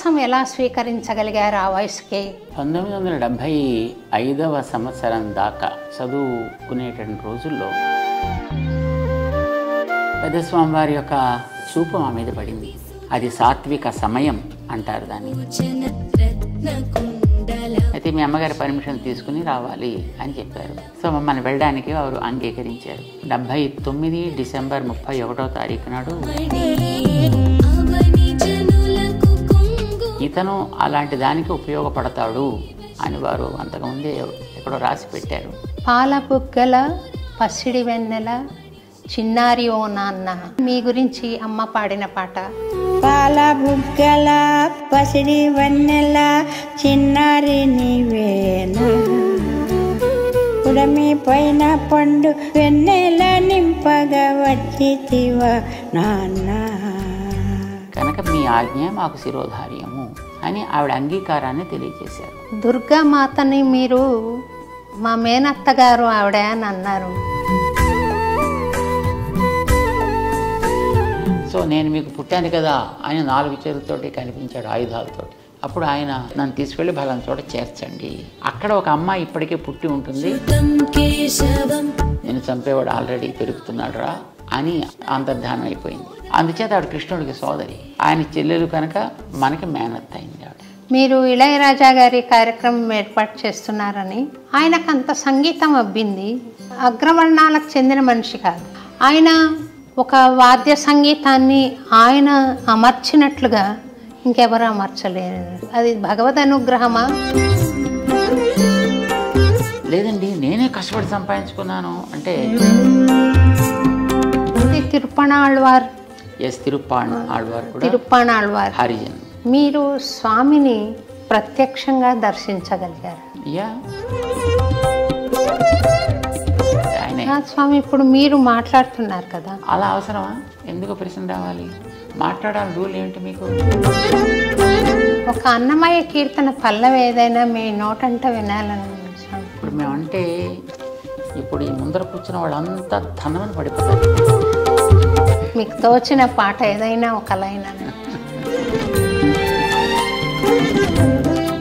సన్యాసం ఎలా స్వీకరించగలిగారు ఆ వయసుకి? 1975వ సంవత్సరం దాకా చదువుకునేటువంటి రోజుల్లో పెద్దస్వామి వారి యొక్క చూపు మా మీద పడింది. అది సాత్విక సమయం అంటారు దాన్ని. అయితే మీ అమ్మగారి పర్మిషన్ తీసుకుని రావాలి అని చెప్పారు. సో మమ్మల్ని వెళ్ళడానికి వారు అంగీకరించారు. 79 డిసెంబర్ 31వ తారీఖు నాడు ఇతను అలాంటి దానికి ఉపయోగపడతాడు అని వారు అంతకుముందే ఎక్కడో రాసి పెట్టారు. పాల బుగ్గల పసిడి వెన్నెల చిన్నారి ఓ నాన్న, మీ గురించి అమ్మ పాడిన పాట. పాల బుగ్గల పసిడి వెన్నెల చిన్నారి నీవేనా, ఉడమి పైన పండు వెన్నెల నింపగా వచ్చితివా నాన్న. కనుక మీ ఆజ్ఞ మాకు శిరోధార్యము అని ఆవిడ అంగీకారాన్ని తెలియజేశారు. దుర్గామాతని మీరు మా మేనత్త గారు ఆవిడ అని అన్నారు. సో నేను మీకు పుట్టాను కదా ఆయన 4 చేతులతోటి కనిపించాడు, ఆయుధాలతో. అప్పుడు ఆయన నన్ను తీసుకెళ్లి బలం చోట చేర్చండి, అక్కడ ఒక అమ్మాయి ఇప్పటికే పుట్టి ఉంటుంది, నేను చంపేవాడు ఆల్రెడీ పెరుగుతున్నాడు రా అని అంతర్ధానం అయిపోయింది. అందుచేత ఆవిడ కృష్ణుడికి సోదరి, ఆయన చెల్లెలు కనుక మనకి మేనత్త అయింది ఆవిడ. మీరు ఇళయరాజా గారి కార్యక్రమం ఏర్పాటు చేస్తున్నారని, ఆయనకంత సంగీతం అబ్బింది. అగ్రవర్ణాలకు చెందిన మనిషి కాదు ఆయన. ఒక వాద్య సంగీతాన్ని ఆయన అమర్చినట్లుగా ఇంకెవరు అమర్చలేరు. అది భగవద్ అనుగ్రహమా? లేదండి, నేనే కష్టపడి సంపాదించుకున్నాను అంటే. తిరుప్పణాళ్వార్, తిరుప్పాణాళ్వార్ హరిజన్. మీరు స్వామిని ప్రత్యక్షంగా దర్శించగలిగారు. స్వామి ఇప్పుడు మీరు మాట్లాడుతున్నారు కదా, అలా అవసరమా? ఎందుకు ప్రశ్న రావాలి? మాట్లాడాలి, రూల్ ఏమిటి మీకు? ఒక అన్నమయ్య కీర్తన పల్లవి ఏదైనా మీ నోటంట వినాలని. ఇప్పుడు మేమంటే ఇప్పుడు ఈ ముందర కూర్చున్న వాళ్ళంతా ధనమని పడిపోతారు. మీకు తోచిన పాట ఏదైనా ఒక లైన్ అని.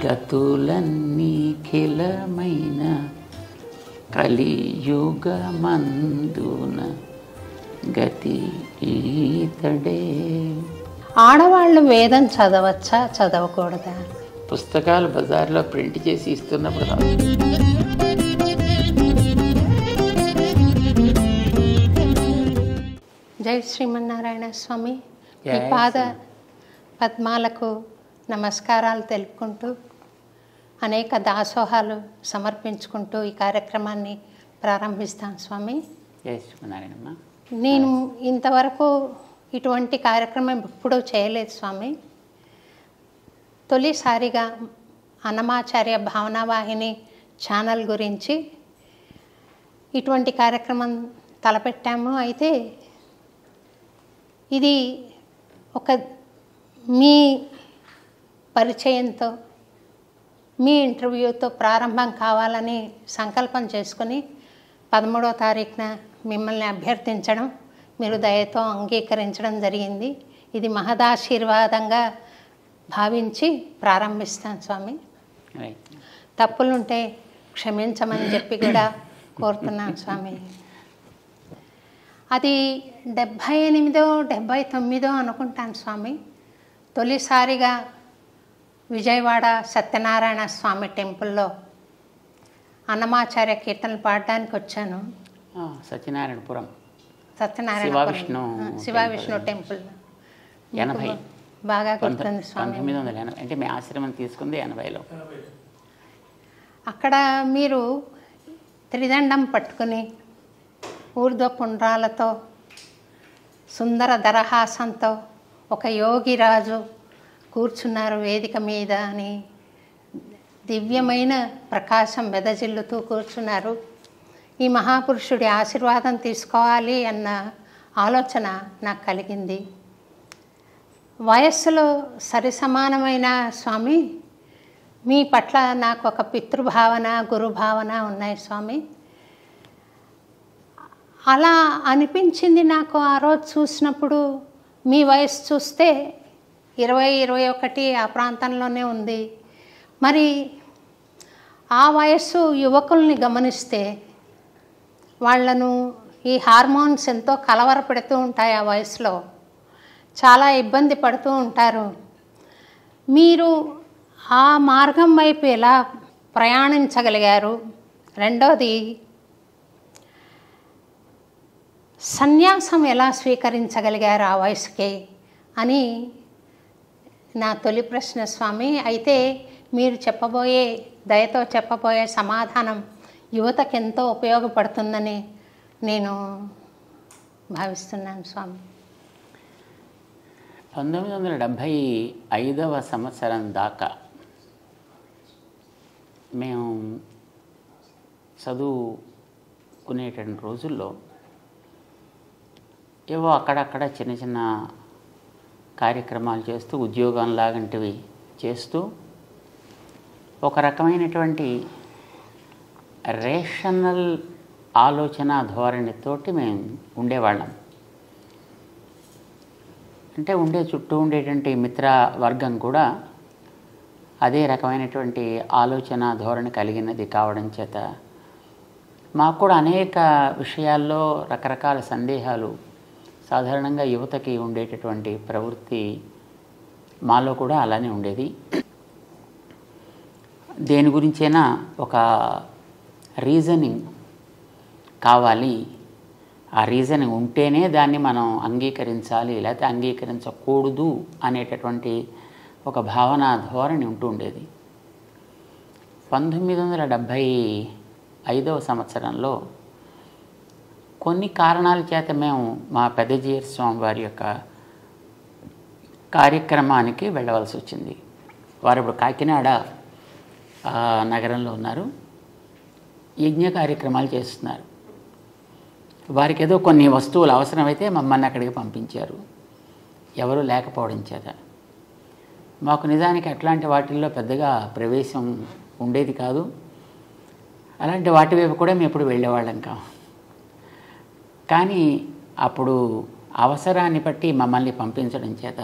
గతులన్నీ ఖిలమైన కలియుగమందున గతి ఈతడే. ఆడవాళ్ళు వేదం చదవచ్చా, చదవకూడదా? పుస్తకాలు బజార్లో ప్రింట్ చేసి ఇస్తున్నప్పుడు జై శ్రీమన్నారాయణ స్వామి. ఈ పాద పద్మాలకు నమస్కారాలు తెలుపుకుంటూ అనేక దాసోహాలు సమర్పించుకుంటూ ఈ కార్యక్రమాన్ని ప్రారంభిస్తాను స్వామి. నేను ఇంతవరకు ఇటువంటి కార్యక్రమం ఎప్పుడూ చేయలేదు స్వామి. తొలిసారిగా అన్నమాచార్య భావనావాహిని ఛానల్ గురించి ఇటువంటి కార్యక్రమం తలపెట్టాము. అయితే ఇది ఒక మీ పరిచయంతో, మీ ఇంటర్వ్యూతో ప్రారంభం కావాలని సంకల్పం చేసుకుని 13వ తారీఖున మిమ్మల్ని అభ్యర్థించడం, మీరు దయతో అంగీకరించడం జరిగింది. ఇది మహదాశీర్వాదంగా భావించి ప్రారంభిస్తాను స్వామి. తప్పులుంటే క్షమించమని చెప్పి కూడా కోరుతున్నాను స్వామి. అది 78, 79 అనుకుంటాను స్వామి. తొలిసారిగా విజయవాడ సత్యనారాయణ స్వామి టెంపుల్లో అన్నమాచార్య కీర్తనలు పాడడానికి వచ్చాను. సత్యనారాయణపురం శివ విష్ణు టెంపుల్. 80 బాగా గుర్తుంది స్వామి. 1980 అంటే మీ ఆశ్రమం తీసుకుంది 80లో. అక్కడ మీరు త్రిదండం పట్టుకుని ఊర్ధ్వ పుండ్రాలతో సుందర దరహాసంతో ఒక యోగిరాజు కూర్చున్నారు వేదిక మీద అని, దివ్యమైన ప్రకాశం వెదజిల్లుతూ కూర్చున్నారు. ఈ మహాపురుషుడి ఆశీర్వాదం తీసుకోవాలి అన్న ఆలోచన నాకు కలిగింది. వయస్సులో సరిసమానమైన స్వామి, మీ పట్ల నాకు ఒక పితృభావన, గురుభావన ఉన్నాయి స్వామి. అలా అనిపించింది నాకు ఆ రోజు చూసినప్పుడు. మీ వయసు చూస్తే 20-21 ఆ ప్రాంతంలోనే ఉంది. మరి ఆ వయస్సు యువకుల్ని గమనిస్తే వాళ్ళను ఈ హార్మోన్స్ ఎంతో కలవరపెడుతూ ఉంటాయి. ఆ వయసులో చాలా ఇబ్బంది పడుతూ ఉంటారు. మీరు ఆ మార్గం వైపు ఎలా ప్రయాణించగలిగారు? రెండోది, సన్యాసం ఎలా స్వీకరించగలిగారు ఆ వయసుకే అని నా తొలి ప్రశ్న స్వామి. అయితే మీరు దయతో చెప్పబోయే సమాధానం యువతకు ఎంతో ఉపయోగపడుతుందని నేను భావిస్తున్నాను స్వామి. 1975వ సంవత్సరం దాకా మేము చదువుకునేటువంటి రోజుల్లో ఏవో అక్కడక్కడ చిన్న చిన్న కార్యక్రమాలు చేస్తూ, ఉద్యోగం లాంటివి చేస్తూ, ఒక రకమైనటువంటి రేషనల్ ఆలోచన ధోరణితోటి మేము ఉండేవాళ్ళం. అంటే చుట్టూ ఉండేటువంటి మిత్ర వర్గం కూడా అదే రకమైనటువంటి ఆలోచన ధోరణి కలిగినది కావడం చేత మాకు కూడా అనేక విషయాల్లో రకరకాల సందేహాలు, సాధారణంగా యువతకి ఉండేటటువంటి ప్రవృత్తి మాలో కూడా అలానే ఉండేది. దేని గురించైనా ఒక రీజనింగ్ కావాలి, ఆ రీజనింగ్ ఉంటేనే దాన్ని మనం అంగీకరించాలి, లేకపోతే అంగీకరించకూడదు అనేటటువంటి ఒక భావన ధోరణి ఉంటూ ఉండేది. 1975వ సంవత్సరంలో కొన్ని కారణాల చేత మేము మా పెద్దజీయర్ స్వామి వారి యొక్క కార్యక్రమానికి వెళ్ళవలసి వచ్చింది. వారు ఇప్పుడు కాకినాడ నగరంలో ఉన్నారు, యజ్ఞ కార్యక్రమాలు చేస్తున్నారు. వారికి ఏదో కొన్ని వస్తువులు అవసరమైతే మమ్మల్ని అక్కడికి పంపించారు, ఎవరు లేకపోవడం చేత. మాకు నిజానికి అట్లాంటి వాటిల్లో పెద్దగా ప్రవేశం ఉండేది కాదు. అలాంటి వాటి వైపు కూడా మేము ఎప్పుడు వెళ్ళేవాళ్ళం కాము. కానీ అప్పుడు అవసరాన్ని బట్టి మమ్మల్ని పంపించడం చేత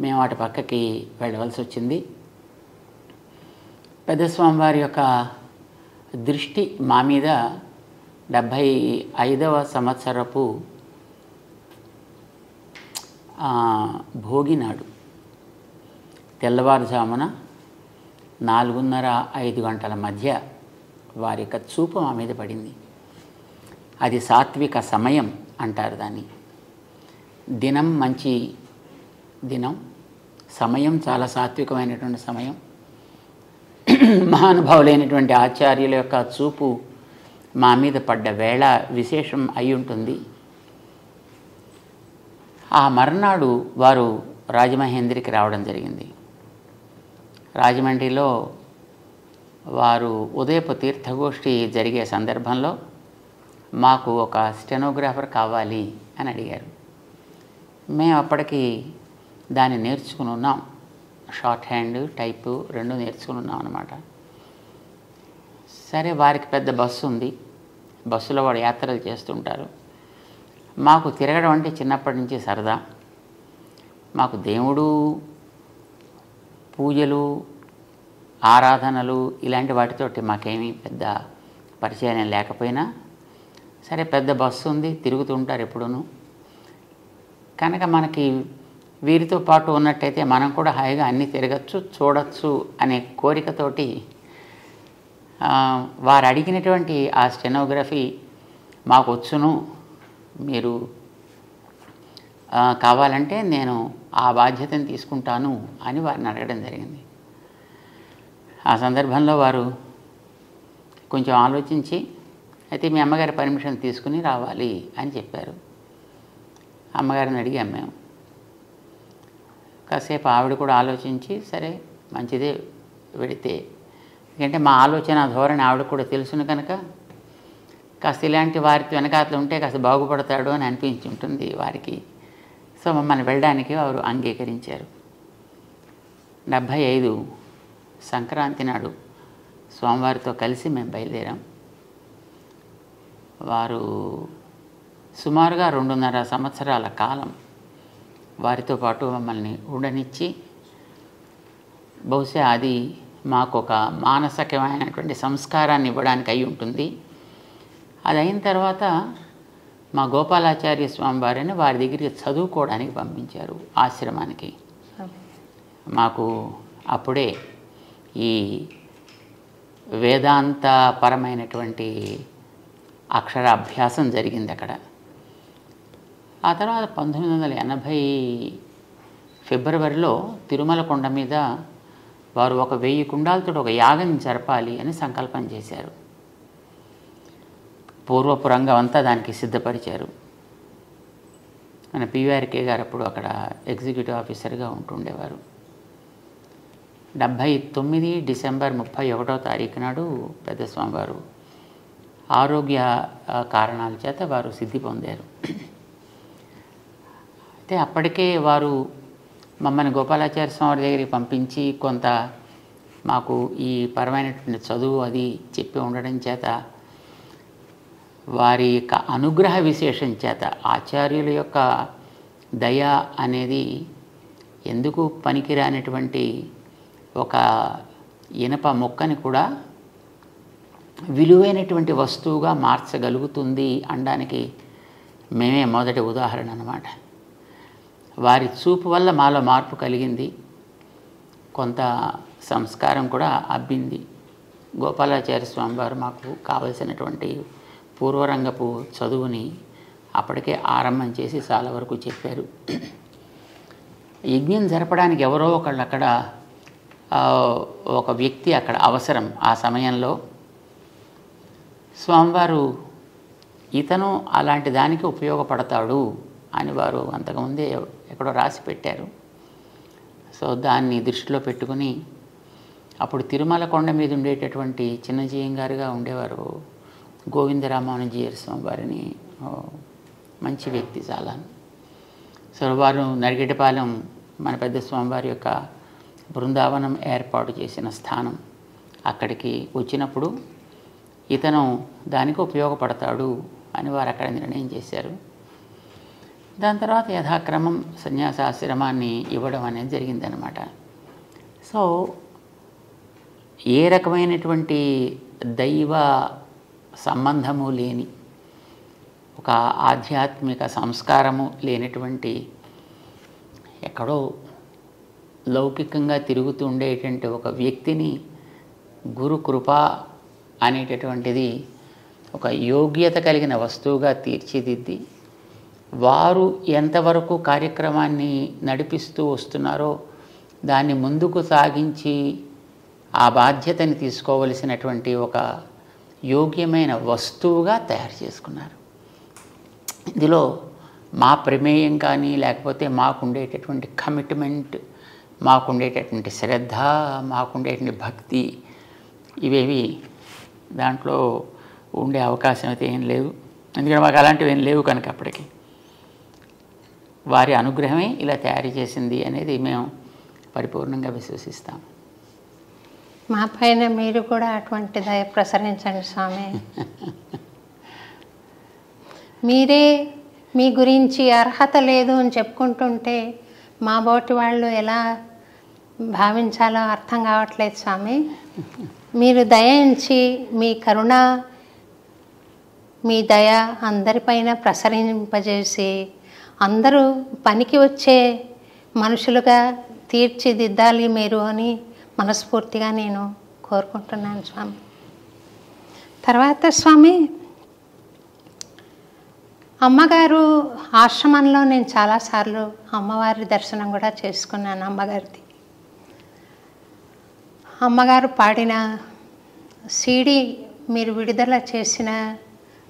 మేము వాటి పక్కకి వెళ్ళవలసి వచ్చింది. పెద్దస్వామి వారి యొక్క దృష్టి మా మీద 75వ సంవత్సరపు భోగినాడు తెల్లవారుజామున 4:30-5 గంటల మధ్య వారి యొక్క చూపు మా మీద పడింది. అది సాత్విక సమయం అంటారు దాన్ని. దినం మంచి దినం, సమయం చాలా సాత్వికమైనటువంటి సమయం. మహానుభావులైనటువంటి ఆచార్యుల యొక్క చూపు మా మీద పడ్డ వేళ విశేషం అయి ఉంటుంది. ఆ మర్నాడు వారు రాజమహేంద్రికి రావడం జరిగింది. రాజమండ్రిలో వారు ఉదయపు తీర్థగోష్ఠి జరిగే సందర్భంలో మాకు ఒక స్టెనోగ్రాఫర్ కావాలి అని అడిగారు. మేము అప్పటికి దాన్ని నేర్చుకుని ఉన్నాం, షార్ట్ హ్యాండ్ టైపు రెండు నేర్చుకుని ఉన్నాం అన్నమాట. సరే, వారికి పెద్ద బస్సు ఉంది, బస్సులో వాడు యాత్రలు చేస్తుంటారు. మాకు తిరగడం అంటే చిన్నప్పటి నుంచి సరదా. మాకు దేవుడు, పూజలు, ఆరాధనలు ఇలాంటి వాటితోటి మాకేమీ పెద్ద పరిచయం లేకపోయినా సరే, పెద్ద బస్సు ఉంది, తిరుగుతుంటారు ఎప్పుడూను. కనుక మనకి వీరితో పాటు ఉన్నట్టయితే మనం కూడా హాయిగా అన్నీ తిరగచ్చు, చూడవచ్చు అనే కోరికతోటి వారు అడిగినటువంటి ఆ స్టెనోగ్రఫీ మాకు వచ్చును, మీరు కావాలంటే నేను ఆ బాధ్యతను తీసుకుంటాను అని వారిని అడగడం జరిగింది. ఆ సందర్భంలో వారు కొంచెం ఆలోచించి, అయితే మీ అమ్మగారి పర్మిషన్ తీసుకుని రావాలి అని చెప్పారు. అమ్మగారిని అడిగాం మేము. కాసేపు ఆవిడ కూడా ఆలోచించి, సరే మంచిదే వెడితే, ఎందుకంటే మా ఆలోచన ధోరణి ఆవిడ కూడా తెలుసును కనుక కాస్త ఇలాంటి వారికి వెనకాతలు ఉంటే కాస్త బాగుపడతాడు అని అనిపించి ఉంటుంది వారికి. సో మమ్మల్ని వెళ్ళడానికి వారు అంగీకరించారు. 75 సంక్రాంతి నాడు స్వామివారితో కలిసి మేము బయలుదేరాం. వారు సుమారుగా 2.5 సంవత్సరాల కాలం వారితో పాటు మమ్మల్ని ఉండనిచ్చి, బహుశా అది మాకు ఒక మానసికమైనటువంటి సంస్కారాన్ని ఇవ్వడానికి అయి ఉంటుంది. అది అయిన తర్వాత మా గోపాలాచార్య స్వామి వారిని వారి దగ్గరికి చదువుకోవడానికి పంపించారు ఆశ్రమానికి. మాకు అప్పుడే ఈ వేదాంతపరమైనటువంటి అక్షరాభ్యాసం జరిగింది అక్కడ. ఆ తర్వాత 1980 ఫిబ్రవరిలో తిరుమల కొండ మీద వారు ఒక 1000 కుండాలతో ఒక యాగం జరపాలి అని సంకల్పం చేశారు. పూర్వపు రంగం అంతా దానికి సిద్ధపరిచారు. మన పివిఆర్కే గారు అప్పుడు అక్కడ ఎగ్జిక్యూటివ్ ఆఫీసర్గా ఉంటుండేవారు. 79 డిసెంబర్ 31వ తారీఖు నాడు పెద్ద స్వామివారు ఆరోగ్య కారణాల చేత వారు సిద్ధి పొందారు. అయితే అప్పటికే వారు మమ్మల్ని గోపాలాచార్య స్వామి దగ్గరికి పంపించి కొంత మాకు ఈ పరమైనటువంటి చదువు అది చెప్పి ఉండడం చేత వారి యొక్క అనుగ్రహ విశేషం చేత ఆచార్యుల యొక్క దయ అనేది ఎందుకు పనికిరానటువంటి ఒక ఇనప మొక్కని కూడా విలువైనటువంటి వస్తువుగా మార్చగలుగుతుంది అనడానికి మేమే మొదటి ఉదాహరణ అన్నమాట. వారి చూపు వల్ల మాలో మార్పు కలిగింది, కొంత సంస్కారం కూడా అబ్బింది. గోపాలాచార్య స్వామి వారు మాకు కావలసినటువంటి పూర్వరంగపు చదువుని అప్పటికే ఆరంభం చేసి చాలా వరకు చెప్పారు. యజ్ఞం జరపడానికి ఎవరో ఒకళ్ళు అక్కడ ఒక వ్యక్తి అక్కడ అవసరం. ఆ సమయంలో స్వామివారు ఇతను అలాంటి దానికి ఉపయోగపడతాడు అని వారు అంతకుముందే ఎక్కడో రాసి పెట్టారు. సో దాన్ని దృష్టిలో పెట్టుకుని అప్పుడు తిరుమల కొండ మీద ఉండేటటువంటి చిన్నజీయం గారుగా ఉండేవారు గోవిందరామానుజీయర్ స్వామి వారిని, మంచి వ్యక్తి చాలా. సో వారు నరిగెటపాలెం మన పెద్ద స్వామివారి యొక్క బృందావనం ఏర్పాటు చేసిన స్థానం, అక్కడికి వచ్చినప్పుడు ఇతను దానికి ఉపయోగపడతాడు అని వారు అక్కడ నిర్ణయం చేశారు. దాని తర్వాత యథాక్రమం సన్యాసాశ్రమాన్ని ఇవ్వడం అనేది జరిగిందనమాట. సో ఏ రకమైనటువంటి దైవ సంబంధము లేని, ఒక ఆధ్యాత్మిక సంస్కారము లేనటువంటి, ఎక్కడో లౌకికంగా తిరుగుతూ ఉండేటువంటి ఒక వ్యక్తిని గురు కృప అనేటటువంటిది ఒక యోగ్యత కలిగిన వస్తువుగా తీర్చిదిద్ది వారు ఎంతవరకు కార్యక్రమాన్ని నడిపిస్తూ వస్తున్నారో దాన్ని ముందుకు సాగించి ఆ బాధ్యతని తీసుకోవలసినటువంటి ఒక యోగ్యమైన వస్తువుగా తయారు చేసుకున్నారు. ఇందులో మా ప్రమేయం కానీ, లేకపోతే మాకుండేటటువంటి కమిట్మెంట్, మాకుండేటటువంటి శ్రద్ధ, మాకుండేటువంటి భక్తి, ఇవేవి దాంట్లో ఉండే అవకాశం అయితే ఏం లేదు. ఎందుకంటే మాకు అలాంటివి ఏం లేవు కనుక అప్పటికి వారి అనుగ్రహమే ఇలా తయారు చేసింది అనేది మేము పరిపూర్ణంగా విశ్వసిస్తాం. మా పైన మీరు కూడా అటువంటి దయ ప్రసరించండి స్వామి. మీరే మీ గురించి అర్హత లేదు అని చెప్పుకుంటుంటే మా బోటి వాళ్ళు ఎలా భావించాలో అర్థం కావట్లేదు స్వామి. మీరు దయించి మీ కరుణ, మీ దయ అందరిపైన ప్రసరింపజేసి అందరూ పనికి వచ్చే మనుషులుగా తీర్చిదిద్దాలి మీరు అని మనస్ఫూర్తిగా నేను కోరుకుంటున్నాను స్వామి. తర్వాత స్వామి, అమ్మగారు ఆశ్రమంలో నేను చాలాసార్లు అమ్మవారి దర్శనం కూడా చేసుకున్నాను. అమ్మగారిది, అమ్మగారు పాడిన సీడీ మీరు విడుదల చేసిన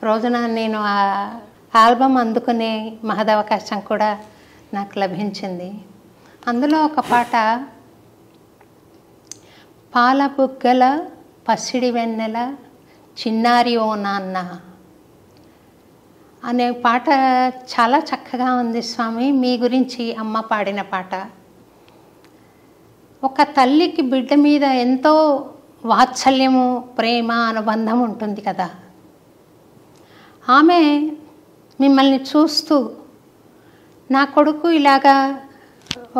రోజున నేను ఆ ఆల్బమ్ అందుకునే మహదవకాశం కూడా నాకు లభించింది. అందులో ఒక పాట, పాల బుగ్గల పసిడి వెన్నెల చిన్నారి ఓ నాన్న అనే పాట చాలా చక్కగా ఉంది స్వామి. మీ గురించి అమ్మ పాడిన పాట. ఒక తల్లికి బిడ్డ మీద ఎంతో వాత్సల్యము, ప్రేమ, అనుబంధం ఉంటుంది కదా. ఆమె మిమ్మల్ని చూస్తూ నా కొడుకు ఇలాగా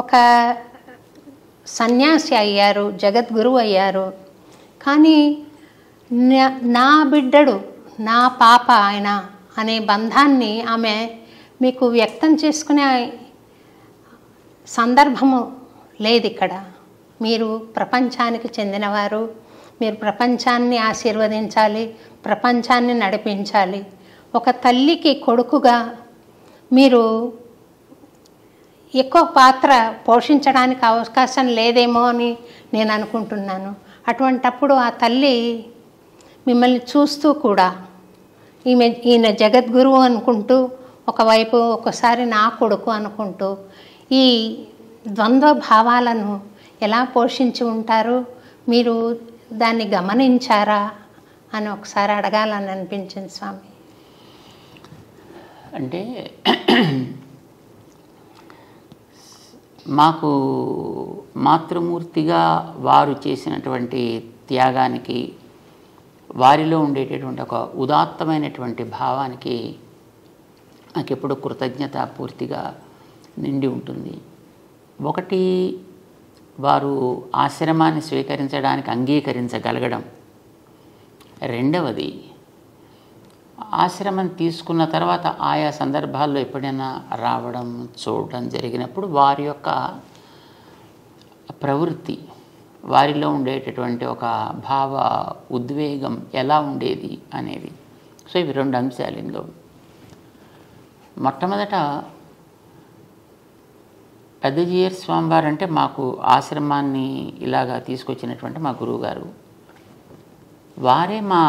ఒక సన్యాసి అయ్యారు, జగద్గురువు అయ్యారు, కానీ నా బిడ్డడు, నా పాప ఆయన అనే బంధాన్ని ఆమె మీకు వ్యక్తం చేసుకునే సందర్భము లేదు ఇక్కడ. మీరు ప్రపంచానికి చెందినవారు, మీరు ప్రపంచాన్ని ఆశీర్వదించాలి, ప్రపంచాన్ని నడిపించాలి. ఒక తల్లికి కొడుకుగా మీరు ఎక్కువ పాత్ర పోషించడానికి అవకాశం లేదేమో అని నేను అనుకుంటున్నాను. అటువంటప్పుడు ఆ తల్లి మిమ్మల్ని చూస్తూ కూడా ఈయన జగద్గురువు అనుకుంటూ, ఒకవైపు ఒకసారి నా కొడుకు అనుకుంటూ ఈ ద్వంద్వ భావాలను ఎలా పోషించి ఉంటారు, మీరు దాన్ని గమనించారా అని ఒకసారి అడగాలని అనిపించింది స్వామి. అంటే మాకు మాతృమూర్తిగా వారు చేసినటువంటి త్యాగానికి, వారిలో ఉండేటటువంటి ఒక ఉదాత్తమైనటువంటి భావానికి నాకు ఎప్పుడు కృతజ్ఞత పూర్తిగా నిండి ఉంటుంది. ఒకటి, వారు ఆశ్రమాన్ని స్వీకరించడానికి అంగీకరించగలగడం. రెండవది, ఆశ్రమం తీసుకున్న తర్వాత ఆయా సందర్భాల్లో ఎప్పుడైనా రావడం, చూడడం జరిగినప్పుడు వారి యొక్క ప్రవృత్తి, వారిలో ఉండేటటువంటి ఒక భావ ఉద్వేగం ఎలా ఉండేది అనేది. సో ఇవి రెండు అంశాలు ఇందులో. మొట్టమొదట పెద్దజీయర్ స్వామివారు అంటే మాకు ఆశ్రమాన్ని ఇలాగా తీసుకొచ్చినటువంటి మా గురువుగారు. వారే మా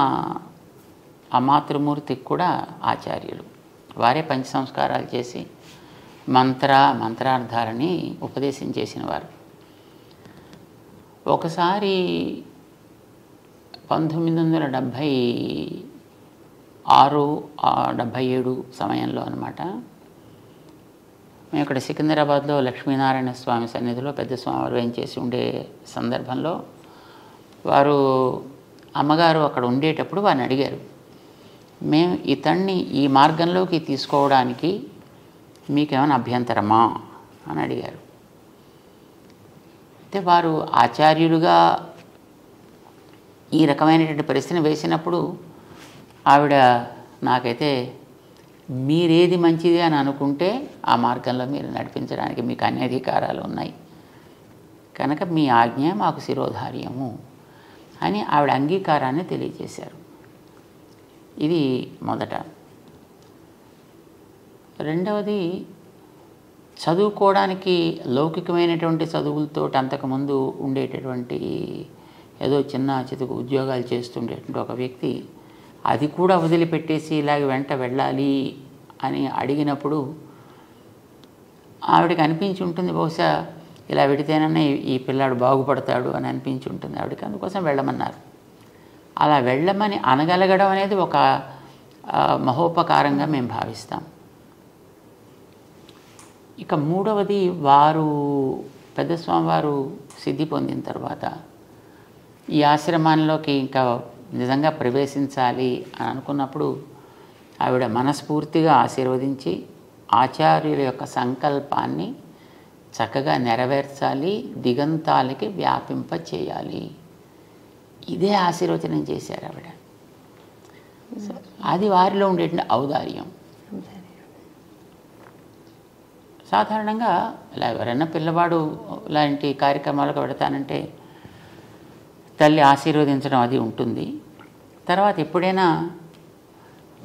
మాతృమూర్తికి కూడా ఆచార్యులు. వారే పంచ సంస్కారాలు చేసి మంత్రార్థాలని ఉపదేశం చేసిన వారు. ఒకసారి 1976-77 సమయంలో అన్నమాట, మేము ఇక్కడ సికింద్రాబాద్లో లక్ష్మీనారాయణ స్వామి సన్నిధిలో పెద్ద స్వామివారు వేయించేసి ఉండే సందర్భంలో వారు అమ్మగారు అక్కడ ఉండేటప్పుడు వారిని అడిగారు, మేము ఇతన్ని ఈ మార్గంలోకి తీసుకోవడానికి మీకేమైనా అభ్యంతరమా అని అడిగారు. అయితే వారు ఆచార్యులుగా ఈ రకమైనటువంటి ప్రశ్న వేసినప్పుడు ఆవిడ నాకైతే మీరేది మంచిది అని అనుకుంటే ఆ మార్గంలో మీరు నడిపించడానికి మీకు అన్ని అధికారాలు ఉన్నాయి కనుక మీ ఆజ్ఞ మాకు శిరోధార్యము అని ఆవిడ అంగీకారాన్ని తెలియజేశారు. ఇది మొదట. రెండవది, చదువుకోవడానికి లౌకికమైనటువంటి చదువులతో అంతకుముందు ఉండేటటువంటి ఏదో చిన్న చితుకు ఉద్యోగాలు చేస్తుండేటువంటి ఒక వ్యక్తి అది కూడా వదిలిపెట్టేసి ఇలాగ వెంట వెళ్ళాలి అని అడిగినప్పుడు ఆవిడకి అనిపించి ఉంటుంది, బహుశా ఇలా వెడితేనన్నా ఈ పిల్లాడు బాగుపడతాడు అని అనిపించి ఉంటుంది ఆవిడకి. అందుకోసం వెళ్ళమన్నారు. అలా వెళ్ళమని అనగలగడం అనేది ఒక మహోపకారంగా మేము భావిస్తాం. ఇక మూడవది, వారు పెద్ద స్వామివారు సిద్ధి పొందిన తర్వాత ఈ ఆశ్రమాల్లోకి ఇంకా నిజంగా ప్రవేశించాలి అని అనుకున్నప్పుడు ఆవిడ మనస్ఫూర్తిగా ఆశీర్వదించి ఆచార్యుల యొక్క సంకల్పాన్ని చక్కగా నెరవేర్చాలి, దిగంతాలకి వ్యాపింప చేయాలి, ఇదే ఆశీర్వచనం చేశారు ఆవిడ. అది వారిలో ఉండేటువంటి ఔదార్యం. సాధారణంగా ఇలా ఎవరైనా పిల్లవాడు లాంటి కార్యక్రమాలకు పెడతానంటే తల్లి ఆశీర్వదించడం అది ఉంటుంది. తర్వాత ఎప్పుడైనా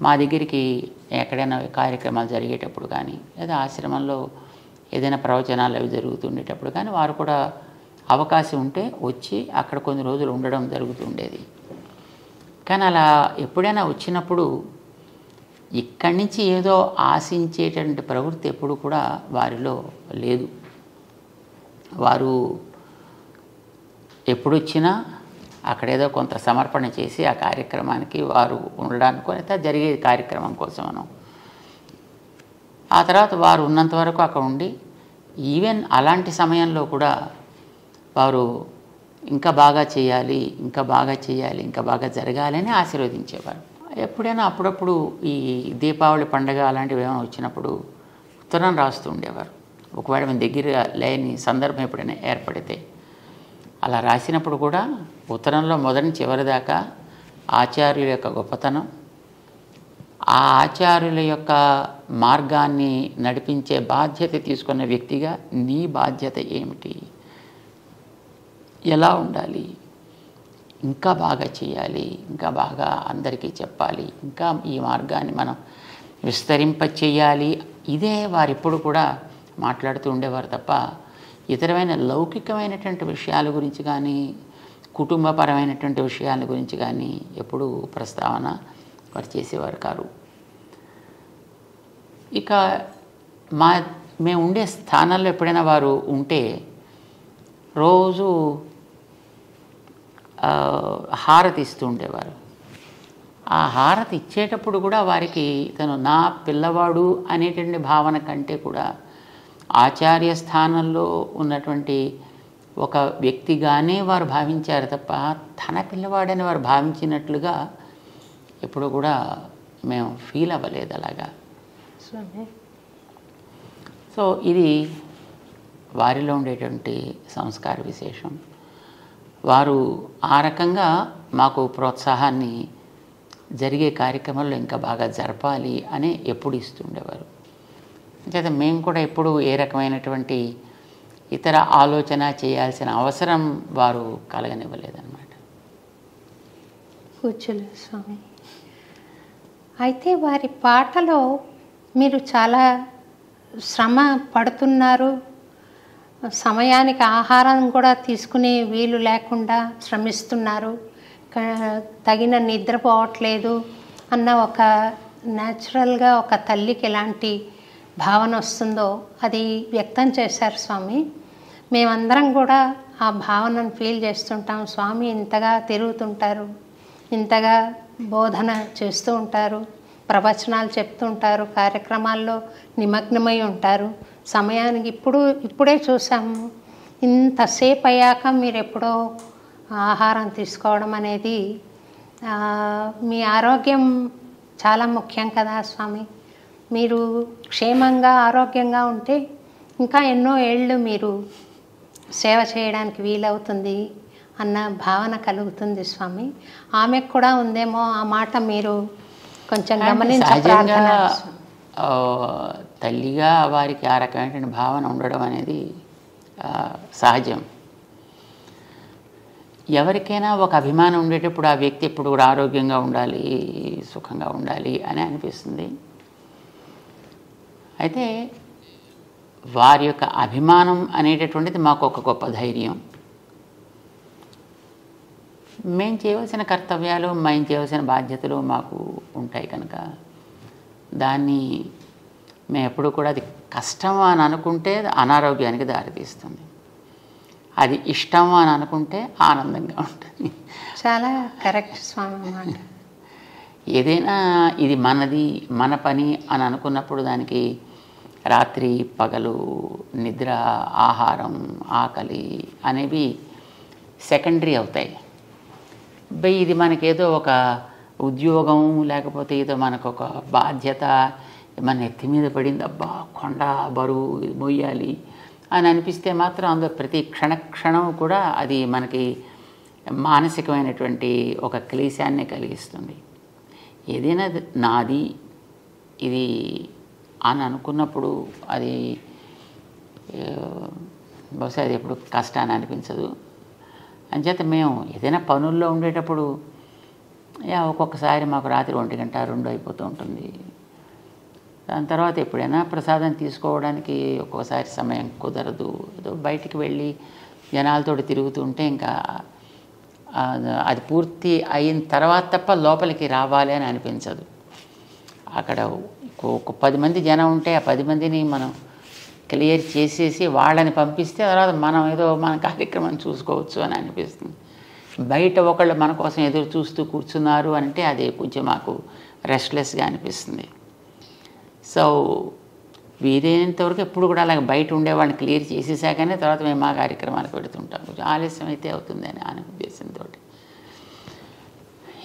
మా దగ్గరికి ఎక్కడైనా కార్యక్రమాలు జరిగేటప్పుడు కానీ లేదా ఆశ్రమంలో ఏదైనా ప్రవచనాలు అవి జరుగుతుండేటప్పుడు కానీ వారు కూడా అవకాశం ఉంటే వచ్చి అక్కడ కొన్ని రోజులు ఉండడం జరుగుతుండేది. కానీ అలా ఎప్పుడైనా వచ్చినప్పుడు ఇక్కడి నుంచి ఏదో ఆశించేటువంటి ప్రవృత్తి ఎప్పుడు కూడా వారిలో లేదు. వారు ఎప్పుడొచ్చినా అక్కడేదో కొంత సమర్పణ చేసి ఆ కార్యక్రమానికి వారు ఉండడానికి అయితే జరిగే కార్యక్రమం కోసమను ఆ తర్వాత వారు ఉన్నంత వరకు అక్కడ ఉండి ఈవెన్ అలాంటి సమయంలో కూడా వారు ఇంకా బాగా చేయాలి, ఇంకా బాగా చేయాలి, ఇంకా బాగా జరగాలని ఆశీర్వదించేవారు. ఎప్పుడైనా అప్పుడప్పుడు ఈ దీపావళి పండుగ అలాంటివి ఏమైనా వచ్చినప్పుడు ఉత్తరం రాస్తూ ఉండేవారు. ఒకవేళ మన దగ్గర లేని సందర్భం ఎప్పుడైనా ఏర్పడితే అలా రాసినప్పుడు కూడా ఉత్తరంలో మొదటి చివరి దాకా ఆచార్యుల యొక్క గొప్పతనం, ఆ ఆచార్యుల యొక్క మార్గాన్ని నడిపించే బాధ్యత తీసుకున్న వ్యక్తిగా నీ బాధ్యత ఏమిటి, ఎలా ఉండాలి, ఇంకా బాగా చేయాలి, ఇంకా బాగా అందరికీ చెప్పాలి, ఇంకా ఈ మార్గాన్ని మనం విస్తరింప చేయాలి. ఇదే వారిప్పుడు కూడా మాట్లాడుతూ ఉండేవారు తప్ప ఇతరమైన లౌకికమైనటువంటి విషయాల గురించి కానీ కుటుంబపరమైనటువంటి విషయాల గురించి కానీ ఎప్పుడూ ప్రస్తావన వారు చేసేవారు కారు. ఇక మేము ఉండే స్థానంలో ఎప్పుడైనా వారు ఉంటే రోజు హారతి ఇస్తూ ఉండేవారు. ఆ హారతి ఇచ్చేటప్పుడు కూడా వారికి తను నా పిల్లవాడు అనేటువంటి భావన కంటే కూడా ఆచార్య స్థానంలో ఉన్నటువంటి ఒక వ్యక్తిగానే వారు భావించారు తప్ప తన పిల్లవాడని వారు భావించినట్లుగా ఎప్పుడు కూడా మేము ఫీల్ అవ్వలేదు అలాగా. సో ఇది వారిలో ఉండేటువంటి సంస్కార విశేషం. వారు ఆ రకంగా మాకు ప్రోత్సాహాన్ని జరిగే కార్యక్రమాల్లో ఇంకా బాగా జరపాలి అని ఎప్పుడు ఇస్తుండేవారు. అంచేత మేము కూడా ఎప్పుడు ఏ రకమైనటువంటి ఇతర ఆలోచన చేయాల్సిన అవసరం వారు కలగనివ్వలేదన్నమాట. కూర్చోలే స్వామి. అయితే వారి పాటలో మీరు చాలా శ్రమ పడుతున్నారు, సమయానికి ఆహారం కూడా తీసుకునే వీలు లేకుండా శ్రమిస్తున్నారు, తగిన నిద్రపోవట్లేదు అన్న ఒక న్యాచురల్గా ఒక తల్లికి ఎలాంటి భావన వస్తుందో అది వ్యక్తం చేశారు స్వామి. మేమందరం కూడా ఆ భావనను ఫీల్ చేస్తుంటాం. స్వామి ఇంతగా తిరుగుతుంటారు, ఇంతగా బోధన చేస్తూ ఉంటారు, ప్రవచనాలు చెప్తుంటారు, కార్యక్రమాల్లో నిమగ్నమై ఉంటారు. సమయానికి ఇప్పుడే చూసాము, ఇంతసేపు అయ్యాక మీరు ఎప్పుడో ఆహారం తీసుకోవడం అనేది మీ ఆరోగ్యం చాలా ముఖ్యం కదా స్వామి. మీరు క్షేమంగా ఆరోగ్యంగా ఉంటే ఇంకా ఎన్నో ఏళ్ళు మీరు సేవ చేయడానికి వీలవుతుంది అన్న భావన కలుగుతుంది స్వామి. ఆమెకు కూడా ఉందేమో ఆ మాట మీరు కొంచెం గమనించాలి. తల్లిగా వారికి ఆ రకమైన భావన ఉండడం అనేది సహజం. ఎవరికైనా ఒక అభిమానం ఉండేటప్పుడు ఆ వ్యక్తి ఎప్పుడు కూడా ఆరోగ్యంగా ఉండాలి, సుఖంగా ఉండాలి అని అనిపిస్తుంది. అయితే వారి యొక్క అభిమానం అనేటటువంటిది మాకు ఒక గొప్ప ధైర్యం. మేము చేయవలసిన కర్తవ్యాలు, మేము చేయవలసిన బాధ్యతలు మాకు ఉంటాయి కనుక దాన్ని మేము ఎప్పుడు కూడా అది కష్టం అని అనుకుంటే అనారోగ్యానికి దారితీస్తుంది, అది ఇష్టం అని అనుకుంటే ఆనందంగా ఉంటుంది. చాలా కరెక్ట్ స్వామి అన్నమాట. ఏదైనా ఇది మనది, మన పని అని అనుకున్నప్పుడు దానికి రాత్రి పగలు, నిద్ర, ఆహారం, ఆకలి అనేవి సెకండరీ అవుతాయి. ఇది మనకేదో ఒక ఉద్యోగం లేకపోతే ఏదో మనకు ఒక బాధ్యత మన ఎత్తి మీద పడింది, అబ్బా కొండ బరువు మొయ్యాలి అని అనిపిస్తే మాత్రం అందులో ప్రతి క్షణం కూడా అది మనకి మానసికమైనటువంటి ఒక క్లేశాన్ని కలిగిస్తుంది. ఏదైనా నాది ఇది అని అనుకున్నప్పుడు అది బహుశా అది ఎప్పుడు కష్టాన్ని అనిపించదు. అంచేత మేము ఏదైనా పనుల్లో ఉండేటప్పుడు ఒక్కొక్కసారి మాకు రాత్రి 1 గంట 2 అయిపోతూ ఉంటుంది. దాని తర్వాత ఎప్పుడైనా ప్రసాదం తీసుకోవడానికి ఒక్కోసారి సమయం కుదరదు. ఏదో బయటికి వెళ్ళి జనాలతో తిరుగుతుంటే ఇంకా అది పూర్తి అయిన తర్వాత తప్ప లోపలికి రావాలి అని అనిపించదు. అక్కడ ఒక 10 మంది జనం ఉంటే ఆ 10 మందిని మనం క్లియర్ చేసేసి వాళ్ళని పంపిస్తే తర్వాత మనం ఏదో మన కార్యక్రమం చూసుకోవచ్చు అని అనిపిస్తుంది. బయట ఒకళ్ళు మన కోసం ఎదురు చూస్తూ కూర్చున్నారు అంటే అది కొంచెం మాకు రెస్ట్లెస్గా అనిపిస్తుంది. సో వీలైనంతవరకు ఎప్పుడు కూడా అలాగే బయట ఉండేవాళ్ళని క్లియర్ చేసేసాకనే తర్వాత మేము మా కార్యక్రమాలకు పెడుతుంటాం. కొంచెం ఆలస్యం అయితే అవుతుందని అనే ఉద్దేశంతో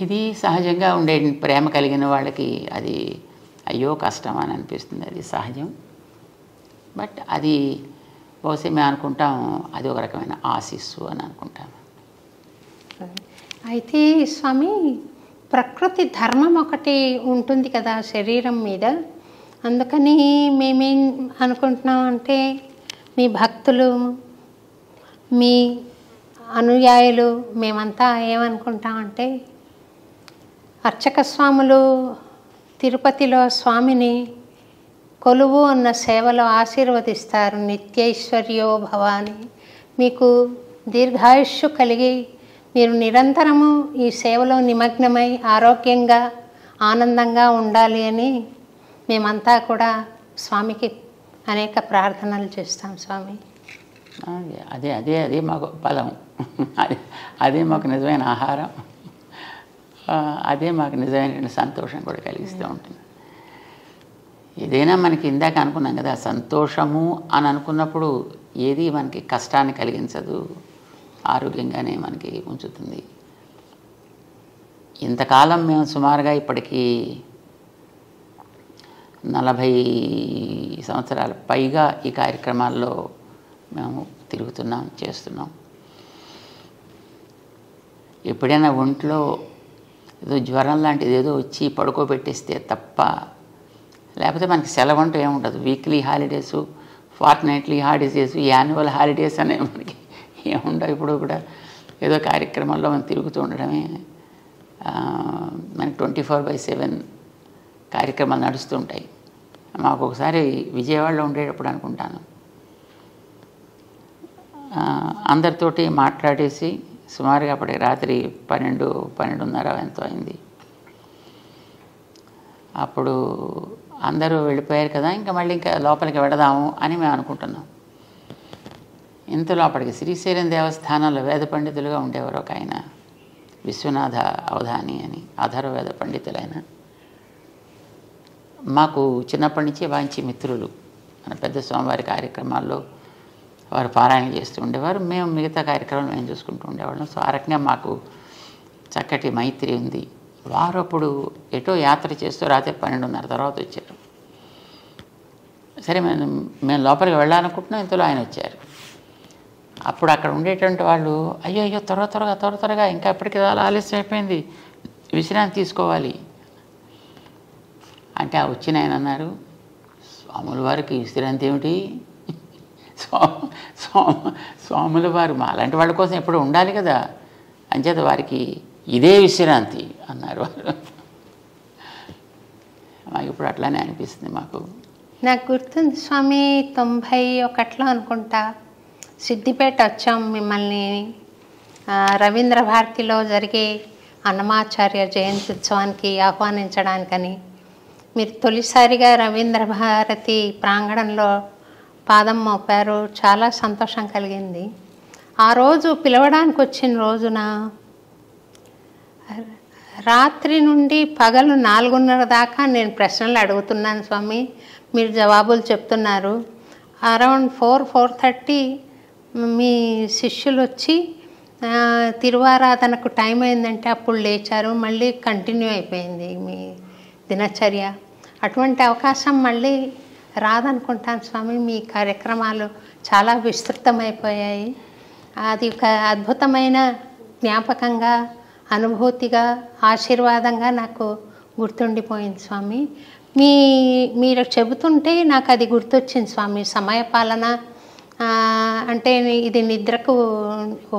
ఇది సహజంగా ఉండే ప్రేమ కలిగిన వాళ్ళకి అది అయ్యో కష్టం అని అనిపిస్తుంది. అది సహజం. బట్ అది బహుశా మేము అనుకుంటాం అది ఒక రకమైన ఆశీస్సు అని అనుకుంటాం. అయితే స్వామి, ప్రకృతి ధర్మం ఒకటి ఉంటుంది కదా శరీరం మీద. అందుకని మేమేం అనుకుంటున్నాం అంటే, మీ భక్తులు, మీ అనుయాయులు మేమంతా ఏమనుకుంటామంటే, అర్చక స్వాములు తిరుపతిలో స్వామిని కొలువు ఉన్న సేవలో ఆశీర్వదిస్తారు. నిత్యైశ్వర్యో భవ అని. మీకు దీర్ఘాయుష్షు కలిగి మీరు నిరంతరము ఈ సేవలో నిమగ్నమై ఆరోగ్యంగా ఆనందంగా ఉండాలి అని మేమంతా కూడా స్వామికి అనేక ప్రార్థనలు చేస్తాం స్వామి. అదే అదే అదే మాకు బలం, అదే మాకు నిజమైన ఆహారం, అదే మాకు నిజమైన సంతోషం కూడా కలిగిస్తూ ఉంటుంది. ఏదైనా మనకి ఇందాక అనుకున్నాం కదా, సంతోషము అని అనుకున్నప్పుడు ఏది మనకి కష్టాన్ని కలిగించదు, ఆరోగ్యంగానే మనకి ఉంచుతుంది. ఇంతకాలం మేము సుమారుగా ఇప్పటికీ 40 సంవత్సరాల పైగా ఈ కార్యక్రమాల్లో మేము తిరుగుతున్నాం, చేస్తున్నాం. ఎప్పుడైనా ఒంట్లో ఏదో జ్వరం లాంటిది ఏదో వచ్చి పడుకోబెట్టేస్తే తప్ప, లేకపోతే మనకి సెలవు అంటూ ఏముండదు. Weekly holidays, fortnightly holidays, annual holidays అనే మనకి ఏముండవు. ఇప్పుడు కూడా ఏదో కార్యక్రమాల్లో మనం తిరుగుతూ ఉండడమే. మనకి 24/7 కార్యక్రమాలు నడుస్తూ ఉంటాయి. మాకు ఒకసారి విజయవాడలో ఉండేటప్పుడు అనుకుంటాను, అందరితోటి మాట్లాడేసి సుమారుగా అప్పటికి రాత్రి 12:30 ఎంతో అయింది. అప్పుడు అందరూ వెళ్ళిపోయారు కదా, ఇంకా మళ్ళీ ఇంకా లోపలికి వెడదాము అని మేము అనుకుంటున్నాం. ఇంతలో అప్పటికి శ్రీశైలం దేవస్థానంలో వేద పండితులుగా ఉండేవారు ఒక ఆయన, విశ్వనాథ అవధాని అని, అధర్వవేద పండితులైన. మాకు చిన్నప్పటి నుంచి మంచి మిత్రులు. మన పెద్ద స్వామివారి కార్యక్రమాల్లో వారు పారాయణ చేస్తూ ఉండేవారు, మేము మిగతా కార్యక్రమాలు మేము చూసుకుంటూ ఉండేవాళ్ళం. సో ఆ రకంగా మాకు చక్కటి మైత్రి ఉంది. వారు అప్పుడు ఎటో యాత్ర చేస్తూ రాత్రి 12:30 తర్వాత వచ్చారు. సరే మేము లోపలికి వెళ్ళాలనుకుంటున్నాం, ఇంతలో ఆయన వచ్చారు. అప్పుడు అక్కడ ఉండేటువంటి వాళ్ళు, అయ్యో అయ్యో త్వరగా ఇంకా ఎప్పటికీ చాలా ఆలస్యం అయిపోయింది, విశ్రాంతి తీసుకోవాలి అంటే, ఆ వచ్చిన ఆయన అన్నారు, స్వాముల వారికి విశ్రాంతి ఏమిటి? స్వాముల వారు మా అలాంటి వాళ్ళ కోసం ఎప్పుడు ఉండాలి కదా, అంచేత వారికి ఇదే విశ్రాంతి అన్నారు వారు. మాకు ఇప్పుడు అట్లానే అనిపిస్తుంది. మాకు నాకు గుర్తుంది స్వామి, 91లో అనుకుంటా సిద్దిపేట వచ్చాం మిమ్మల్ని రవీంద్ర భారతిలో జరిగే అన్నమాచార్య జయంతి ఉత్సవానికి ఆహ్వానించడానికని. మీరు తొలిసారిగా రవీంద్ర భారతి ప్రాంగణంలో పాదం మోపారు. చాలా సంతోషం కలిగింది. ఆ రోజు పిలవడానికి వచ్చిన రోజున రాత్రి నుండి పగలు 4:30 దాకా నేను ప్రశ్నలు అడుగుతున్నాను స్వామి, మీరు జవాబులు చెప్తున్నారు. అరౌండ్ 4:30 మీ శిష్యులు వచ్చి తిరువారాధనకు టైం అయిందంటే అప్పుడు లేచారు. మళ్ళీ కంటిన్యూ అయిపోయింది మీ దినచర్య. అటువంటి అవకాశం మళ్ళీ రాదనుకుంటాను స్వామి. మీ కార్యక్రమాలు చాలా విస్తృతమైపోయాయి. అది ఒక అద్భుతమైన జ్ఞాపకంగా, అనుభూతిగా, ఆశీర్వాదంగా నాకు గుర్తుండిపోయింది స్వామి. మీరు చెబుతుంటే నాకు అది గుర్తొచ్చింది స్వామి. సమయపాలన అంటే ఇది నిద్రకు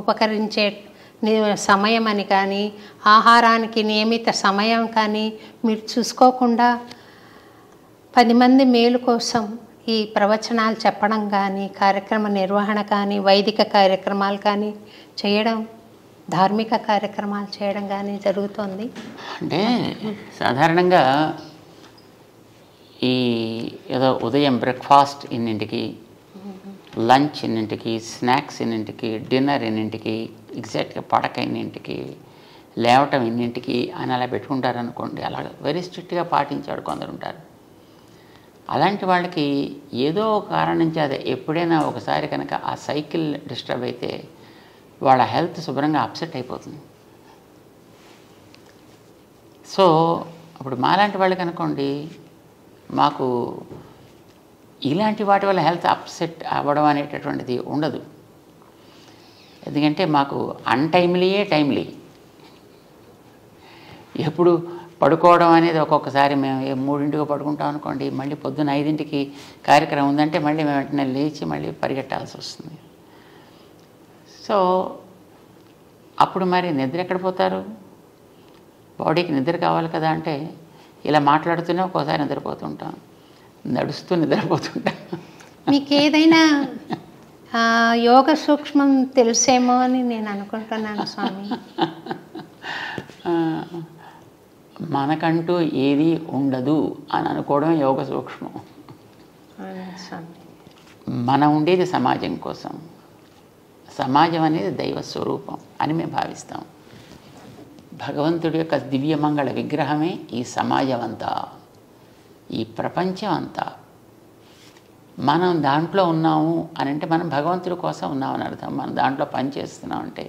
ఉపకరించే సమయం అని కానీ, ఆహారానికి నియమిత సమయం కానీ మీరు చూసుకోకుండా 10 మంది మేలు కోసం ఈ ప్రవచనాలు చెప్పడం కానీ, కార్యక్రమ నిర్వహణ కానీ, వైదిక కార్యక్రమాలు కానీ చేయడం, ధార్మిక కార్యక్రమాలు చేయడం కానీ జరుగుతుంది. అంటే సాధారణంగా ఈ ఏదో ఉదయం బ్రేక్ఫాస్ట్ ఇన్నింటికి, లంచ్ ఇన్నింటికి, స్నాక్స్ ఇన్నింటికి, డిన్నర్ ఇన్నింటికి, ఎగ్జాక్ట్గా పడక ఇన్నింటికి, లేవటం ఇన్నింటికి అని అలా పెట్టుకుంటారు అనుకోండి. అలా వెరీ స్ట్రిక్ట్గా పాటించాడు కొందరు ఉంటారు. అలాంటి వాళ్ళకి ఏదో కారణం నుంచి అదే ఎప్పుడైనా ఒకసారి కనుక ఆ సైకిల్ డిస్టర్బ్ అయితే వాళ్ళ హెల్త్ శుభ్రంగా అప్సెట్ అయిపోతుంది. సో అప్పుడు మాలాంటి వాళ్ళకి అనుకోండి, మాకు ఇలాంటి వాటి వల్ల హెల్త్ అప్సెట్ అవ్వడం అనేటటువంటిది ఉండదు. ఎందుకంటే మాకు అన్టైమ్లీయే టైమ్లీ. ఎప్పుడు పడుకోవడం అనేది ఒక్కొక్కసారి మేము 3ంటికి పడుకుంటాం అనుకోండి, మళ్ళీ పొద్దున్న 5ంటికి కార్యక్రమం ఉందంటే మళ్ళీ మేము వెంటనే లేచి మళ్ళీ పరిగెట్టాల్సి వస్తుంది. సో అప్పుడు మరి నిద్ర ఎక్కడ పోతారు? బాడీకి నిద్ర కావాలి కదా. అంటే ఇలా మాట్లాడుతూనే ఒక్కోసారి నిద్రపోతుంటాం, నడుస్తూ నిద్రపోతుంటాం. మీకు ఏదైనా యోగ సూక్ష్మం తెలుసేమో అని నేను అనుకుంటున్నాను స్వామి. మనకంటూ ఏది ఉండదు అని అనుకోవడం యోగ సూక్ష్మం. మనం ఉండేది సమాజం కోసం, సమాజం అనేది దైవ స్వరూపం అని మేము భావిస్తాం. భగవంతుడి యొక్క దివ్యమంగళ విగ్రహమే ఈ సమాజం అంతా, ఈ ప్రపంచం అంతా. మనం దాంట్లో ఉన్నాము అని అంటే మనం భగవంతుడి కోసం ఉన్నామని అర్థం. మనం దాంట్లో పనిచేస్తున్నాం అంటే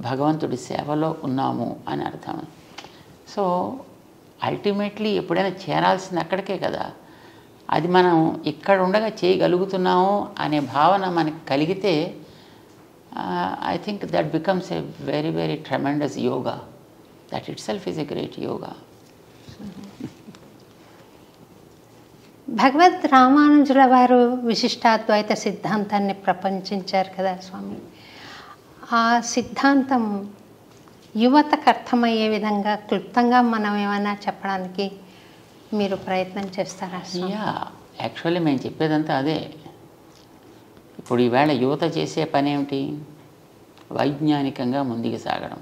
భగవంతుడి సేవలో ఉన్నాము అని అర్థం. సో అల్టిమేట్లీ ఎప్పుడైనా చేరాల్సింది అక్కడికే కదా. అది మనం ఇక్కడ ఉండగా చేయగలుగుతున్నాము అనే భావన మనకి కలిగితే I think that becomes a very very tremendous yoga. That it self is a great yoga. భగవద్ రామానుజుల వారు విశిష్టాద్వైత సిద్ధాంతాన్ని ప్రపంచించారు కదా స్వామి. ఆ సిద్ధాంతం యువతకు అర్థమయ్యే విధంగా క్లుప్తంగా మనం ఏమైనా చెప్పడానికి మీరు ప్రయత్నం చేస్తారా? యాక్చువల్లీ మేము చెప్పేదంతా అదే. ఇప్పుడు ఈవేళ యువత చేసే పని ఏమిటి? వైజ్ఞానికంగా ముందుకు సాగడం.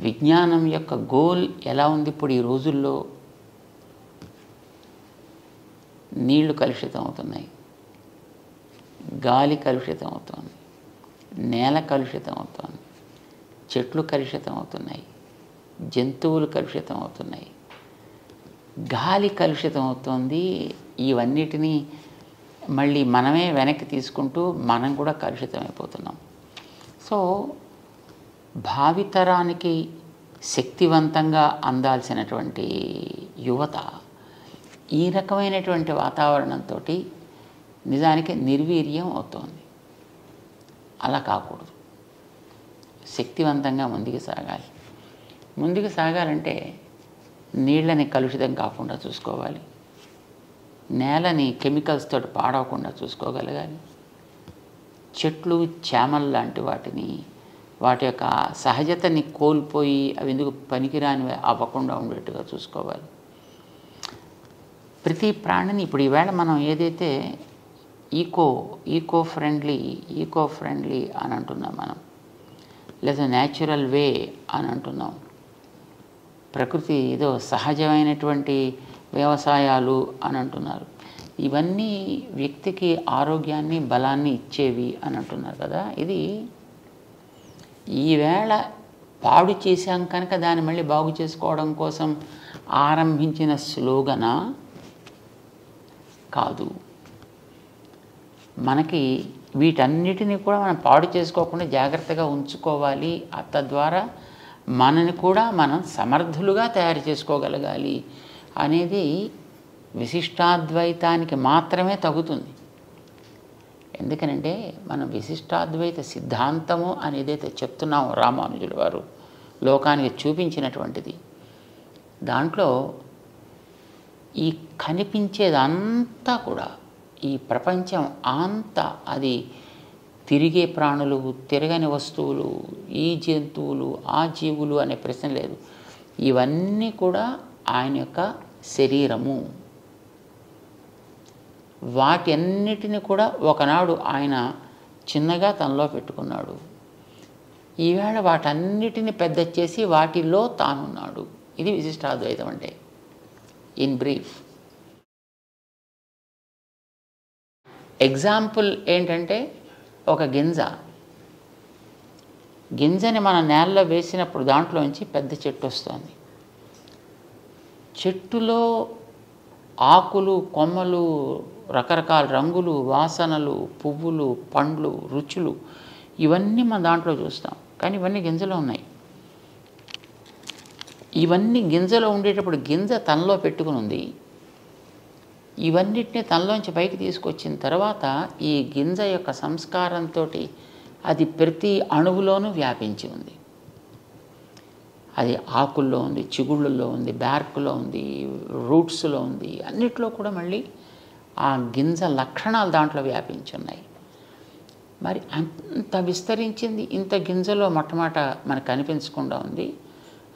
విజ్ఞానం యొక్క గోల్ ఎలా ఉంది ఇప్పుడు ఈ రోజుల్లో? నీళ్లు కలుషితం అవుతున్నాయి, గాలి కలుషితం అవుతుంది, నేల కలుషితం అవుతుంది, చెట్లు కలుషితం అవుతున్నాయి, జంతువులు కలుషితం అవుతున్నాయి, గాలి కలుషితం అవుతుంది. ఇవన్నిటినీ మళ్ళీ మనమే వెనక్కి తీసుకుంటూ మనం కూడా కలుషితం అయిపోతున్నాం. సో భావితరానికి శక్తివంతంగా అందాల్సినటువంటి యువత ఈ రకమైనటువంటి వాతావరణంతో నిజానికి నిర్వీర్యం అవుతోంది. అలా కాకూడదు. శక్తివంతంగా ముందుకు సాగాలి. ముందుకు సాగాలంటే నీళ్ళని కలుషితం కాకుండా చూసుకోవాలి, నేలని కెమికల్స్ తోటి పాడవకుండా చూసుకోగలగాలి, చెట్లు చేమలు లాంటి వాటిని వాటి యొక్క సహజతని కోల్పోయి అవి ఎందుకు పనికిరానివి అవ్వకుండా ఉండేట్టుగా చూసుకోవాలి. ప్రతి ప్రాణిని ఇప్పుడు ఈవేళ మనం ఏదైతే ఈకో ఫ్రెండ్లీ అని అంటున్నాం మనం, లేదా న్యాచురల్ వే అని అంటున్నాం. ప్రకృతి ఏదో సహజమైనటువంటి వ్యవసాయాలు అని అంటున్నారు. ఇవన్నీ వ్యక్తికి ఆరోగ్యాన్ని బలాన్ని ఇచ్చేవి అని అంటున్నారు కదా. ఇది ఈవేళ పాడు చేశాం కనుక దాన్ని మళ్ళీ బాగు చేసుకోవడం కోసం ఆరంభించిన స్లోగనా కాదు. మనకి వీటన్నిటినీ కూడా మనం పాడు చేసుకోకుండా జాగ్రత్తగా ఉంచుకోవాలి. తద్వారా మనని కూడా మనం సమర్థులుగా తయారు చేసుకోగలగాలి అనేది విశిష్టాద్వైతానికి మాత్రమే తగుతుంది. ఎందుకనంటే మనం విశిష్టాద్వైత సిద్ధాంతము అని ఏదైతే చెప్తున్నామో రామానుజుల వారు లోకానికి చూపించినటువంటిది, దాంట్లో ఈ కనిపించేదంతా కూడా ఈ ప్రపంచం అంతా అది తిరిగే ప్రాణులు, తిరగని వస్తువులు, ఈ జంతువులు, ఆ జీవులు అనే ప్రశ్న లేదు. ఇవన్నీ కూడా ఆయన యొక్క శరీరము. వాటి అన్నిటిని కూడా ఒకనాడు ఆయన చిన్నగా తనలో పెట్టుకున్నాడు. ఈవేళ వాటన్నిటిని పెద్ద చేసి వాటిలో తానున్నాడు. ఇది విశిష్టాద్వైతం అంటే ఇన్ బ్రీఫ్. ఎగ్జాంపుల్ ఏంటంటే ఒక గింజని మన నేలలో వేసినప్పుడు దాంట్లోంచి పెద్ద చెట్టు వస్తుంది. చెట్టులో ఆకులు, కొమ్మలు, రకరకాల రంగులు, వాసనలు, పువ్వులు, పండ్లు, రుచులు ఇవన్నీ మన దాంట్లో చూస్తాం. కానీ ఇవన్నీ గింజలో ఉన్నాయి. ఇవన్నీ గింజలో ఉండేటప్పుడు గింజ తనలో పెట్టుకుని ఉంది. ఇవన్నిటిని తనలోంచి పైకి తీసుకొచ్చిన తర్వాత ఈ గింజ యొక్క సంస్కారంతో అది ప్రతి అణువులోనూ వ్యాపించి ఉంది. అది ఆకుల్లో ఉంది, చిగుళ్ళల్లో ఉంది, బ్యార్క్లో ఉంది, రూట్స్లో ఉంది, అన్నిట్లో కూడా మళ్ళీ ఆ గింజ లక్షణాలు దాంట్లో వ్యాపించి ఉన్నాయి. మరి అంత విస్తరించింది ఇంత గింజలో మొట్టమొదట మనకు కనిపించకుండా ఉంది.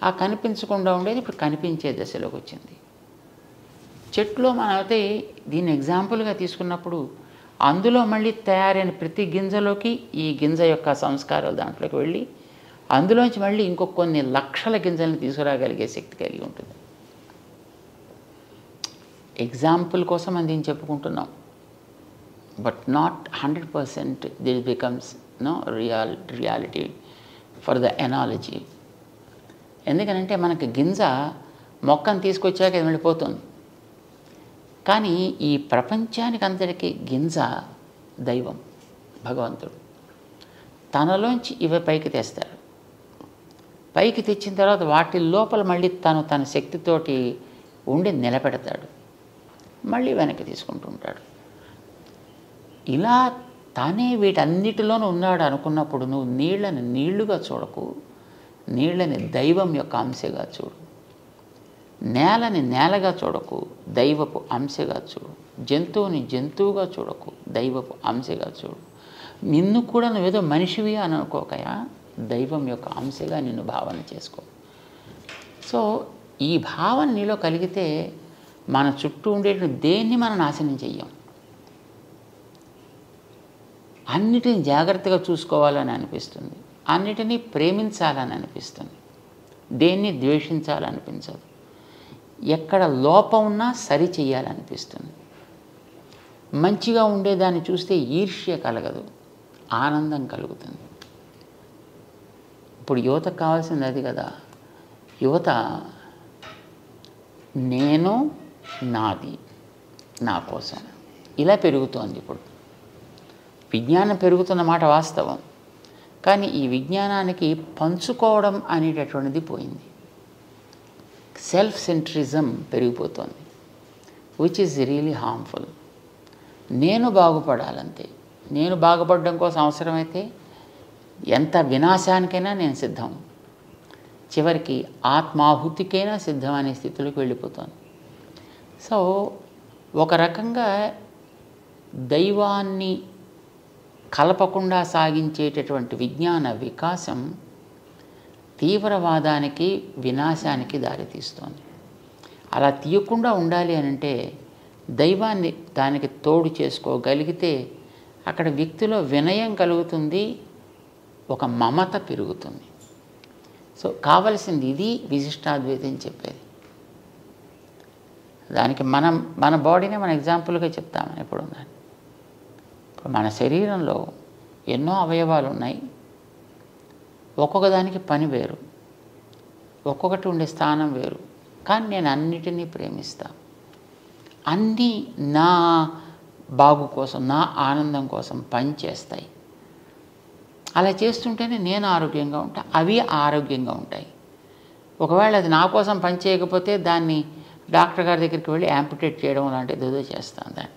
ఆ కనిపించకుండా ఉండేది ఇప్పుడు కనిపించే దశలోకి వచ్చింది. చెట్లో మనమైతే దీన్ని ఎగ్జాంపుల్గా తీసుకున్నప్పుడు అందులో మళ్ళీ తయారైన ప్రతి గింజలోకి ఈ గింజ యొక్క సంస్కారాలు దాంట్లోకి వెళ్ళి అందులోంచి మళ్ళీ ఇంకొక కొన్ని లక్షల గింజలను తీసుకురాగలిగే శక్తి కలిగి ఉంటుంది. ఎగ్జాంపుల్ కోసం మనం దీన్ని చెప్పుకుంటున్నాం, but not 100% this becomes reality for the analogy. ఎందుకనంటే మనకి గింజ మొక్కను తీసుకొచ్చాక అది వెళ్ళిపోతుంది. కానీ ఈ ప్రపంచానికి అంతటికీ గింజ దైవం, భగవంతుడు. తనలోంచి ఇవి పైకి తెస్తాడు. పైకి తెచ్చిన తర్వాత వాటి లోపల మళ్ళీ తన శక్తితోటి ఉండి నిలబెడతాడు, మళ్ళీ వెనక్కి తీసుకుంటూ ఉంటాడు. ఇలా తానే వీటన్నిటిలోనూ ఉన్నాడు అనుకున్నప్పుడు నువ్వు నీళ్ళని నీళ్లుగా చూడకు, నీళ్ళని దైవం యొక్క అంశగా చూడు. నేలని నేలగా చూడకు, దైవపు అంశగా చూడు. జంతువుని జంతువుగా చూడకు, దైవపు అంశగా చూడు. నిన్ను కూడా నువ్వేదో మనిషివి అని అనుకోకయా, దైవం యొక్క అంశగా నిన్ను భావన చేసుకో. సో ఈ భావన నీలో కలిగితే మన చుట్టూ ఉండేటువంటి దేన్ని మనం నాశనం చెయ్యం. అన్నిటిని జాగ్రత్తగా చూసుకోవాలని అనిపిస్తుంది, అన్నిటినీ ప్రేమించాలని అనిపిస్తుంది, దేన్ని ద్వేషించాలనిపించదు. ఎక్కడ లోపం ఉన్నా సరి చెయ్యాలనిపిస్తుంది. మంచిగా ఉండేదాన్ని చూస్తే ఈర్ష్య కలగదు, ఆనందం కలుగుతుంది. ఇప్పుడు యువతకు కావాల్సింది అది కదా. యువత నేను, నాది, నా కోసం ఇలా పెరుగుతోంది. ఇప్పుడు విజ్ఞానం పెరుగుతున్న మాట వాస్తవం, కానీ ఈ విజ్ఞానానికి పంచుకోవడం అనేటటువంటిది పోయింది. సెల్ఫ్ సెంట్రిజం పెరిగిపోతుంది, విచ్ ఈజ్ రియలీ హార్మ్ఫుల్. నేను బాగుపడాలంతే, నేను బాగుపడడం కోసం అవసరమైతే ఎంత వినాశానికైనా నేను సిద్ధం, చివరికి ఆత్మాహుతికైనా సిద్ధం అనే స్థితిలోకి వెళ్ళిపోతాను. సో ఒక రకంగా దైవాన్ని కలపకుండా సాగించేటటువంటి విజ్ఞాన వికాసం తీవ్రవాదానికి, వినాశానికి దారితీస్తోంది. అలా తీయకుండా ఉండాలి అని అంటే దైవాన్ని దానికి తోడు చేసుకోగలిగితే అక్కడ వ్యక్తిలో వినయం కలుగుతుంది, ఒక మమత పెరుగుతుంది. సో కావలసింది ఇది విశిష్టాద్వైతం చెప్పేది. దానికి మన బాడీనే మన ఎగ్జాంపుల్గా చెప్తాము ఎప్పుడు. ఇప్పుడు మన శరీరంలో ఎన్నో అవయవాలు ఉన్నాయి, ఒక్కొక్క దానికి పని వేరు, ఒక్కొక్కటి ఉండే స్థానం వేరు. కానీ నేను అన్నిటినీ ప్రేమిస్తాను, అన్నీ నా బాగు కోసం, నా ఆనందం కోసం పనిచేస్తాయి. అలా చేస్తుంటేనే నేను ఆరోగ్యంగా ఉంటా, అవి ఆరోగ్యంగా ఉంటాయి. ఒకవేళ అది నా కోసం పని చేయకపోతే దాన్ని డాక్టర్ గారి దగ్గరికి వెళ్ళి యాంపుటేట్ చేయడం లాంటిది ఏదో చేస్తాను దాన్ని.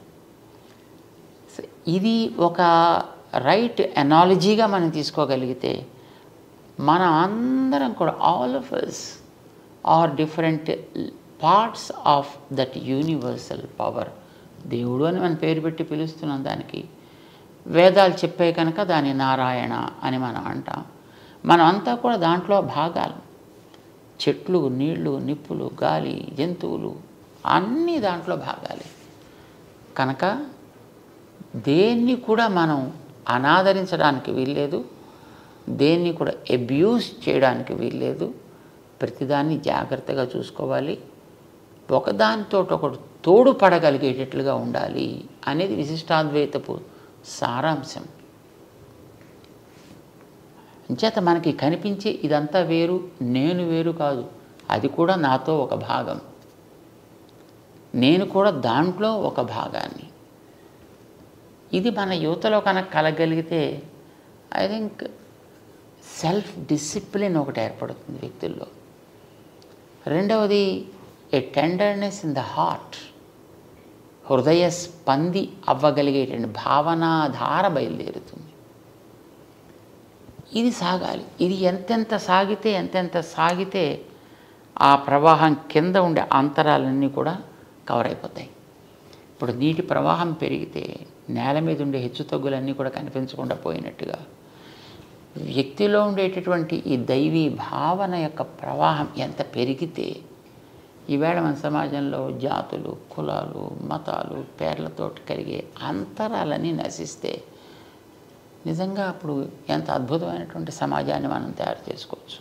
ఇది ఒక రైట్ ఎనాలజీగా మనం తీసుకోగలిగితే మనం అందరం కూడా all of us are different parts of that universal power. దేవుడు అని మనం పేరు పెట్టి పిలుస్తున్నాం దానికి. వేదాలు చెప్పే కనుక దాన్ని నారాయణ అని మనం అంటాం. మనం అంతా కూడా దాంట్లో భాగాలు. చెట్లు, నీళ్లు, నిప్పులు, గాలి, జంతువులు అన్నీ దాంట్లో భాగాలే. కనుక దేన్ని కూడా మనం అనాదరించడానికి వీల్లేదు, దేన్ని కూడా అబ్యూస్ చేయడానికి వీల్లేదు. ప్రతిదాన్ని జాగ్రత్తగా చూసుకోవాలి, ఒకదానితో ఒకటి తోడు పడగలిగేటట్లుగా ఉండాలి అనేది విశిష్టాద్వైతపు సారాంశం. అంచేత మనకి కనిపించే ఇదంతా వేరు, నేను వేరు కాదు, అది కూడా నాతో ఒక భాగం, నేను కూడా దాంట్లో ఒక భాగాన్ని. ఇది మన యువతలో కనుక కలగలిగితే ఐ థింక్ సెల్ఫ్ డిసిప్లిన్ ఒకటి ఏర్పడుతుంది వ్యక్తుల్లో. రెండవది ఏ టెండర్నెస్ ఇన్ ద హార్ట్. హృదయ స్పంది అవ్వగలిగేటువంటి భావనాధార బయలుదేరుతుంది. ఇది సాగాలి. ఇది ఎంతెంత సాగితే ఆ ప్రవాహం కింద ఉండే అంతరాలన్నీ కూడా కవర్ అయిపోతాయి. ఇప్పుడు నీటి ప్రవాహం పెరిగితే నేల మీద ఉండే హెచ్చుతగ్గులన్నీ కూడా కనిపించకుండా పోయినట్టుగా వ్యక్తిలో ఉండేటటువంటి ఈ దైవీ భావన యొక్క ప్రవాహం ఎంత పెరిగితే ఈవేళ మన సమాజంలో జాతులు, కులాలు, మతాలు పేర్లతో కలిగే అంతరాలన్నీ నశిస్తే నిజంగా అప్పుడు ఎంత అద్భుతమైనటువంటి సమాజాన్ని మనం తయారు చేసుకోవచ్చు.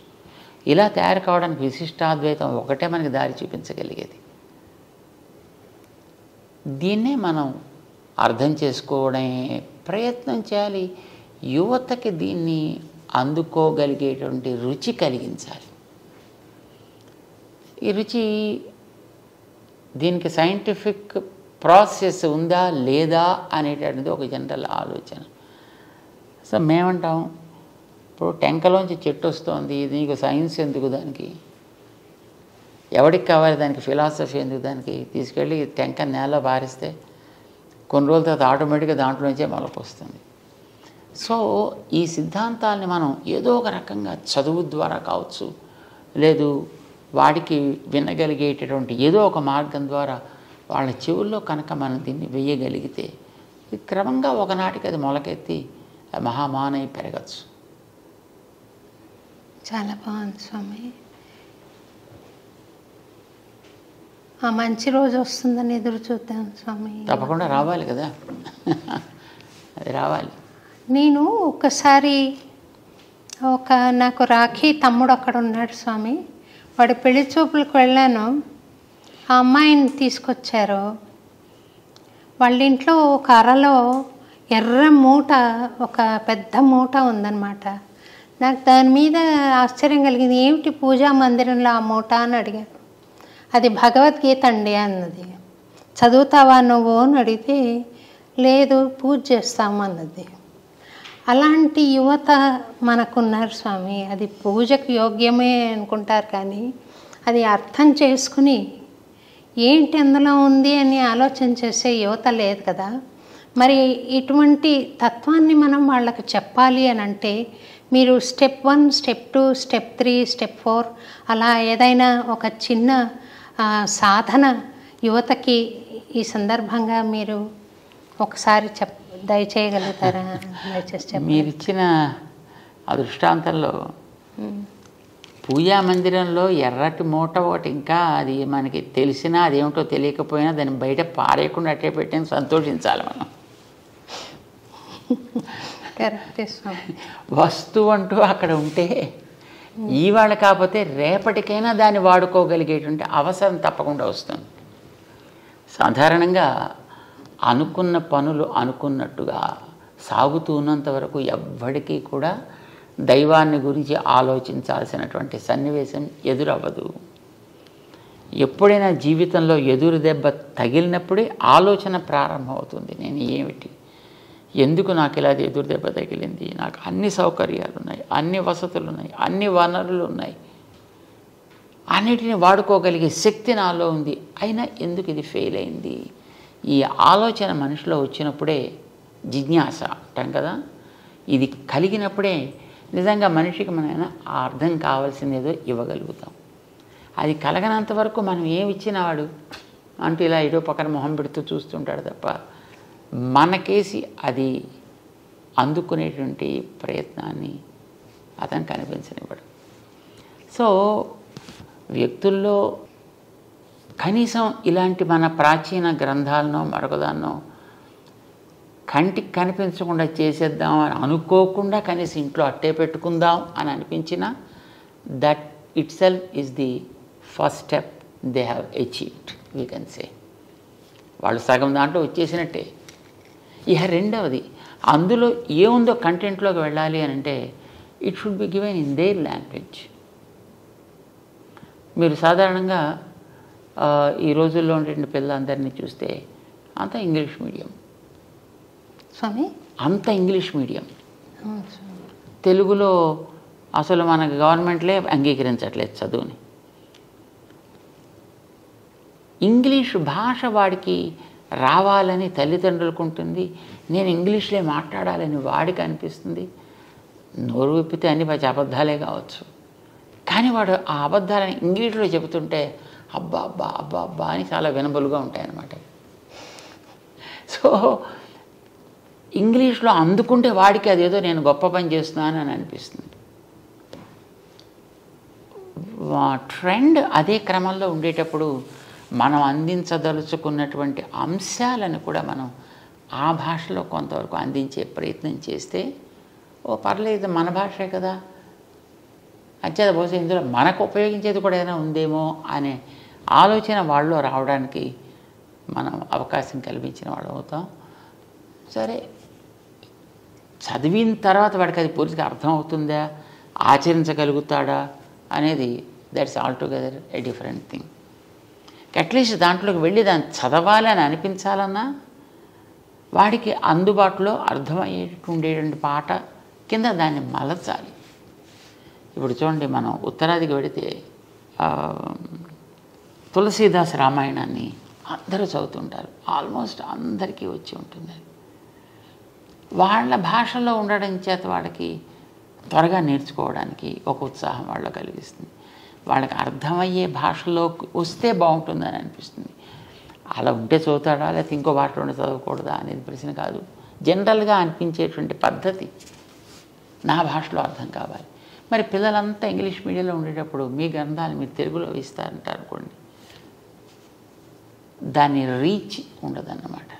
ఇలా తయారు కావడానికి విశిష్టాద్వైతం ఒకటే మనకి దారి చూపించగలిగేది. దీన్నే మనం అర్థం చేసుకోవడమే ప్రయత్నం చేయాలి. యువతకి దీన్ని అందుకోగలిగేటువంటి రుచి కలిగించాలి. ఈ రుచి దీనికి సైంటిఫిక్ ప్రాసెస్ ఉందా లేదా అనేటటువంటిది ఒక జనరల్ ఆలోచన. సో మేమంటాం, ఇప్పుడు టెంకలోంచి చెట్టు వస్తుంది, నీకు సైన్స్ ఎందుకు, దానికి ఎవరికి కావాలి, దానికి ఫిలాసఫీ ఎందుకు, దానికి తీసుకెళ్ళి టెంక నేలలో పారిస్తే కొన్ని రోజుల తర్వాత ఆటోమేటిక్గా దాంట్లోంచే మొలక వస్తుంది. సో ఈ సిద్ధాంతాలని మనం ఏదో ఒక రకంగా చదువు ద్వారా కావచ్చు, లేదు వాడికి వినగలిగేటటువంటి ఏదో ఒక మార్గం ద్వారా వాళ్ళ చెవుల్లో కనుక మనం దీన్ని వేయగలిగితే ఇది క్రమంగా ఒకనాటికి అది మొలకెత్తి మహామానై పెరగచ్చు. చాలా బాగుంది స్వామి. ఆ మంచి రోజు వస్తుందని ఎదురు చూద్దాం స్వామి. తప్పకుండా రావాలి కదా, అది రావాలి. నేను ఒకసారి నాకు రాఖీ తమ్ముడు అక్కడ ఉన్నాడు స్వామి. వాడి పెళ్లి చూపులకు వెళ్ళాను. ఆ అమ్మాయిని తీసుకొచ్చారు. వాళ్ళ ఇంట్లో ఒక అరలో ఎర్ర మూట, ఒక పెద్ద మూట ఉందన్నమాట. నాకు దాని మీద ఆశ్చర్యం కలిగింది. ఏమిటి పూజా మందిరంలో ఆ మూట అని అడిగాను. అది భగవద్గీత అండి అన్నది. చదువుతావా నువ్వు అని అడిగితే లేదు పూజ చేస్తాము అన్నది. అలాంటి యువత మనకున్నారు స్వామి. అది పూజకు యోగ్యమే అనుకుంటారు, కానీ అది అర్థం చేసుకుని ఏంటి అందులో ఉంది అని ఆలోచన చేసే యువత లేదు కదా. మరి ఇటువంటి తత్వాన్ని మనం వాళ్ళకి చెప్పాలి అని అంటే మీరు స్టెప్ 1, స్టెప్ 2, స్టెప్ 3, స్టెప్ 4 అలా ఏదైనా ఒక చిన్న సాధన యువతకి ఈ సందర్భంగా మీరు ఒకసారి దయచేయగలుగుతారా? దయచేసి మీరు ఇచ్చిన ఆ దృష్టాంతంలో పూజా మందిరంలో ఎర్రటి మూట ఒకటి, ఇంకా అది మనకి తెలిసినా అదేమిటో తెలియకపోయినా దాన్ని బయట పారేయకుండా అట్టే పెట్టని సంతోషించాలి మనం. వస్తువు అంటూ అక్కడ ఉంటే ఇవాళ కాకపోతే రేపటికైనా దాన్ని వాడుకోగలిగేటువంటి అవసరం తప్పకుండా వస్తుంది. సాధారణంగా అనుకున్న పనులు అనుకున్నట్టుగా సాగుతూ ఉన్నంత వరకు ఎవ్వడికీ కూడా దైవాన్ని గురించి ఆలోచించాల్సినటువంటి సన్నివేశం ఎదురవ్వదు. ఎప్పుడైనా జీవితంలో ఎదురు దెబ్బ తగిలినప్పుడే ఆలోచన ప్రారంభమవుతుంది. నేను ఏమిటి, ఎందుకు నాకు ఇలా ఎదురు దెబ్బ తగిలింది, నాకు అన్ని సౌకర్యాలు ఉన్నాయి, అన్ని వసతులు ఉన్నాయి, అన్ని వనరులు ఉన్నాయి, అన్నిటిని వాడుకోగలిగే శక్తి నాలో ఉంది, అయినా ఎందుకు ఇది ఫెయిల్ అయింది? ఈ ఆలోచన మనిషిలో వచ్చినప్పుడే జిజ్ఞాస అంటాం కదా, ఇది కలిగినప్పుడే నిజంగా మనిషికి మనం అర్థం కావాల్సింది ఏదో ఇవ్వగలుగుతాం. అది కలగనంత వరకు మనం ఏమి ఇచ్చినా వాడు అంటూ ఇలా ఏదో పక్కన మొహం పెడుతూ చూస్తుంటాడు తప్ప మనకేసి అది అందుకునేటువంటి ప్రయత్నాన్ని అతను కనిపించనివ్వడు. సో వ్యక్తుల్లో కనీసం ఇలాంటి మన ప్రాచీన గ్రంథాలనో మరొకదాన్నో కంటికి కనిపించకుండా చేసేద్దాం అని అనుకోకుండా కనీసం ఇంట్లో అట్టే పెట్టుకుందాం అని అనిపించిన that it self is the first step they have achieved, we can say. వాళ్ళు సగం దాంట్లో వచ్చేసినట్టే. ఇక రెండవది, అందులో ఏముందో కంటెంట్లోకి వెళ్ళాలి అని అంటే it should be given in there language. మీరు సాధారణంగా ఈ రోజుల్లో ఉండేటువంటి పిల్లలందరినీ చూస్తే అంతా ఇంగ్లీష్ మీడియం స్వామి, అంత ఇంగ్లీష్ మీడియం. తెలుగులో అసలు మన గవర్నమెంట్లే అంగీకరించట్లేదు చదువుని. ఇంగ్లీష్ భాష వాడికి రావాలని తల్లిదండ్రులకు ఉంటుంది, నేను ఇంగ్లీష్లో మాట్లాడాలని వాడికి అనిపిస్తుంది. నోరు విప్పితే అన్ని అబద్ధాలే కావచ్చు, కానీ వాడు ఆ అబద్ధాలని ఇంగ్లీష్లో చెబుతుంటే అబ్బా అబ్బా అబ్బా అబ్బా అని చాలా వినబలుగా ఉంటాయన్నమాట. సో ఇంగ్లీష్లో అందుకుంటే వాడికి అదేదో నేను గొప్ప పని చేస్తున్నాను అని అనిపిస్తుంది. ట్రెండ్ అదే క్రమంలో ఉండేటప్పుడు మనం అందించదలుచుకున్నటువంటి అంశాలను కూడా మనం ఆ భాషలో కొంతవరకు అందించే ప్రయత్నం చేస్తే పర్లేదు మన భాషే కదా, అంచేత బహుశా ఇందులో మనకు ఉపయోగించేది కూడా ఏదైనా ఉందేమో అనే ఆలోచన వాళ్ళలో రావడానికి మనం అవకాశం కల్పించిన వాళ్ళు అవుతాం. సరే, చదివిన తర్వాత వాడికి అది పూర్తిగా అర్థమవుతుందా, ఆచరించగలుగుతాడా అనేది that's altogether a different thing. At least దాంట్లోకి వెళ్ళి దాన్ని చదవాలని అనిపించాలన్నా వాడికి అందుబాటులో అర్థమయ్యేటట్టు ఉండేటువంటి పాట కింద దాన్ని మలచాలి. ఇప్పుడు చూడండి, మనం ఉత్తరాదికి వెళితే తులసీదాస్ రామాయణాన్ని అందరూ చదువుతుంటారు, ఆల్మోస్ట్ అందరికీ వచ్చి ఉంటుంది. వాళ్ళ భాషలో ఉండడం చేత వాళ్ళకి త్వరగా నేర్చుకోవడానికి ఒక ఉత్సాహం వాళ్ళలో కలిగిస్తుంది. వాళ్ళకి అర్థమయ్యే భాషలోకి వస్తే బాగుంటుందని అనిపిస్తుంది. అలా ఉంటే చదువుతాడా లేకపోతే ఇంకో భాషలోనే చదవకూడదా అనేది ప్రశ్న కాదు. జనరల్గా అనిపించేటువంటి పద్ధతి నా భాషలో అర్థం కావాలి. మరి పిల్లలంతా ఇంగ్లీష్ మీడియంలో ఉండేటప్పుడు మీ గ్రంథాలు మీరు తెలుగులో ఇస్తారంటారు అనుకోండి, దాని రీచ్ ఉండదన్నమాట.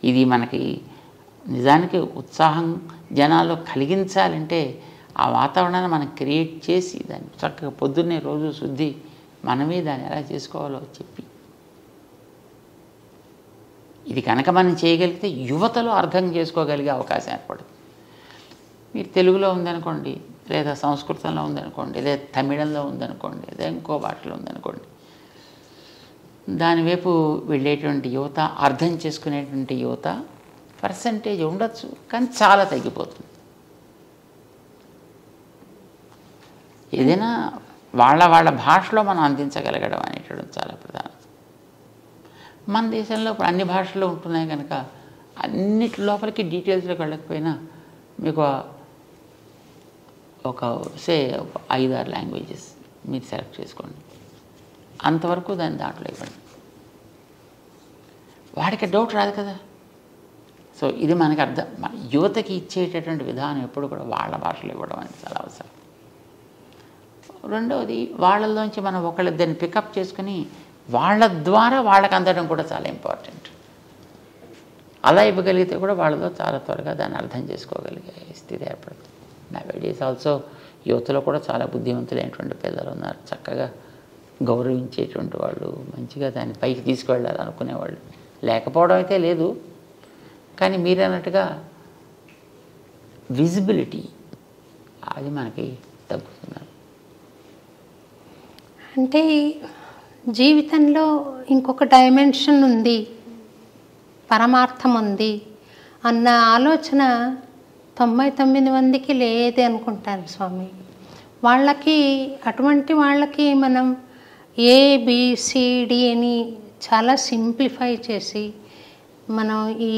ఇది మనకి నిజానికి ఉత్సాహం జనాల్లో కలిగించాలంటే ఆ వాతావరణాన్ని మనం క్రియేట్ చేసి దాన్ని చక్కగా పొద్దున్నే రోజు శుద్ధి మనమే దాన్ని ఎలా చేసుకోవాలో చెప్పి, ఇది కనుక మనం చేయగలిగితే యువతలో అర్థం చేసుకోగలిగే అవకాశం ఏర్పడుతుంది. మీరు తెలుగులో ఉందనుకోండి, లేదా సంస్కృతంలో ఉందనుకోండి, లేదా తమిళంలో ఉందనుకోండి, లేదా ఇంకో భాషలో ఉందనుకోండి, దానివైపు వెళ్ళేటువంటి యువత, అర్థం చేసుకునేటువంటి యువత పర్సంటేజ్ ఉండొచ్చు, కానీ చాలా తగ్గిపోతుంది. ఏదైనా వాళ్ళ భాషలో మనం అందించగలగడం అనేటువంటి చాలా ప్రధానం. మన దేశంలో ఇప్పుడు అన్ని భాషలు ఉంటున్నాయి కనుక అన్నిటి లోపలికి డీటెయిల్స్లోకి వెళ్ళకపోయినా మీకు ఒక 5-6 లాంగ్వేజెస్ మీరు సెలెక్ట్ చేసుకోండి, అంతవరకు దాన్ని దాంట్లో ఇవ్వండి. వాడికి డౌట్ రాదు కదా. సో ఇది మనకి అర్థం, యువతకి ఇచ్చేటటువంటి విధానం ఎప్పుడు కూడా వాళ్ళ భాషలో ఇవ్వడం అనేది చాలా అవసరం. రెండవది, వాళ్ళలోంచి మనం ఒకళ్ళిద్దరిని పికప్ చేసుకుని వాళ్ళ ద్వారా వాళ్ళకి అందడం కూడా చాలా ఇంపార్టెంట్. అలా ఇవ్వగలిగితే కూడా వాళ్ళలో చాలా త్వరగా దాన్ని అర్థం చేసుకోగలిగే స్థితి ఏర్పడుతుంది. నవేడేస్ ఆల్సో యువతలో కూడా చాలా బుద్ధిమంతులైనటువంటి పిల్లలు ఉన్నారు, చక్కగా గౌరవించేటువంటి వాళ్ళు, మంచిగా దాన్ని పైకి తీసుకువెళ్ళాలనుకునేవాళ్ళు లేకపోవడం అయితే లేదు. కానీ మీరు అన్నట్టుగా విజిబిలిటీ అది మనకి తగ్గుతున్నారు. అంటే జీవితంలో ఇంకొక డైమెన్షన్ ఉంది, పరమార్థం ఉంది అన్న ఆలోచన 99 మందికి లేదే అనుకుంటాను స్వామి. వాళ్ళకి అటువంటి వాళ్ళకి మనం ABCD అని చాలా సింప్లిఫై చేసి మనం ఈ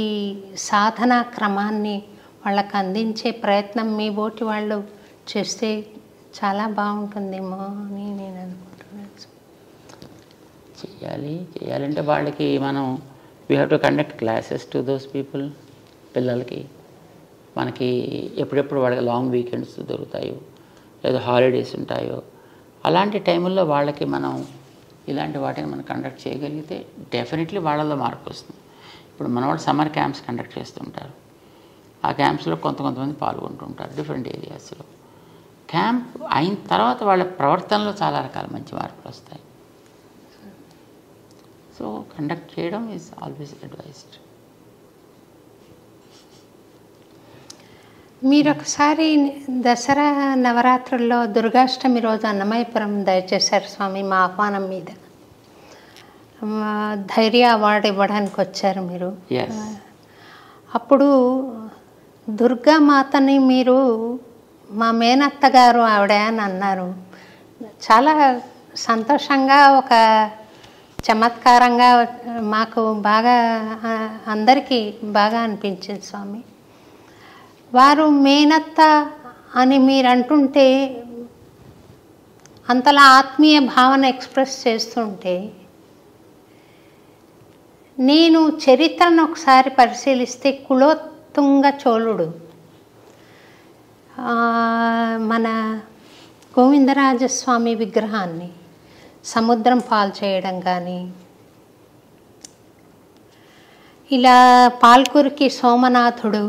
సాధనా క్రమాన్ని వాళ్ళకి అందించే ప్రయత్నం మీ బోటి వాళ్ళు చేస్తే చాలా బాగుంటుందేమో అని నేను అనుకుంటున్నాను. చేయాలంటే వాళ్ళకి మనం we have to conduct classes to those people. పిల్లలకి మనకి ఎప్పుడెప్పుడు వాళ్ళకి లాంగ్ వీకెండ్స్ దొరుకుతాయో లేదా హాలిడేస్ ఉంటాయో అలాంటి టైంల్లో వాళ్ళకి మనం ఇలాంటి వాటిని మనం కండక్ట్ చేయగలిగితే డెఫినెట్లీ వాళ్ళలో మార్పు వస్తుంది. ఇప్పుడు మన వాళ్ళు సమ్మర్ క్యాంప్స్ కండక్ట్ చేస్తుంటారు. ఆ క్యాంప్స్లో కొంతమంది పాల్గొంటుంటారు డిఫరెంట్ ఏరియాస్లో. క్యాంప్ అయిన తర్వాత వాళ్ళ ప్రవర్తనలో చాలా రకాల మంచి మార్పులు వస్తాయి. సో కండక్ట్ చేయడం ఈజ్ ఆల్వేస్ అడ్వైజ్డ్. మీరు ఒకసారి దసరా నవరాత్రుల్లో దుర్గాష్టమి రోజు అన్నమయపురం దయచేశారు స్వామి మా ఆహ్వానం మీద. ధైర్య అవార్డు ఇవ్వడానికి వచ్చారు మీరు. అప్పుడు దుర్గామాతని మీరు మా మేనత్త గారు ఆవిడ అని అన్నారు. చాలా సంతోషంగా ఒక చమత్కారంగా మాకు బాగా అందరికీ బాగా అనిపించింది స్వామి. వారు మేనత్త అని మీరు అంటుంటే అంతలా ఆత్మీయ భావన ఎక్స్ప్రెస్ చేస్తుంటే నేను చరిత్రను ఒకసారి పరిశీలిస్తే కులోత్తుంగ చోళుడు మన గోవిందరాజస్వామి విగ్రహాన్ని సముద్రం పాలు చేయడం కానీ, ఇలా పాల్కురికి సోమనాథుడు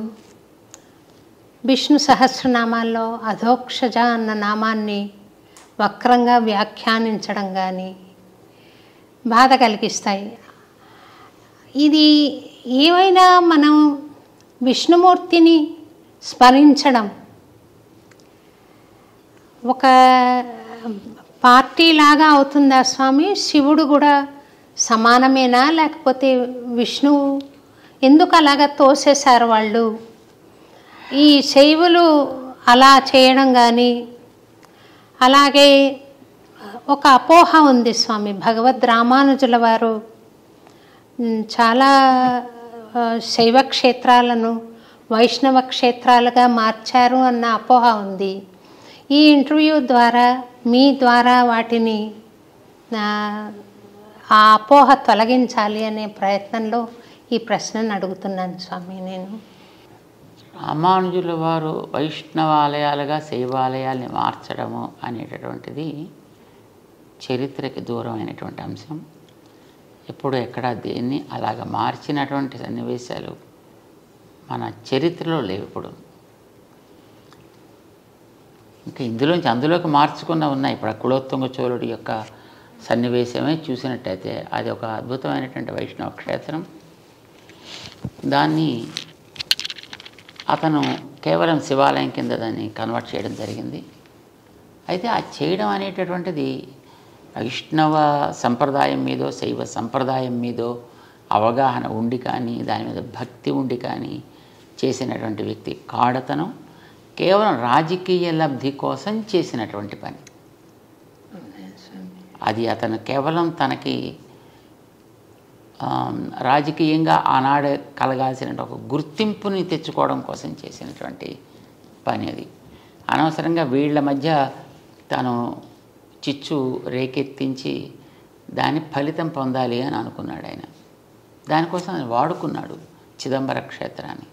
విష్ణు సహస్రనామాల్లో అధోక్షజ అన్న నామాన్ని వక్రంగా వ్యాఖ్యానించడం కానీ బాధ కలిగిస్తాయి. ఇది ఏమైనా మనం విష్ణుమూర్తిని స్మరించడం ఒక పార్టీ లాగా అవుతుందా స్వామి? శివుడు కూడా సమానమేనా? లేకపోతే విష్ణువు ఎందుకు అలాగా తోసేశారు వాళ్ళు? ఈ శైవులు అలా చేయడం కానీ, అలాగే ఒక అపోహ ఉంది స్వామి. భగవద్ రామానుజుల వారు చాలా శైవ క్షేత్రాలను వైష్ణవ క్షేత్రాలుగా మార్చారు అన్న అపోహ ఉంది. ఈ ఇంటర్వ్యూ ద్వారా మీ ద్వారా వాటిని ఆ అపోహ తొలగించాలి అనే ప్రయత్నంలో ఈ ప్రశ్నను అడుగుతున్నాను స్వామి. నేను రామానుజుల వారు వైష్ణవాలయాలుగా శైవాలయాల్ని మార్చడము అనేటటువంటిది చరిత్రకి దూరమైనటువంటి అంశం. ఎప్పుడు ఎక్కడ దేన్ని అలాగ మార్చినటువంటి సన్నివేశాలు మన చరిత్రలో లేవు. ఇప్పుడు ఇంకా అందులోకి మార్చుకున్న ఉన్నాయి. ఇప్పుడు కులోత్తుంగ చోళుడి యొక్క సన్నివేశమే చూసినట్టయితే అది ఒక అద్భుతమైనటువంటి వైష్ణవ క్షేత్రం. దాన్ని అతను కేవలం శివాలయం కింద దాన్ని కన్వర్ట్ చేయడం జరిగింది. అయితే ఆ చేయడం అనేటటువంటిది వైష్ణవ సంప్రదాయం మీదో శైవ సంప్రదాయం మీదో అవగాహన ఉండి కానీ, దాని మీద భక్తి ఉండి కానీ చేసినటువంటి వ్యక్తి కాడతను కేవలం రాజకీయ లబ్ధి కోసం చేసినటువంటి పని. అది అతను కేవలం తనకి రాజకీయంగా ఆనాడు కలగాల్సిన ఒక గుర్తింపుని తెచ్చుకోవడం కోసం చేసినటువంటి పని. అది అనవసరంగా వీళ్ళ మధ్య తను చిచ్చు రేకెత్తించి దాని ఫలితం పొందాలి అని అనుకున్నాడు ఆయన. దానికోసం ఆయన వాడుకున్నాడు చిదంబర క్షేత్రాన్ని.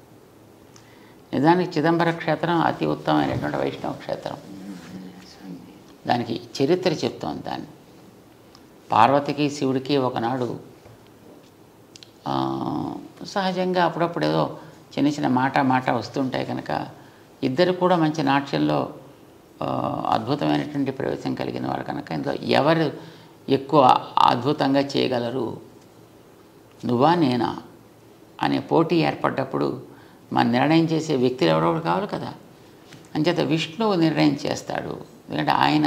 నిజానికి చిదంబర క్షేత్రం అతి ఉత్తమమైనటువంటి వైష్ణవ క్షేత్రం. దానికి చరిత్ర చెప్తోంది. దాన్ని పార్వతికి శివుడికి ఒకనాడు సహజంగా అప్పుడప్పుడు ఏదో చిన్న చిన్న మాట వస్తుంటాయి కనుక ఇద్దరు కూడా మంచి నాట్యంలో అద్భుతమైనటువంటి ప్రవేశం కలిగిన వారు కనుక ఇందులో ఎవరు ఎక్కువ అద్భుతంగా చేయగలరు, నువ్వా నేనా అనే పోటీ ఏర్పడ్డప్పుడు మన నిర్ణయం చేసే వ్యక్తులు ఎవరెవరు కావాలి కదా. అంచేత విష్ణువు నిర్ణయం చేస్తాడు. ఎందుకంటే ఆయన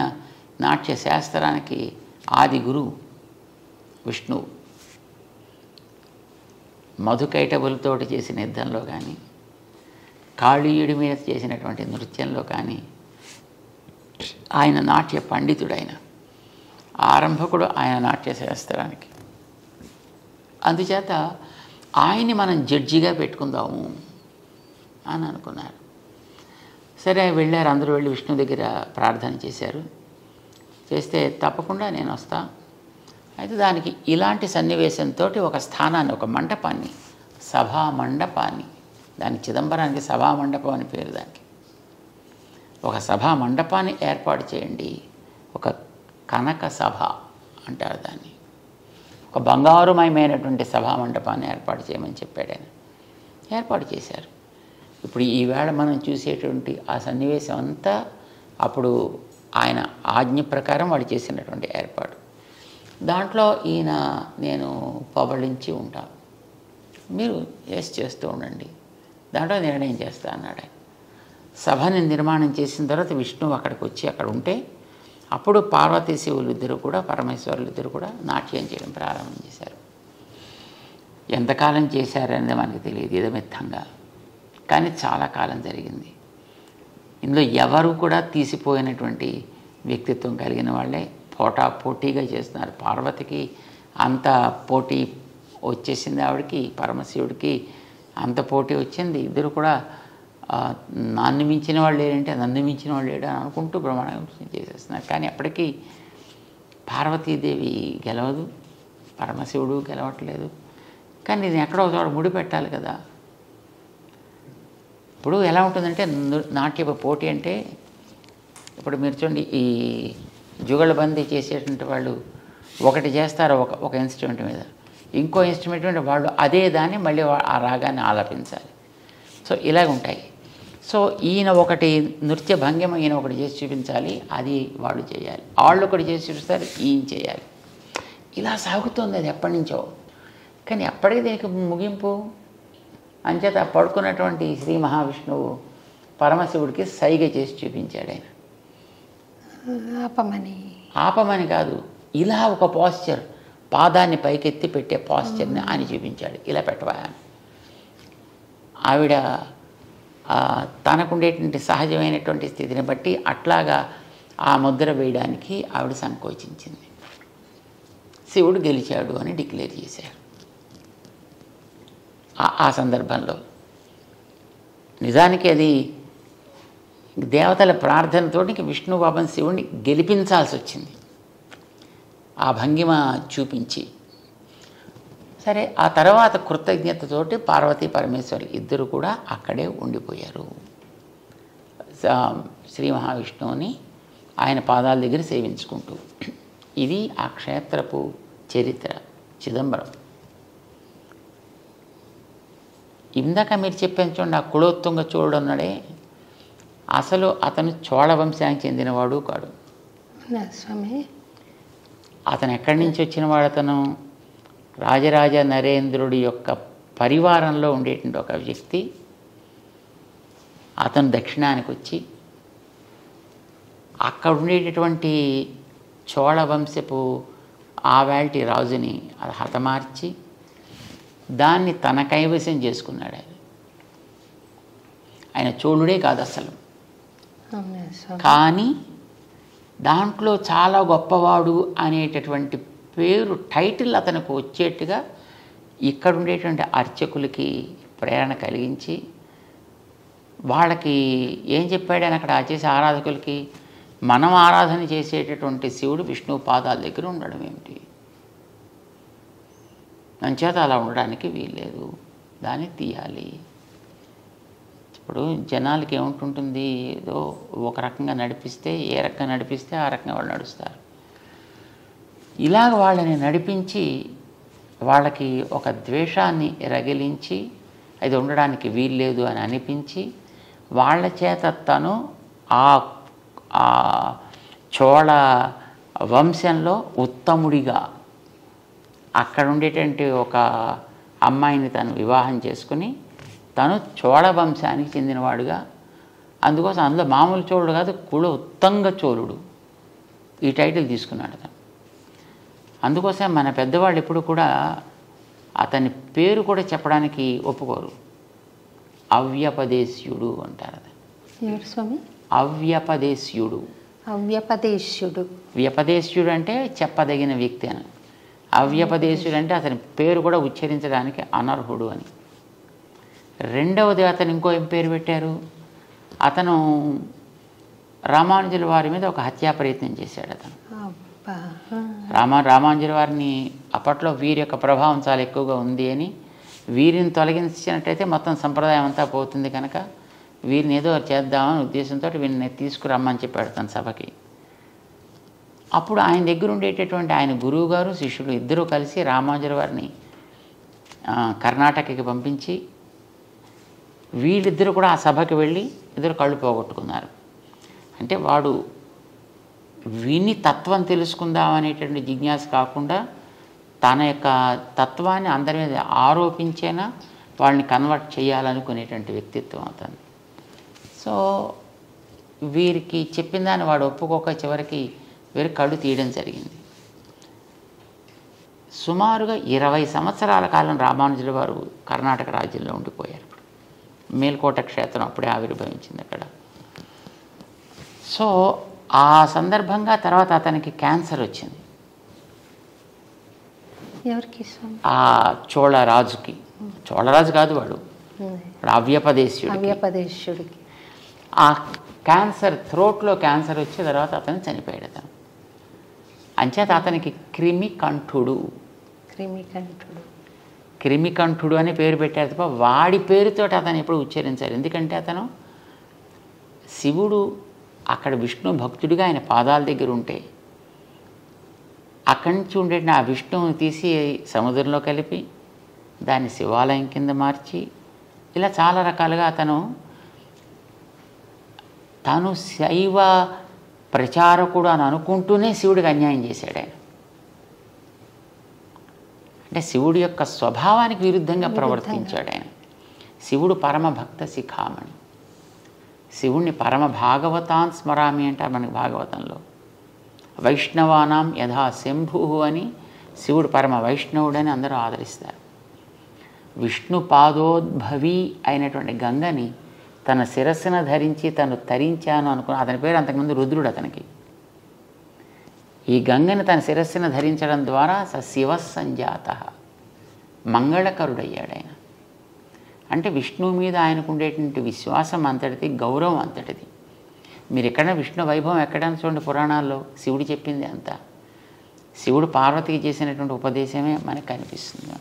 నాట్య శాస్త్రానికి ఆది గురువు విష్ణువు. మధుకైటబులతోటి చేసిన యుద్ధంలో కానీ, కాళీయుడి మీద చేసినటువంటి నృత్యంలో కానీ ఆయన నాట్య పండితుడైన ఆరంభకుడు ఆయన నాట్య శాస్త్రానికి. అందుచేత ఆయన్ని మనం జడ్జిగా పెట్టుకుందాము అని అనుకున్నారు. సరే వెళ్ళారు, అందరూ వెళ్ళి విష్ణు దగ్గర ప్రార్థన చేశారు. చేస్తే తప్పకుండా నేను వస్తా. అయితే దానికి ఇలాంటి సన్నివేశంతో ఒక స్థానాన్ని, ఒక మండపాన్ని, సభా మండపాన్ని, దానికి చిదంబరానికి సభా మండపం అని పేరు. దానికి ఒక సభా మండపాన్ని ఏర్పాటు చేయండి. ఒక కనక సభ అంటారు దాన్ని. ఒక బంగారుమయమైనటువంటి సభా మండపాన్ని ఏర్పాటు చేయమని చెప్పాడు ఆయన. ఏర్పాటు చేశారు. ఇప్పుడు ఈవేళ మనం చూసేటువంటి ఆ సన్నివేశం అంతా అప్పుడు ఆయన ఆజ్ఞ ప్రకారం వాడు చేసినటువంటి ఏర్పాటు. దాంట్లో ఈయన నేను పబళించి ఉంటాను, మీరు చేస్తూ ఉండండి, దాంట్లో నిర్ణయం చేస్తా అన్నాడు ఆయన. సభని నిర్మాణం చేసిన తర్వాత విష్ణువు అక్కడికి వచ్చి అక్కడ ఉంటే అప్పుడు పార్వతీ శివులు ఇద్దరు కూడా, పరమేశ్వరులు ఇద్దరు కూడా నాట్యం చేయడం ప్రారంభం చేశారు. ఎంతకాలం చేశారనేది మనకి తెలియదు ఇదమిత్తంగా, కానీ చాలా కాలం జరిగింది. ఇందులో ఎవరు కూడా తీసిపోయినటువంటి వ్యక్తిత్వం కలిగిన వాళ్ళే పోటాపోటీగా చేస్తున్నారు. పార్వతికి అంత పోటీ వచ్చేసింది ఆవిడకి, పరమశివుడికి అంత పోటీ వచ్చింది. ఇద్దరు కూడా నన్ను మించిన వాళ్ళు లేరంటే నన్ను మించిన వాళ్ళు లేడు అని అనుకుంటూ బ్రహ్మాండం చేసేస్తున్నారు. కానీ అప్పటికీ పార్వతీదేవి గెలవదు, పరమశివుడు గెలవట్లేదు. కానీ ఇది ఎక్కడో చోట ముడి పెట్టాలి కదా. ఇప్పుడు ఎలా ఉంటుందంటే నాట్య పోటీ అంటే, ఇప్పుడు మీరు చూడండి, ఈ జుగళబందీ చేసేటువంటి వాళ్ళు ఒకటి చేస్తారు ఒక ఇన్స్ట్రుమెంట్ మీద, ఇంకో ఇన్స్ట్రుమెంట్ మీద వాళ్ళు అదే దాన్ని మళ్ళీ ఆ రాగాన్ని ఆలపించాలి. సో ఇలాగ ఉంటాయి. సో ఈయన ఒకటి నృత్య భంగిమ ఈయన ఒకటి చేసి చూపించాలి, అది వాళ్ళు చేయాలి, వాళ్ళు ఒకటి చేసి చూపిస్తారు, ఈయన చేయాలి. ఇలా సాగుతుంది అది ఎప్పటి నుంచో. కానీ ఎప్పటికీ దీనికి ముగింపు అంచేత పడుకున్నటువంటి శ్రీ మహావిష్ణువు పరమశివుడికి సైగ చేసి చూపించాడు. ఆయన ఆపమని కాదు, ఇలా ఒక పాస్చర్, పాదాన్ని పైకెత్తి పెట్టే పాస్చర్ని అని చూపించాడు. ఇలా పెట్టవా. ఆవిడ తనకుండేటువంటి సహజమైనటువంటి స్థితిని బట్టి అట్లాగా ఆ ముద్ర వేయడానికి ఆవిడ సంకోచించింది. శివుడు గెలిచాడు అని డిక్లేర్ చేశారు. ఆ సందర్భంలో నిజానికి అది దేవతల ప్రార్థనతోటి విష్ణు పాపం శివుడిని గెలిపించాల్సి వచ్చింది ఆ భంగిమ చూపించి. సరే, ఆ తర్వాత కృతజ్ఞతతోటి పార్వతీ పరమేశ్వరులు ఇద్దరు కూడా అక్కడే ఉండిపోయారు. శ్రీ మహావిష్ణువుని ఆయన పాదాల దగ్గర సేవించుకుంటూ. ఇది ఆ క్షేత్రపు చరిత్ర. చిదంబరం ఇందాక మీరు చెప్పాను చూడండి, ఆ కులోత్తుంగ చోళుడు ఉన్నాడే, అసలు అతను చోళ వంశానికి చెందినవాడు కాడు. అతను ఎక్కడి నుంచి వచ్చినవాడు? అతను రాజరాజ నరేంద్రుడి యొక్క పరివారంలో ఉండేటువంటి ఒక వ్యక్తి. అతను దక్షిణానికి వచ్చి అక్కడ ఉండేటటువంటి చోళ వంశపు ఆవాల్టి రాజుని అది హతమార్చి దాన్ని తన కైవసం చేసుకున్నాడు. ఆయన చోళుడే కాదు అసలు, కానీ దాంట్లో చాలా గొప్పవాడు అనేటటువంటి పేరు, టైటిల్ అతనికి వచ్చేట్టుగా ఇక్కడ ఉండేటువంటి అర్చకులకి ప్రేరణ కలిగించి వాళ్ళకి ఏం చెప్పాడు ఆయన అక్కడ చేసే ఆరాధకులకి, మనం ఆరాధన చేసేటటువంటి శివుడు విష్ణువు పాదాల దగ్గర ఉండడం ఏమిటి, అంచేత అలా ఉండడానికి వీల్లేదు, దాన్ని తీయాలి. ఇప్పుడు జనాలకి ఏముంటుంటుంది, ఏదో ఒక రకంగా నడిపిస్తే, ఏ రకంగా నడిపిస్తే ఆ రకంగా వాళ్ళు నడుస్తారు. ఇలాగ వాళ్ళని నడిపించి వాళ్ళకి ఒక ద్వేషాన్ని రగిలించి అది ఉండడానికి వీల్లేదు అని అనిపించి వాళ్ళ చేత తను ఆ చోళ వంశంలో ఉత్తముడిగా అక్కడ ఉండేటువంటి ఒక అమ్మాయిని తను వివాహం చేసుకుని తను చోళ వంశానికి చెందినవాడుగా, అందుకోసం అందులో మామూలు చోళుడు కాదు, కుల ఉత్తంగ చోళుడు ఈ టైటిల్ తీసుకున్నాడు తను. అందుకోసం మన పెద్దవాళ్ళు ఎప్పుడు కూడా అతని పేరు కూడా చెప్పడానికి ఒప్పుకోరు. అవ్యపదేశ్యుడు అంటారు. స్వామి అవ్యపదేశ్యుడు. అవ్యపదేశ్యుడు. వ్యపదేశ్యుడు అంటే చెప్పదగిన వ్యక్తి అని, అవ్యపదేశ్యుడు అంటే అతని పేరు కూడా ఉచ్చరించడానికి అనర్హుడు అని. రెండవది అతను ఇంకో ఏం పేరు పెట్టారు, అతను రామానుజుల వారి మీద ఒక హత్యా ప్రయత్నం చేశాడు. అతను రామానుజుల వారిని అప్పట్లో వీరి యొక్క ప్రభావం చాలా ఎక్కువగా ఉంది అని, వీరిని తొలగించినట్టయితే మొత్తం సంప్రదాయం అంతా పోతుంది కనుక వీరిని ఏదో చేద్దామని ఉద్దేశంతో వీరిని తీసుకురమ్మని చెప్పాడు తన సభకి. అప్పుడు ఆయన దగ్గర ఉండేటటువంటి ఆయన గురువు గారు శిష్యుడు ఇద్దరూ కలిసి రామానుజుల వారిని కర్ణాటకకి పంపించి వీళ్ళిద్దరూ కూడా ఆ సభకి వెళ్ళి ఇద్దరు కళ్ళు పోగొట్టుకున్నారు. అంటే వాడు విని తత్వం తెలుసుకుందాం అనేటువంటి జిజ్ఞాస కాకుండా తన యొక్క తత్వాన్ని అందరి మీద ఆరోపించేనా వాళ్ళని కన్వర్ట్ చేయాలనుకునేటువంటి వ్యక్తిత్వం అతను. సో వీరికి చెప్పిన దాన్ని వాడు ఒప్పుకోక చివరికి వీరి కళ్ళు తీయడం జరిగింది. సుమారుగా 20 సంవత్సరాల కాలం రామానుజుల వారు కర్ణాటక రాజ్యంలో ఉండిపోయారు. మేల్కోట క్షేత్రం అప్పుడే ఆవిర్భవించింది అక్కడ. సో ఆ సందర్భంగా తర్వాత అతనికి క్యాన్సర్ వచ్చింది. ఎవరికి స్వామి? ఆ చోళరాజుకి. చోళరాజు కాదు వాడు, అవ్యపదేశ్యుడు. అవ్యపదేశ్యుడికి ఆ క్యాన్సర్, థ్రోట్లో క్యాన్సర్ వచ్చే తర్వాత అతను చనిపోయాడు. అతను అంచేత అతనికి క్రిమికంఠుడు. క్రిమికంఠుడు అని పేరు పెట్టారు తప్ప వాడి పేరుతో అతను ఎప్పుడు ఉచ్చరించారు. ఎందుకంటే అతను శివుడు అక్కడ విష్ణు భక్తుడిగా ఆయన పాదాల దగ్గర ఉంటే అక్కడి నుంచి ఉండే ఆ విష్ణువుని తీసి సముద్రంలో కలిపి దాన్ని శివాలయం కింద మార్చి ఇలా చాలా రకాలుగా తాను శైవ ప్రచారకుడు అని అనుకుంటూనే శివుడికి అన్యాయం చేశాడు ఆయన. అంటే శివుడి యొక్క స్వభావానికి విరుద్ధంగా ప్రవర్తించాడు ఆయన. శివుడు పరమ భక్త శిఖామణి. శివుణ్ణి పరమ భాగవతాన్ స్మరామి అంటారు మనకి భాగవతంలో. వైష్ణవానాం యథా శంభు అని శివుడు పరమ వైష్ణవుడని అందరూ ఆదరిస్తారు. విష్ణు పాదోద్భవి అయినటువంటి గంగని తన శిరస్సును ధరించి తను తరించాను అనుకున్న అతని పేరు అంతకుముందు రుద్రుడు. అతనికి ఈ గంగని తన శిరస్సును ధరించడం ద్వారా శివ సంజాత మంగళకరుడయ్యాడు ఆయన. అంటే విష్ణువు మీద ఆయనకు ఉండేటువంటి విశ్వాసం అంతటిది, గౌరవం అంతటిది. మీరు ఎక్కడైనా విష్ణు వైభవం ఎక్కడైనా చూడండి పురాణాల్లో, శివుడు చెప్పింది అంతా. శివుడు పార్వతికి చేసినటువంటి ఉపదేశమే మనకు కనిపిస్తుంది.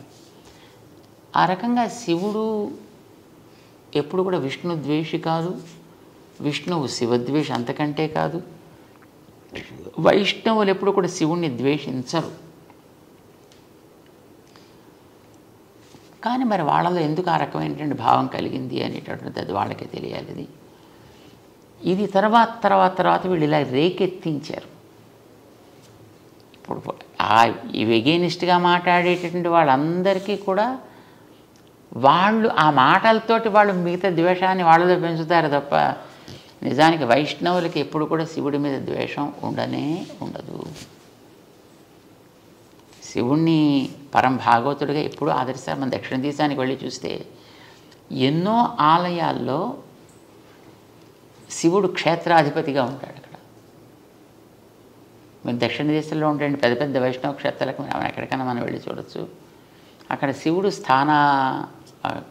ఆ రకంగా శివుడు ఎప్పుడు కూడా విష్ణు ద్వేషి కాదు, విష్ణువు శివద్వేషి అంతకంటే కాదు. వైష్ణవులు ఎప్పుడు కూడా శివుణ్ణి ద్వేషించరు. కానీ మరి వాళ్ళలో ఎందుకు ఆ రకమైనటువంటి భావం కలిగింది అనేటటువంటిది అది వాళ్ళకే తెలియాలి. ఇది తర్వాత వీళ్ళు ఇలా రేకెత్తించారు. ఇప్పుడు ఈ వెగేనిస్ట్గా మాట్లాడేటటువంటి వాళ్ళందరికీ కూడా వాళ్ళు ఆ మాటలతోటి వాళ్ళు మిగతా ద్వేషాన్ని వాళ్ళలో పెంచుతారు తప్ప నిజానికి వైష్ణవులకి ఎప్పుడు కూడా శివుడి మీద ద్వేషం ఉండదు. శివుణ్ణి పరం భాగవతుడిగా ఎప్పుడూ ఆదరిస్తారు. మన దక్షిణ దేశానికి వెళ్ళి చూస్తే ఎన్నో ఆలయాల్లో శివుడు క్షేత్రాధిపతిగా ఉంటాడు. అక్కడ మీరు దక్షిణ దేశంలో ఉండే పెద్ద పెద్ద వైష్ణవ క్షేత్రాలకు ఎక్కడికైనా మనం వెళ్ళి చూడొచ్చు. అక్కడ శివుడు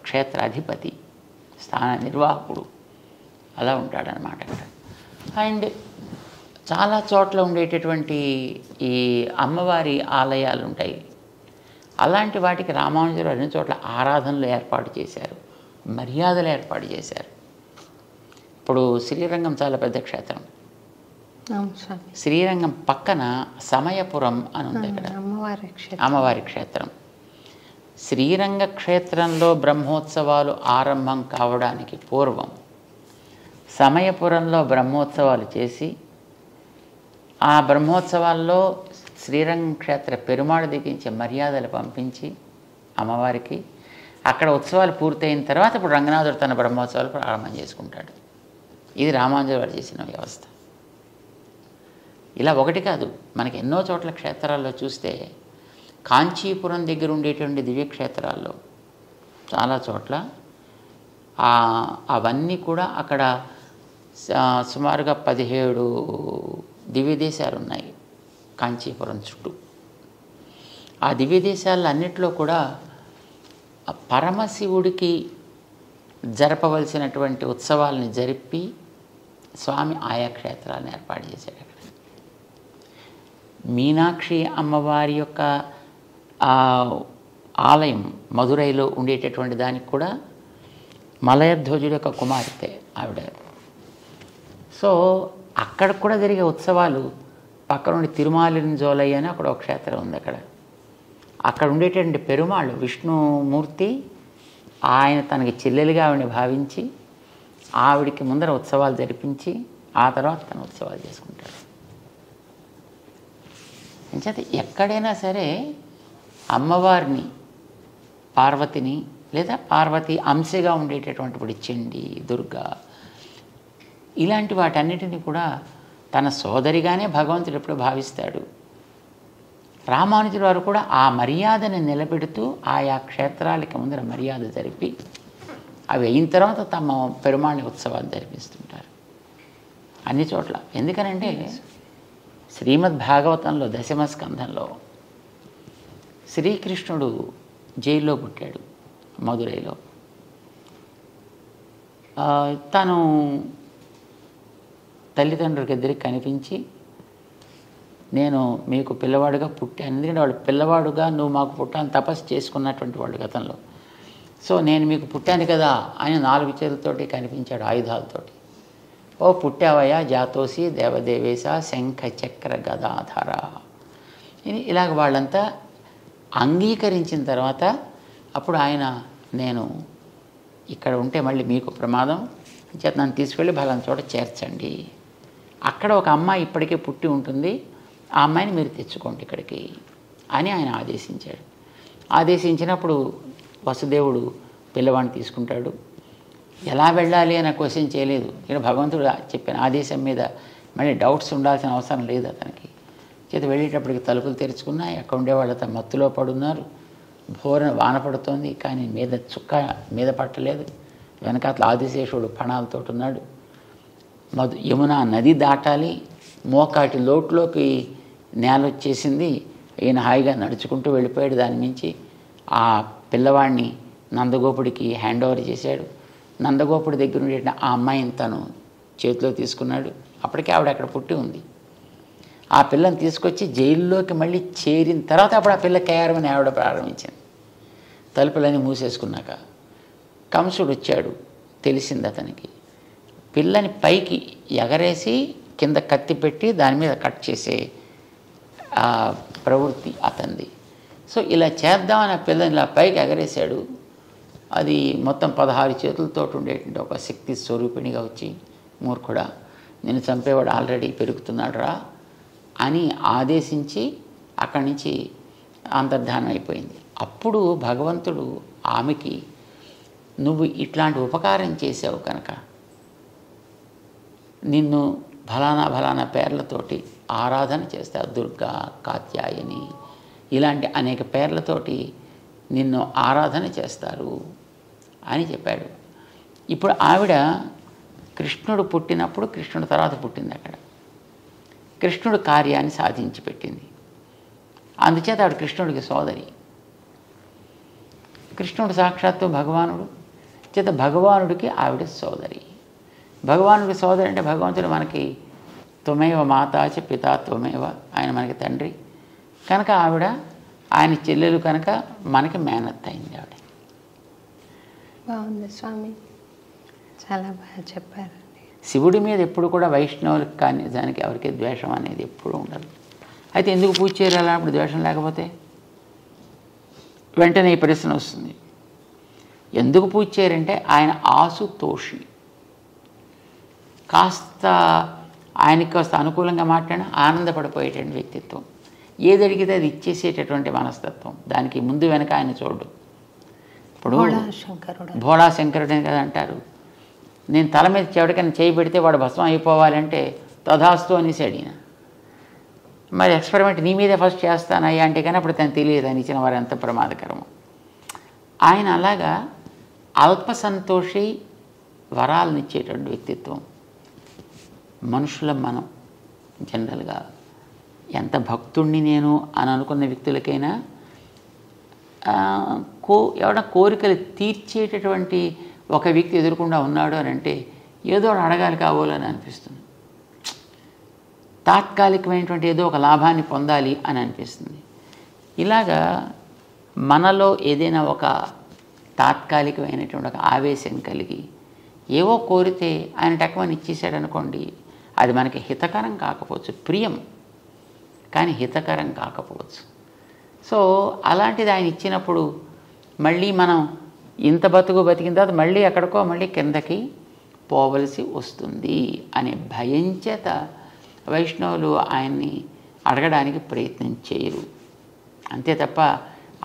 క్షేత్రాధిపతి, స్థాన నిర్వాహకుడు అలా ఉంటాడనమాట అక్కడ. అండ్ చాలా చోట్ల ఉండేటటువంటి ఈ అమ్మవారి ఆలయాలు ఉంటాయి. అలాంటి వాటికి రామానుజులు అన్ని చోట్ల ఆరాధనలు ఏర్పాటు చేశారు, మర్యాదలు ఏర్పాటు చేశారు. ఇప్పుడు శ్రీరంగం చాలా పెద్ద క్షేత్రం. శ్రీరంగం పక్కన సమయపురం అని ఉంది అక్కడ అమ్మవారి క్షేత్రం. శ్రీరంగ క్షేత్రంలో బ్రహ్మోత్సవాలు ఆరంభం కావడానికి పూర్వం సమయపురంలో బ్రహ్మోత్సవాలు చేసి ఆ బ్రహ్మోత్సవాల్లో శ్రీరంగ క్షేత్ర పెరుమాళ్ దిగించే మర్యాదలు పంపించి అమ్మవారికి అక్కడ ఉత్సవాలు పూర్తయిన తర్వాత ఇప్పుడు రంగనాథుడు తన బ్రహ్మోత్సవాలు ప్రారంభం చేసుకుంటాడు. ఇది రామానుజులు వారు చేసిన వ్యవస్థ. ఇలా ఒకటి కాదు, మనకి ఎన్నో చోట్ల క్షేత్రాల్లో చూస్తే కాంచీపురం దగ్గర ఉండేటువంటి దివ్యక్షేత్రాల్లో చాలా చోట్ల అవన్నీ కూడా అక్కడ సుమారుగా 17 దివ్యదేశాలు ఉన్నాయి కాంచీపురం చుట్టూ. ఆ దివ్యదేశాల్లో అన్నిట్లో కూడా పరమశివుడికి జరపవలసినటువంటి ఉత్సవాలని జరిపి స్వామి ఆయా క్షేత్రాలను ఏర్పాటు చేశాడు. అక్కడ మీనాక్షి అమ్మవారి యొక్క ఆలయం మధురైలో ఉండేటటువంటి దానికి కూడా మలయధ్వజుడి యొక్క కుమార్తె ఆవిడ. సో అక్కడ కూడా జరిగే ఉత్సవాలు పక్కన ఉండి తిరుమాలింజోలయ్య అని అక్కడ ఒక క్షేత్రం ఉంది. అక్కడ ఉండేటువంటి పెరుమాళ్ళు విష్ణుమూర్తి ఆయన తనకి చెల్లెలుగా ఆవిడని భావించి ఆవిడికి ముందర ఉత్సవాలు జరిపించి ఆ తర్వాత తన ఉత్సవాలు చేసుకుంటాడు. అంచేత ఎక్కడైనా సరే అమ్మవారిని పార్వతిని లేదా పార్వతి అంశగా ఉండేటటువంటి ఇప్పుడు చండి దుర్గా ఇలాంటి వాటన్నిటిని కూడా తన సోదరిగానే భగవంతుడు ఎప్పుడు భావిస్తాడు. రామానుజుల వారు కూడా ఆ మర్యాదను నిలబెడుతూ ఆయా క్షేత్రాలకి ముందర మర్యాద జరిపి అవి అయిన తర్వాత తమ పెరుమాళ్ ఉత్సవాలు జరిపిస్తుంటారు అన్ని చోట్ల. ఎందుకనంటే శ్రీమద్ భాగవతంలో 10వ స్కంధంలో శ్రీకృష్ణుడు జైల్లో పుట్టాడు, మదురైలో. తను తల్లిదండ్రులకి ఇద్దరికి కనిపించి, నేను మీకు పిల్లవాడుగా పుట్టాను, ఎందుకంటే వాళ్ళు పిల్లవాడుగా నువ్వు మాకు పుట్టాలని తపస్సు చేసుకున్నటువంటి వాళ్ళు గతంలో. సో నేను మీకు పుట్టాను కదా అని 4 చేతులతోటి కనిపించాడు, ఆయుధాలతోటి. ఓ పుట్టావయ్యా జాతోసి దేవదేవేశ శంఖ చక్ర గదాధర. ఇలాగ వాళ్ళంతా అంగీకరించిన తర్వాత అప్పుడు ఆయన, నేను ఇక్కడ ఉంటే మళ్ళీ మీకు ప్రమాదం చేత నన్ను తీసుకెళ్ళి ఫలానా చోట చేర్చండి, అక్కడ ఒక అమ్మాయి ఇప్పటికే పుట్టి ఉంటుంది, ఆ అమ్మాయిని మీరు తెచ్చుకోండి ఇక్కడికి అని ఆయన ఆదేశించాడు. ఆదేశించినప్పుడు వసుదేవుడు పిల్లవాడిని తీసుకుంటాడు. ఎలా వెళ్ళాలి అని క్వశ్చన్ చేయలేదు, ఇక్కడ భగవంతుడు చెప్పిన ఆదేశం మీద మళ్ళీ డౌట్స్ ఉండాల్సిన అవసరం లేదు అతనికి. చేత వెళ్ళేటప్పటికి తలుపులు తెరుచుకున్నాయి, అక్కడ ఉండేవాళ్ళతో మత్తులో పడున్నారు. భోరన వాన పడుతోంది, కానీ మీద చుక్క మీద పట్టలేదు. వెనకాతల ఆదిశేషుడు పణాలతో ఉన్నాడు. యమునా నది దాటాలి, మోకాటి లోటులోకి నేల వచ్చేసింది. ఈయన హాయిగా నడుచుకుంటూ వెళ్ళిపోయాడు. దాని మించి ఆ పిల్లవాడిని నందగోపుడికి హ్యాండ్ ఓవర్ చేశాడు. నందగోపుడి దగ్గర ఉండే ఆ అమ్మాయిని తను చేతిలో తీసుకున్నాడు. అప్పటికే ఆవిడ అక్కడ పుట్టి ఉంది. ఆ పిల్లని తీసుకొచ్చి జైల్లోకి మళ్ళీ చేరిన తర్వాత అప్పుడు ఆ పిల్ల కేఆర్మని ఆవిడ ప్రారంభించింది. తలుపులన్నీ మూసేసుకున్నాక కంసుడు వచ్చాడు, తెలిసింది అతనికి. పిల్లని పైకి ఎగరేసి కింద కత్తి పెట్టి దాని మీద కట్ చేసే ప్రవృత్తి అతనిది. సో ఇలా చేద్దామని ఆ పిల్లని ఇలా పైకి ఎగరేశాడు. అది మొత్తం 16 చేతులతో ఉండేటువంటి ఒక శక్తి స్వరూపిణిగా వచ్చి, మూర్ఖుడా నిన్ను చంపేవాడు ఆల్రెడీ పెరుగుతున్నాడు రా అని ఆదేశించి అక్కడి నుంచి అంతర్ధానం అయిపోయింది. అప్పుడు భగవంతుడు ఆమెకి, నువ్వు ఇట్లాంటి ఉపకారం చేసావు కనుక నిన్ను ఫలానా పేర్లతోటి ఆరాధన చేస్తారు, దుర్గా, కాత్యాయని ఇలాంటి అనేక పేర్లతోటి నిన్ను ఆరాధన చేస్తారు అని చెప్పాడు. ఇప్పుడు ఆవిడ కృష్ణుడు పుట్టినప్పుడు కృష్ణుడు తర్వాత పుట్టింది. అక్కడ కృష్ణుడు కార్యాన్ని సాధించి పెట్టింది. అందుచేత ఆవిడ కృష్ణుడికి సోదరి. కృష్ణుడు సాక్షాత్తు భగవానుడు చేత భగవానుడికి ఆవిడ సోదరి. భగవానుడికి సోదరి అంటే భగవంతుడు మనకి త్వమేవ మాతాచ పితా త్వమేవ, ఆయన మనకి తండ్రి కనుక ఆవిడ ఆయన చెల్లెలు కనుక మనకి మేనత్త అయింది ఆవిడ. బాగుంది స్వామి, చాలా బాగా చెప్పారండి. శివుడి మీద ఎప్పుడు కూడా వైష్ణవులకు కానీ దానికి ఎవరికి ద్వేషం అనేది ఎప్పుడూ ఉండదు. అయితే ఎందుకు పూజ చేయాలి అప్పుడు ద్వేషం లేకపోతే? వెంటనే ఈ ప్రశ్న వస్తుంది, ఎందుకు పూజ చేయరంటే ఆయన ఆసుతోషి, కాస్త ఆయనకి కాస్త అనుకూలంగా మాట్లాడిన ఆనందపడిపోయేటువంటి వ్యక్తిత్వం, ఏది అడిగితే అది ఇచ్చేసేటటువంటి మనస్తత్వం, దానికి ముందు వెనక ఆయన చూడు. ఇప్పుడు భోళా శంకరుడు అని కదా అంటారు. నేను తల మీద చెవిటికైనా చేయి పెడితే వాడు భస్మం అయిపోవాలంటే తథాస్తు అనేసాడు ఈయన. మరి ఎక్స్పెరిమెంట్ నీ మీదే ఫస్ట్ చేస్తానయ్యా అంటే కానీ అప్పుడు తను తెలియదు అని ఇచ్చిన వారు ఎంత ప్రమాదకరము. ఆయన అలాగా అల్ప సంతోషి, వరాలనిచ్చేటువంటి వ్యక్తిత్వం. మనుషుల మనం జనరల్గా ఎంత భక్తుణ్ణి నేను అని అనుకున్న వ్యక్తులకైనా ఎవరైనా కోరికలు తీర్చేటటువంటి ఒక వ్యక్తి ఎదురకుండా ఉన్నాడు అని అంటే ఏదో అడగాలి కావాలని అనిపిస్తుంది. తాత్కాలికమైనటువంటి ఏదో ఒక లాభాన్ని పొందాలి అని అనిపిస్తుంది. ఇలాగా మనలో ఏదైనా ఒక తాత్కాలికమైనటువంటి ఒక ఆవేశం కలిగి ఏవో కోరితే ఆయన టక్మని ఇచ్చేసాడు అనుకోండి, అది మనకి హితకరం కాకపోవచ్చు, ప్రియం కానీ హితకరం కాకపోవచ్చు. సో అలాంటిది ఆయన ఇచ్చినప్పుడు మళ్ళీ మనం ఇంత బతికిన తర్వాత మళ్ళీ ఎక్కడికో మళ్ళీ కిందకి పోవలసి వస్తుంది అనే భయం చేత వైష్ణవులు ఆయన్ని అడగడానికి ప్రయత్నం చేయరు. అంతే తప్ప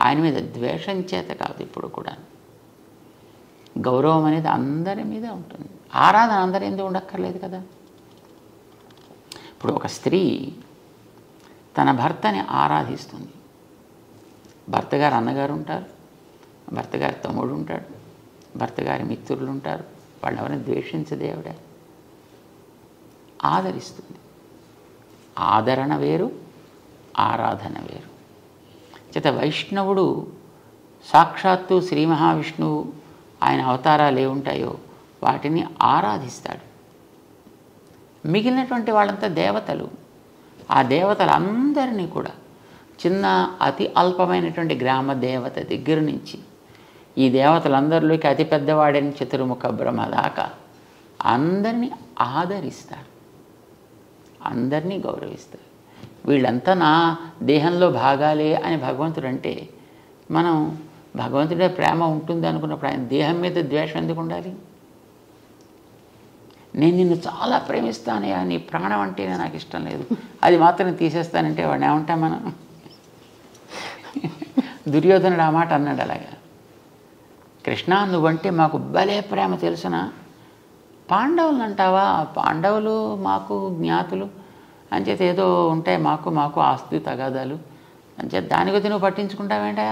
ఆయన మీద ద్వేషం చేత కాదు. ఇప్పుడు కూడా గౌరవం అనేది అందరి మీద ఉంటుంది. ఆరాధన అందరి ఎందుకు ఉండక్కర్లేదు కదా. ఇప్పుడు ఒక స్త్రీ తన భర్తని ఆరాధిస్తుంది. భర్త గారు అన్నగారు ఉంటారు, భర్త గారి తమ్ముడు ఉంటాడు, భర్త గారి మిత్రులు ఉంటారు. వాళ్ళు ఎవరైనా ద్వేషించదే ఆవిడ ఆదరిస్తుంది. ఆదరణ వేరు, ఆరాధన వేరు. చేత వైష్ణవుడు సాక్షాత్తు శ్రీ మహావిష్ణువు ఆయన అవతారాలు ఏముంటాయో వాటిని ఆరాధిస్తాడు. మిగిలినటువంటి వాళ్ళంతా దేవతలు. ఆ దేవతలందరినీ కూడా చిన్న అతి అల్పమైనటువంటి గ్రామ దేవత దగ్గర నుంచి ఈ దేవతలందరిలోకి అతి పెద్దవాడైన చతుర్ముఖ బ్రహ్మ దాకా అందరినీ ఆదరిస్తాడు, అందరినీ గౌరవిస్తాడు. వీళ్ళంతా నా దేహంలో భాగాలే అని భగవంతుడు అంటే మనం భగవంతుడే ప్రేమ ఉంటుంది అనుకున్నప్పుడు ఆయన దేహం మీద ద్వేషం ఎందుకు ఉండాలి? నేను నిన్ను చాలా ప్రేమిస్తానయ్యా, నీ ప్రాణం అంటేనే నాకు ఇష్టం లేదు, అది మాత్రం తీసేస్తానంటే వాడిని ఏమంటాం మనం? దుర్యోధనుడు ఆ మాట అన్నాడు అలాగా. కృష్ణ నువ్వంటే మాకు భలే ప్రేమ తెలుసునా, పాండవులు అంటావా? పాండవులు మాకు జ్ఞాతులు అంచేత ఏదో ఉంటాయి మాకు ఆస్తి తగాదాలు అంచేత దాని కొద్ది నువ్వు పట్టించుకుంటావేంటా?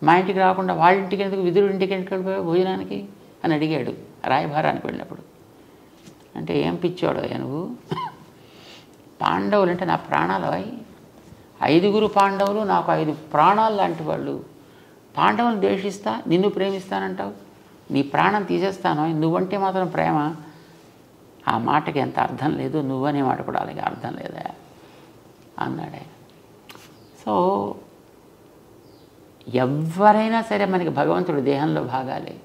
మా ఇంటికి రాకుండా వాళ్ళ ఇంటికి ఎందుకు, విదురుడి ఇంటికి ఎందుకు వెళ్ళిపోయావు భోజనానికి అని అడిగాడు రాయభారానికి వెళ్ళినప్పుడు. అంటే ఏం పిచ్చాడు నువ్వు? పాండవులు అంటే నా ప్రాణాలు అవి, 5 పాండవులు నాకు 5 ప్రాణాలు లాంటి వాళ్ళు. పాండవులు ద్వేషిస్తా నిన్ను ప్రేమిస్తానంటావు, నీ ప్రాణం తీసేస్తాను, నువ్వంటే మాత్రం ప్రేమ. ఆ మాటకి ఎంత అర్థం లేదు, నువ్వనే మాట కూడా అలాగే అర్థం లేదా అన్నాడే. సో ఎవరైనా సరే మనకి భగవంతుడు దేహంలో భాగాలే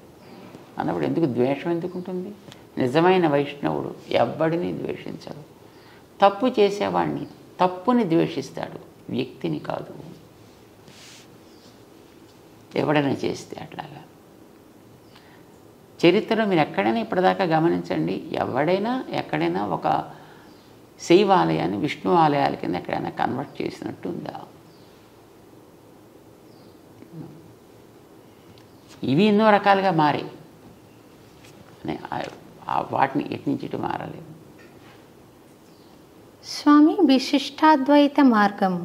అన్నప్పుడు ఎందుకు ద్వేషం ఎందుకు ఉంటుంది? నిజమైన వైష్ణవుడు ఎవ్వడిని ద్వేషించడు. తప్పు చేసేవాడిని తప్పుని ద్వేషిస్తాడు, వ్యక్తిని కాదు. ఎవడైనా చేస్తే అట్లాగా చరిత్రలో మీరు ఎక్కడైనా ఇప్పటిదాకా గమనించండి, ఎవడైనా ఎక్కడైనా ఒక శైవ ఆలయాన్ని విష్ణు ఆలయాల కింద ఎక్కడైనా కన్వర్ట్ చేసినట్టు ఉందా? ఇవి ఎన్నో రకాలుగా మారాయి, వాటిని ఎటు నుంచి ఇటు మారలేవు. స్వామి, విశిష్టాద్వైత మార్గము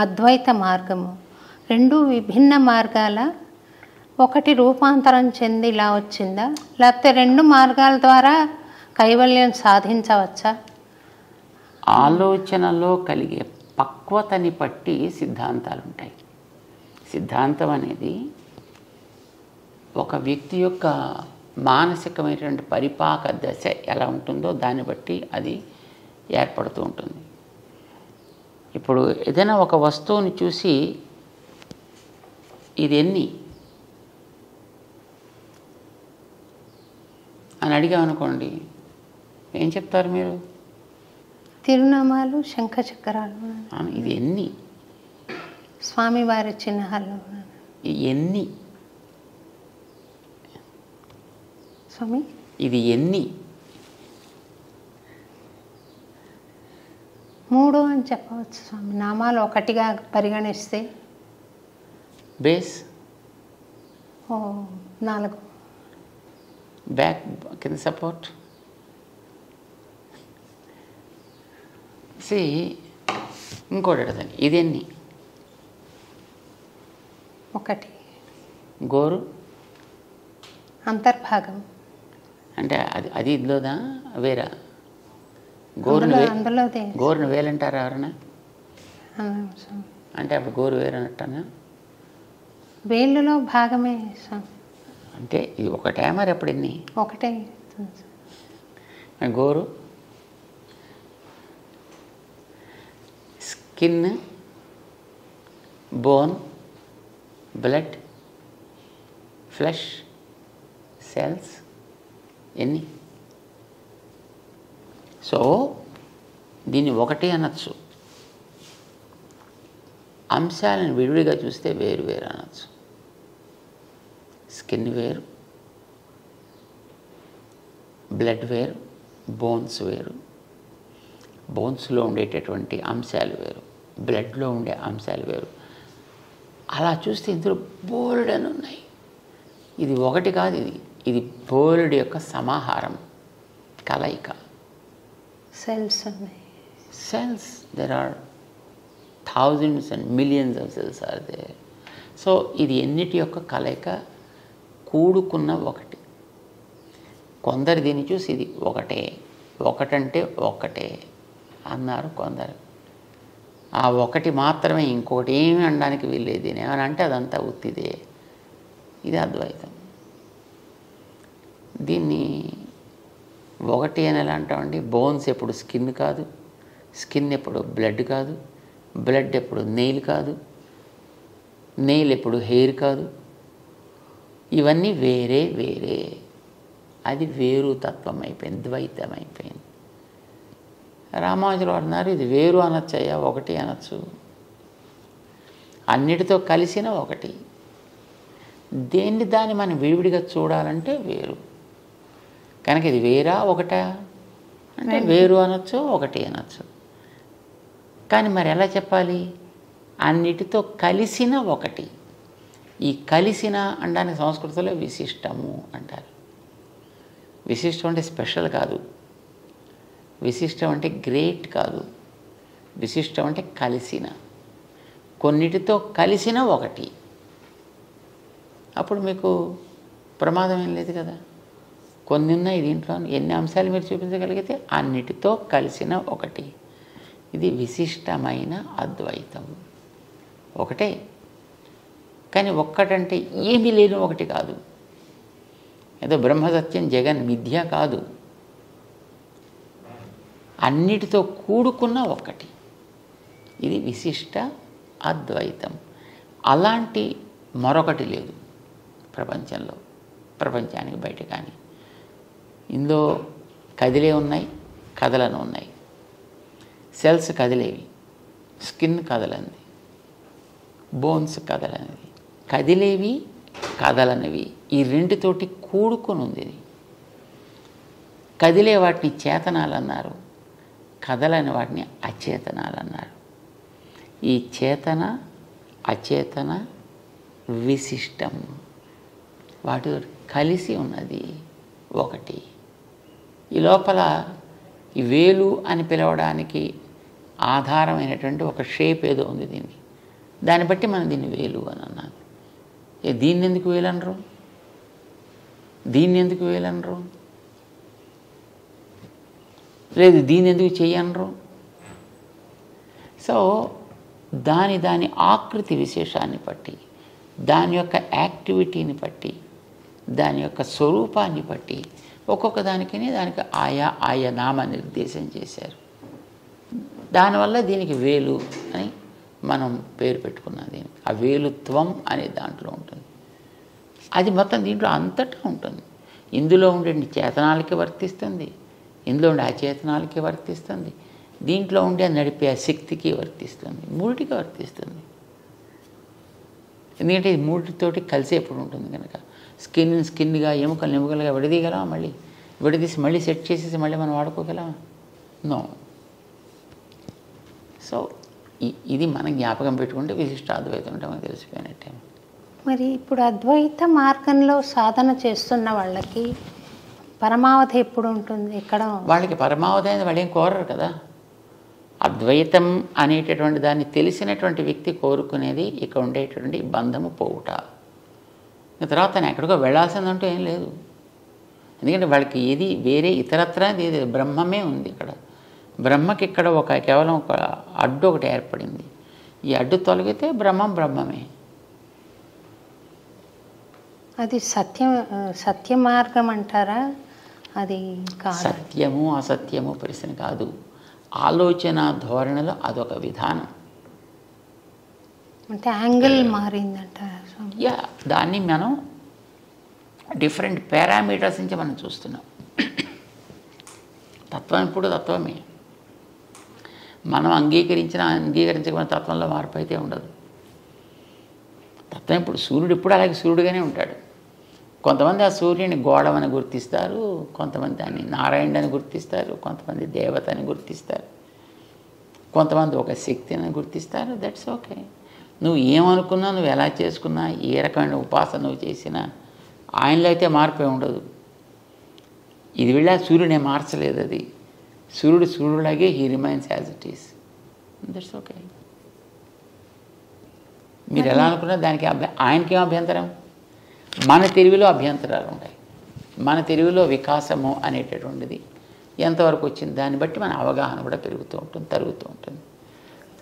అద్వైత మార్గము రెండు విభిన్న మార్గాల, ఒకటి రూపాంతరం చెంది ఇలా వచ్చిందా, లేకపోతే 2 మార్గాల ద్వారా కైవల్యం సాధించవచ్చా? ఆలోచనలో కలిగే పక్వతని బట్టి సిద్ధాంతాలు ఉంటాయి. సిద్ధాంతం అనేది ఒక వ్యక్తి యొక్క మానసికమైనటువంటి పరిపాక దశ ఎలా ఉంటుందో దాన్ని బట్టి అది ఏర్పడుతూ ఉంటుంది. ఇప్పుడు ఏదైనా ఒక వస్తువుని చూసి ఇది ఎన్ని అని అడిగామనుకోండి, ఏం చెప్తారు మీరు? తిరునామాలు, శంఖ చక్రాలు. ఇది ఎన్ని? స్వామివారి చిహ్నాలు ఎన్ని? స్వామి ఇది ఎన్ని? 3 అని చెప్పవచ్చు స్వామి. నామాలు ఒకటిగా పరిగణిస్తే బేస్ 4, బ్యాక్ కింద సపోర్ట్. ఇంకోటి అడగండి, ఇది ఎన్ని? 1 గోరు అంతర్భాగం. అంటే అది ఇందులోదా వేరా? అందులోదే. గోరును వేలంటారా ఎవరన్నా? స్వామి అంటే అప్పుడు గోరు వేరనట్టనా? వేళ్ళలో భాగమే స్వామి. అంటే ఇది ఒకటే మరి ఎప్పుడు ఎన్ని? ఒకటే. గోరు skin, bone, blood, flesh, cells ఎన్ని? సో దీన్ని ఒకటి అనొచ్చు, అంశాలను విడివిడిగా చూస్తే వేరు వేరు అనొచ్చు. స్కిన్ వేరు, బ్లడ్ వేరు, బోన్స్ వేరు, బోన్స్లో ఉండేటటువంటి అంశాలు వేరు, బ్లడ్లో ఉండే అంశాలు వేరు. అలా చూస్తే ఇందులో బోల్డ్ అని ఉన్నాయి. ఇది ఒకటి కాదు, ఇది బోల్డ్ యొక్క సమాహారం, కలయిక. సెల్స్ ఉన్నాయి. Cells, there are thousands and millions of cells are there. So ఇది ఎన్నిటి యొక్క కలయిక, కూడుకున్న ఒకటి. కొందరు దీన్ని చూసి ఇది ఒకటే, ఒకటంటే ఒకటే అన్నారు కొందరు. ఆ ఒకటి మాత్రమే, ఇంకొకటి ఏమి అనడానికి వీల్లేదు. ఏమని అంటే అదంతా ఉత్తిదే. ఇది అద్వైతం. దీన్ని ఒకటి అని ఎలా అంటామండి? బోన్స్ ఎప్పుడు స్కిన్ కాదు, స్కిన్ ఎప్పుడు బ్లడ్ కాదు, బ్లడ్ ఎప్పుడు నెయిల్ కాదు, నెయిల్ ఎప్పుడు హెయిర్ కాదు. ఇవన్నీ వేరే వేరే. అది వేరు తత్వం అయిపోయింది, ద్వైతం అయిపోయింది. రామానుజులు అన్నారు ఇది వేరు అనొచ్చయ్యా, ఒకటి అనొచ్చు. అన్నిటితో కలిసిన ఒకటి. దాన్ని మనం విడివిడిగా చూడాలంటే వేరు. కనుక ఇది వేరా ఒకటా అంటే వేరు అనొచ్చు, ఒకటి అనొచ్చు. కానీ మరి ఎలా చెప్పాలి? అన్నిటితో కలిసిన ఒకటి. ఈ కలిసిన అనడానికి సంస్కృతంలో విశిష్టము అంటారు. విశిష్టం అంటే స్పెషల్ కాదు, విశిష్టం అంటే గ్రేట్ కాదు, విశిష్టం అంటే కలిసిన, కొన్నిటితో కలిసిన ఒకటి. అప్పుడు మీకు ప్రమాదం ఏం లేదు కదా. కొన్ని ఉన్నాయి దీంట్లో, ఎన్ని అంశాలు మీరు చూపించగలిగితే అన్నిటితో కలిసిన ఒకటి. ఇది విశిష్టమైన అద్వైతం. ఒకటే, కానీ ఒక్కటంటే ఏమీ లేని ఒకటి కాదు. ఏదో బ్రహ్మసత్యం జగన్ మిథ్య కాదు, అన్నిటితో కూడుకున్న ఒకటి. ఇది విశిష్ట అద్వైతం. అలాంటి మరొకటి లేదు ప్రపంచంలో, ప్రపంచానికి బయట. కానీ ఇందులో కదిలే ఉన్నాయి, కదలను ఉన్నాయి. సెల్స్ కదిలేవి, స్కిన్ కదలనిది, బోన్స్ కదలనిది. కదిలేవి కదలనివి ఈ రెండితోటి కూడుకొని ఉంది ఇది. కదిలే వాటిని చేతనాలు అన్నారు, కదలని వాటిని అచేతనాలు అన్నారు. ఈ చేతన అచేతన విశిష్టం, వాటి కలిసి ఉన్నది ఒకటి. ఈ లోపల ఈ వేలు అని పిలవడానికి ఆధారమైనటువంటి ఒక షేప్ ఏదో ఉంది దీనికి. దాన్ని బట్టి మనం దీన్ని వేలు అని అన్నాను. దీన్ని ఎందుకు వేలు అనరు? దీన్ని ఎందుకు వేలు అనరు? లేదు దీన్ని ఎందుకు చెయ్యనరు? సో దాని ఆకృతి విశేషాన్ని బట్టి, దాని యొక్క యాక్టివిటీని బట్టి, దాని యొక్క స్వరూపాన్ని బట్టి ఒక్కొక్క దానికి ఆయా నామ నిర్దేశం చేశారు. దానివల్ల దీనికి వేలు అని మనం పేరు పెట్టుకున్నాం. దీనికి ఆ వేలుత్వం అనే దాంట్లో ఉంటుంది. అది మొత్తం దీంట్లో అంతటా ఉంటుంది. ఇందులో ఉండే చేతనాలకి వర్తిస్తుంది, ఇందులో ఉండే అచేతనాలకి వర్తిస్తుంది, దీంట్లో ఉండే నడిపే శక్తికి వర్తిస్తుంది, మూడిటికి వర్తిస్తుంది. ఎందుకంటే ఇది మూడితోటి కలిసి ఎప్పుడు ఉంటుంది కనుక. స్కిన్గా ఎముకలుగా విడదీయగలమా? మళ్ళీ విడదీసి మళ్ళీ సెట్ చేసేసి మళ్ళీ మనం వాడుకోగలమా? నో. సో ఇది మనం జ్ఞాపకం పెట్టుకుంటే విశిష్ట అద్వైతం అంటే మనకు తెలిసిపోయినట్టే. మరి ఇప్పుడు అద్వైత మార్గంలో సాధన చేస్తున్న వాళ్ళకి పరమావధి ఎప్పుడు ఉంటుంది? ఎక్కడ వాళ్ళకి పరమావధి అనేది వాళ్ళు ఏం కోరరు కదా. అద్వైతం అనేటటువంటి దాన్ని తెలిసినటువంటి వ్యక్తి కోరుకునేది ఇక్కడ ఉండేటటువంటి బంధము పోవుట. తర్వాత నేను ఎక్కడికో వెళ్ళాల్సిందంటూ ఏం లేదు. ఎందుకంటే వాళ్ళకి ఏది వేరే ఇతరత్రా ఏది బ్రహ్మమే ఉంది ఇక్కడ. బ్రహ్మకి ఇక్కడ కేవలం ఒక అడ్డు ఒకటి ఏర్పడింది. ఈ అడ్డు తొలగితే బ్రహ్మమే. అది సత్య మార్గం అంటారా? అది సత్యము అసత్యము ప్రశ్న కాదు. ఆలోచన ధోరణిలో అదొక విధానం. అంటే యాంగిల్ మారిందంటారా? యా, దాన్ని మనం డిఫరెంట్ పారామీటర్స్ నుంచి మనం చూస్తున్నాం. తత్వం ఇప్పుడు తత్వమే. మనం అంగీకరించకపోయిన తత్వంలో మార్పు అయితే ఉండదు. తత్వం ఇప్పుడు సూర్యుడు ఇప్పుడు అలాగే సూర్యుడుగానే ఉంటాడు. కొంతమంది ఆ సూర్యుని గోడవని గుర్తిస్తారు, కొంతమంది దాన్ని నారాయణుడు అని గుర్తిస్తారు, కొంతమంది దేవత అని గుర్తిస్తారు, కొంతమంది ఒక శక్తిని గుర్తిస్తారు. That's okay. నువ్వు ఏమనుకున్నా, నువ్వు ఎలా చేసుకున్నా, ఏ రకమైన ఉపాసన నువ్వు చేసినా ఆయనలో అయితే మార్పే ఉండదు. ఇది వెళ్ళా సూర్యుడే మార్చలేదు. అది సూర్యుడిలాగే he remains as it is. That's okay. మీరు ఎలా అనుకున్నా దానికి ఆయనకేం అభ్యంతరం? మన తెలివిలో అభ్యంతరాలు ఉంటాయి. మన తెలివిలో వికాసము అనేటటువంటిది ఎంతవరకు వచ్చింది దాన్ని బట్టి మన అవగాహన కూడా పెరుగుతూ ఉంటుంది, తరుగుతూ ఉంటుంది.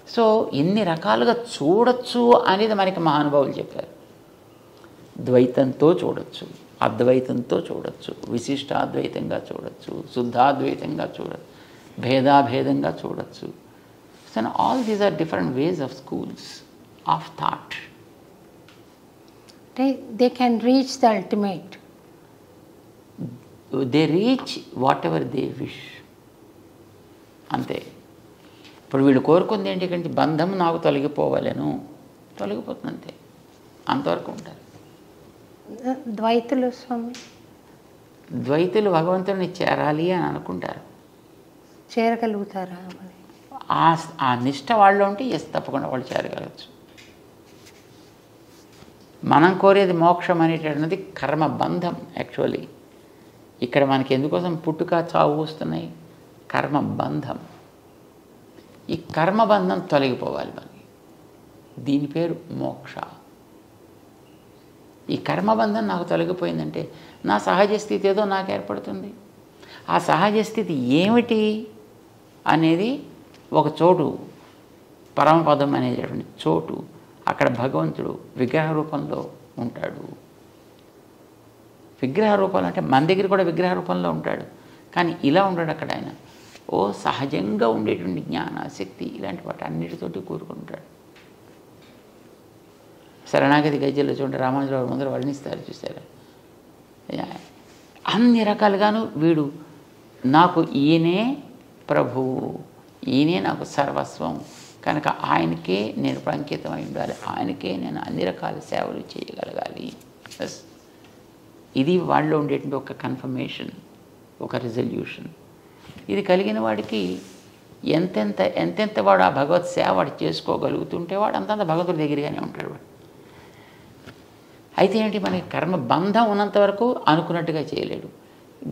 సో ఎన్ని రకాలుగా చూడొచ్చు అనేది మనకి మహానుభావులు చెప్పారు. ద్వైతంతో చూడొచ్చు, అద్వైతంతో చూడొచ్చు, విశిష్టాద్వైతంగా చూడొచ్చు, శుద్ధాద్వైతంగా చూడొచ్చు, భేదాభేదంగా చూడొచ్చు. So all these are different ways of schools of thought. They can reach the ultimate. They reach whatever they wish. అంతే. ఇప్పుడు వీళ్ళు కోరుకుంది ఏంటి కంటే బంధం నాకు తొలగిపోవాలను, తొలగిపోతుంది అంతే, అంతవరకు ఉంటారు. ద్వైతులు స్వామి, ద్వైతులు భగవంతుడిని చేరాలి అని అనుకుంటారు. చేరగలుగుతారా? ఆ నిష్ట వాళ్ళు ఉంటే ఎస్ తప్పకుండా వాళ్ళు చేరగలవచ్చు. మనం కోరేది మోక్షం అనేటటువంటిది కర్మబంధం. యాక్చువల్లీ ఇక్కడ మనకి ఎందుకోసం పుట్టుక చావు వస్తున్నాయి? కర్మబంధం. ఈ కర్మబంధం తొలగిపోవాలి మనకి. దీని పేరు మోక్ష. ఈ కర్మబంధం నాకు తొలగిపోయిందంటే నా సహజ స్థితి ఏదో నాకు ఏర్పడుతుంది. ఆ సహజ స్థితి ఏమిటి అనేది ఒక చోటు, పరమపదం అనేటటువంటి చోటు, అక్కడ భగవంతుడు విగ్రహ రూపంలో ఉంటాడు. విగ్రహ రూపంలో అంటే మన దగ్గర కూడా విగ్రహ రూపంలో ఉంటాడు, కానీ ఇలా ఉంటాడు అక్కడ ఆయన. ఓ సహజంగా ఉండేటువంటి జ్ఞాన శక్తి ఇలాంటి వాటి అన్నిటితోటి కూరుకుంటాడు. శరణాగతి గజ్జల్లో చూడండి, రామానుజరావు ముందర వర్ణిస్తారు, చూసారా? అన్ని రకాలుగాను వీడు నాకు ఈయనే ప్రభువు, ఈయనే నాకు సర్వస్వం, కనుక ఆయనకే నేను అంకితమై ఉండాలి, ఆయనకే నేను అన్ని రకాల సేవలు చేయగలగాలి. ఇది వాళ్ళలో ఉండేటువంటి ఒక కన్ఫర్మేషన్, ఒక రిజల్యూషన్. ఇది కలిగిన వాడికి ఎంతెంత వాడు ఆ భగవత్ సేవ వాడు చేసుకోగలుగుతుంటే వాడు అంతంత భగవంతుడి దగ్గరగానే ఉంటాడు వాడు. అయితే ఏంటి, మనకి కర్మ బంధం ఉన్నంత వరకు అనుకున్నట్టుగా చేయలేడు.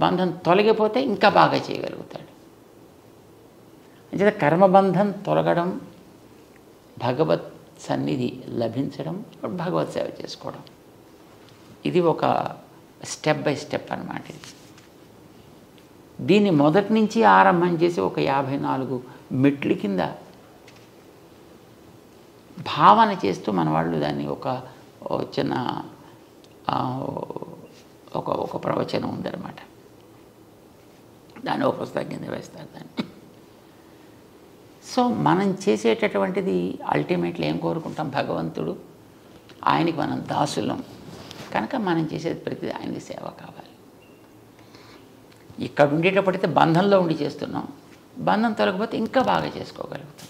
బంధం తొలగిపోతే ఇంకా బాగా చేయగలుగుతాడు. అంటే కర్మబంధం తొలగడం, భగవత్ సన్నిధి లభించడం, భగవత్ సేవ చేసుకోవడం, ఇది ఒక స్టెప్ బై స్టెప్ అన్నమాట. దీన్ని మొదటి నుంచి ఆరంభం చేసి ఒక 54 మెట్ల కింద భావన చేస్తూ మన వాళ్ళు దాన్ని ఒక చిన్న ఒక ప్రవచనం ఉందన్నమాట. దాన్ని ఒక పుస్తకం కింద వేస్తారు దాన్ని. సో మనం చేసేటటువంటిది అల్టిమేట్లీ ఏం కోరుకుంటాం? భగవంతుడు, ఆయనకి మనం దాసులం, కనుక మనం చేసేది ప్రతిదీ ఆయనకి సేవ కావాలి. ఇక్కడ ఉండేటప్పుడైతే బంధంలో ఉండి చేస్తున్నాం, బంధం తొలగిపోతే ఇంకా బాగా చేసుకోగలుగుతాం.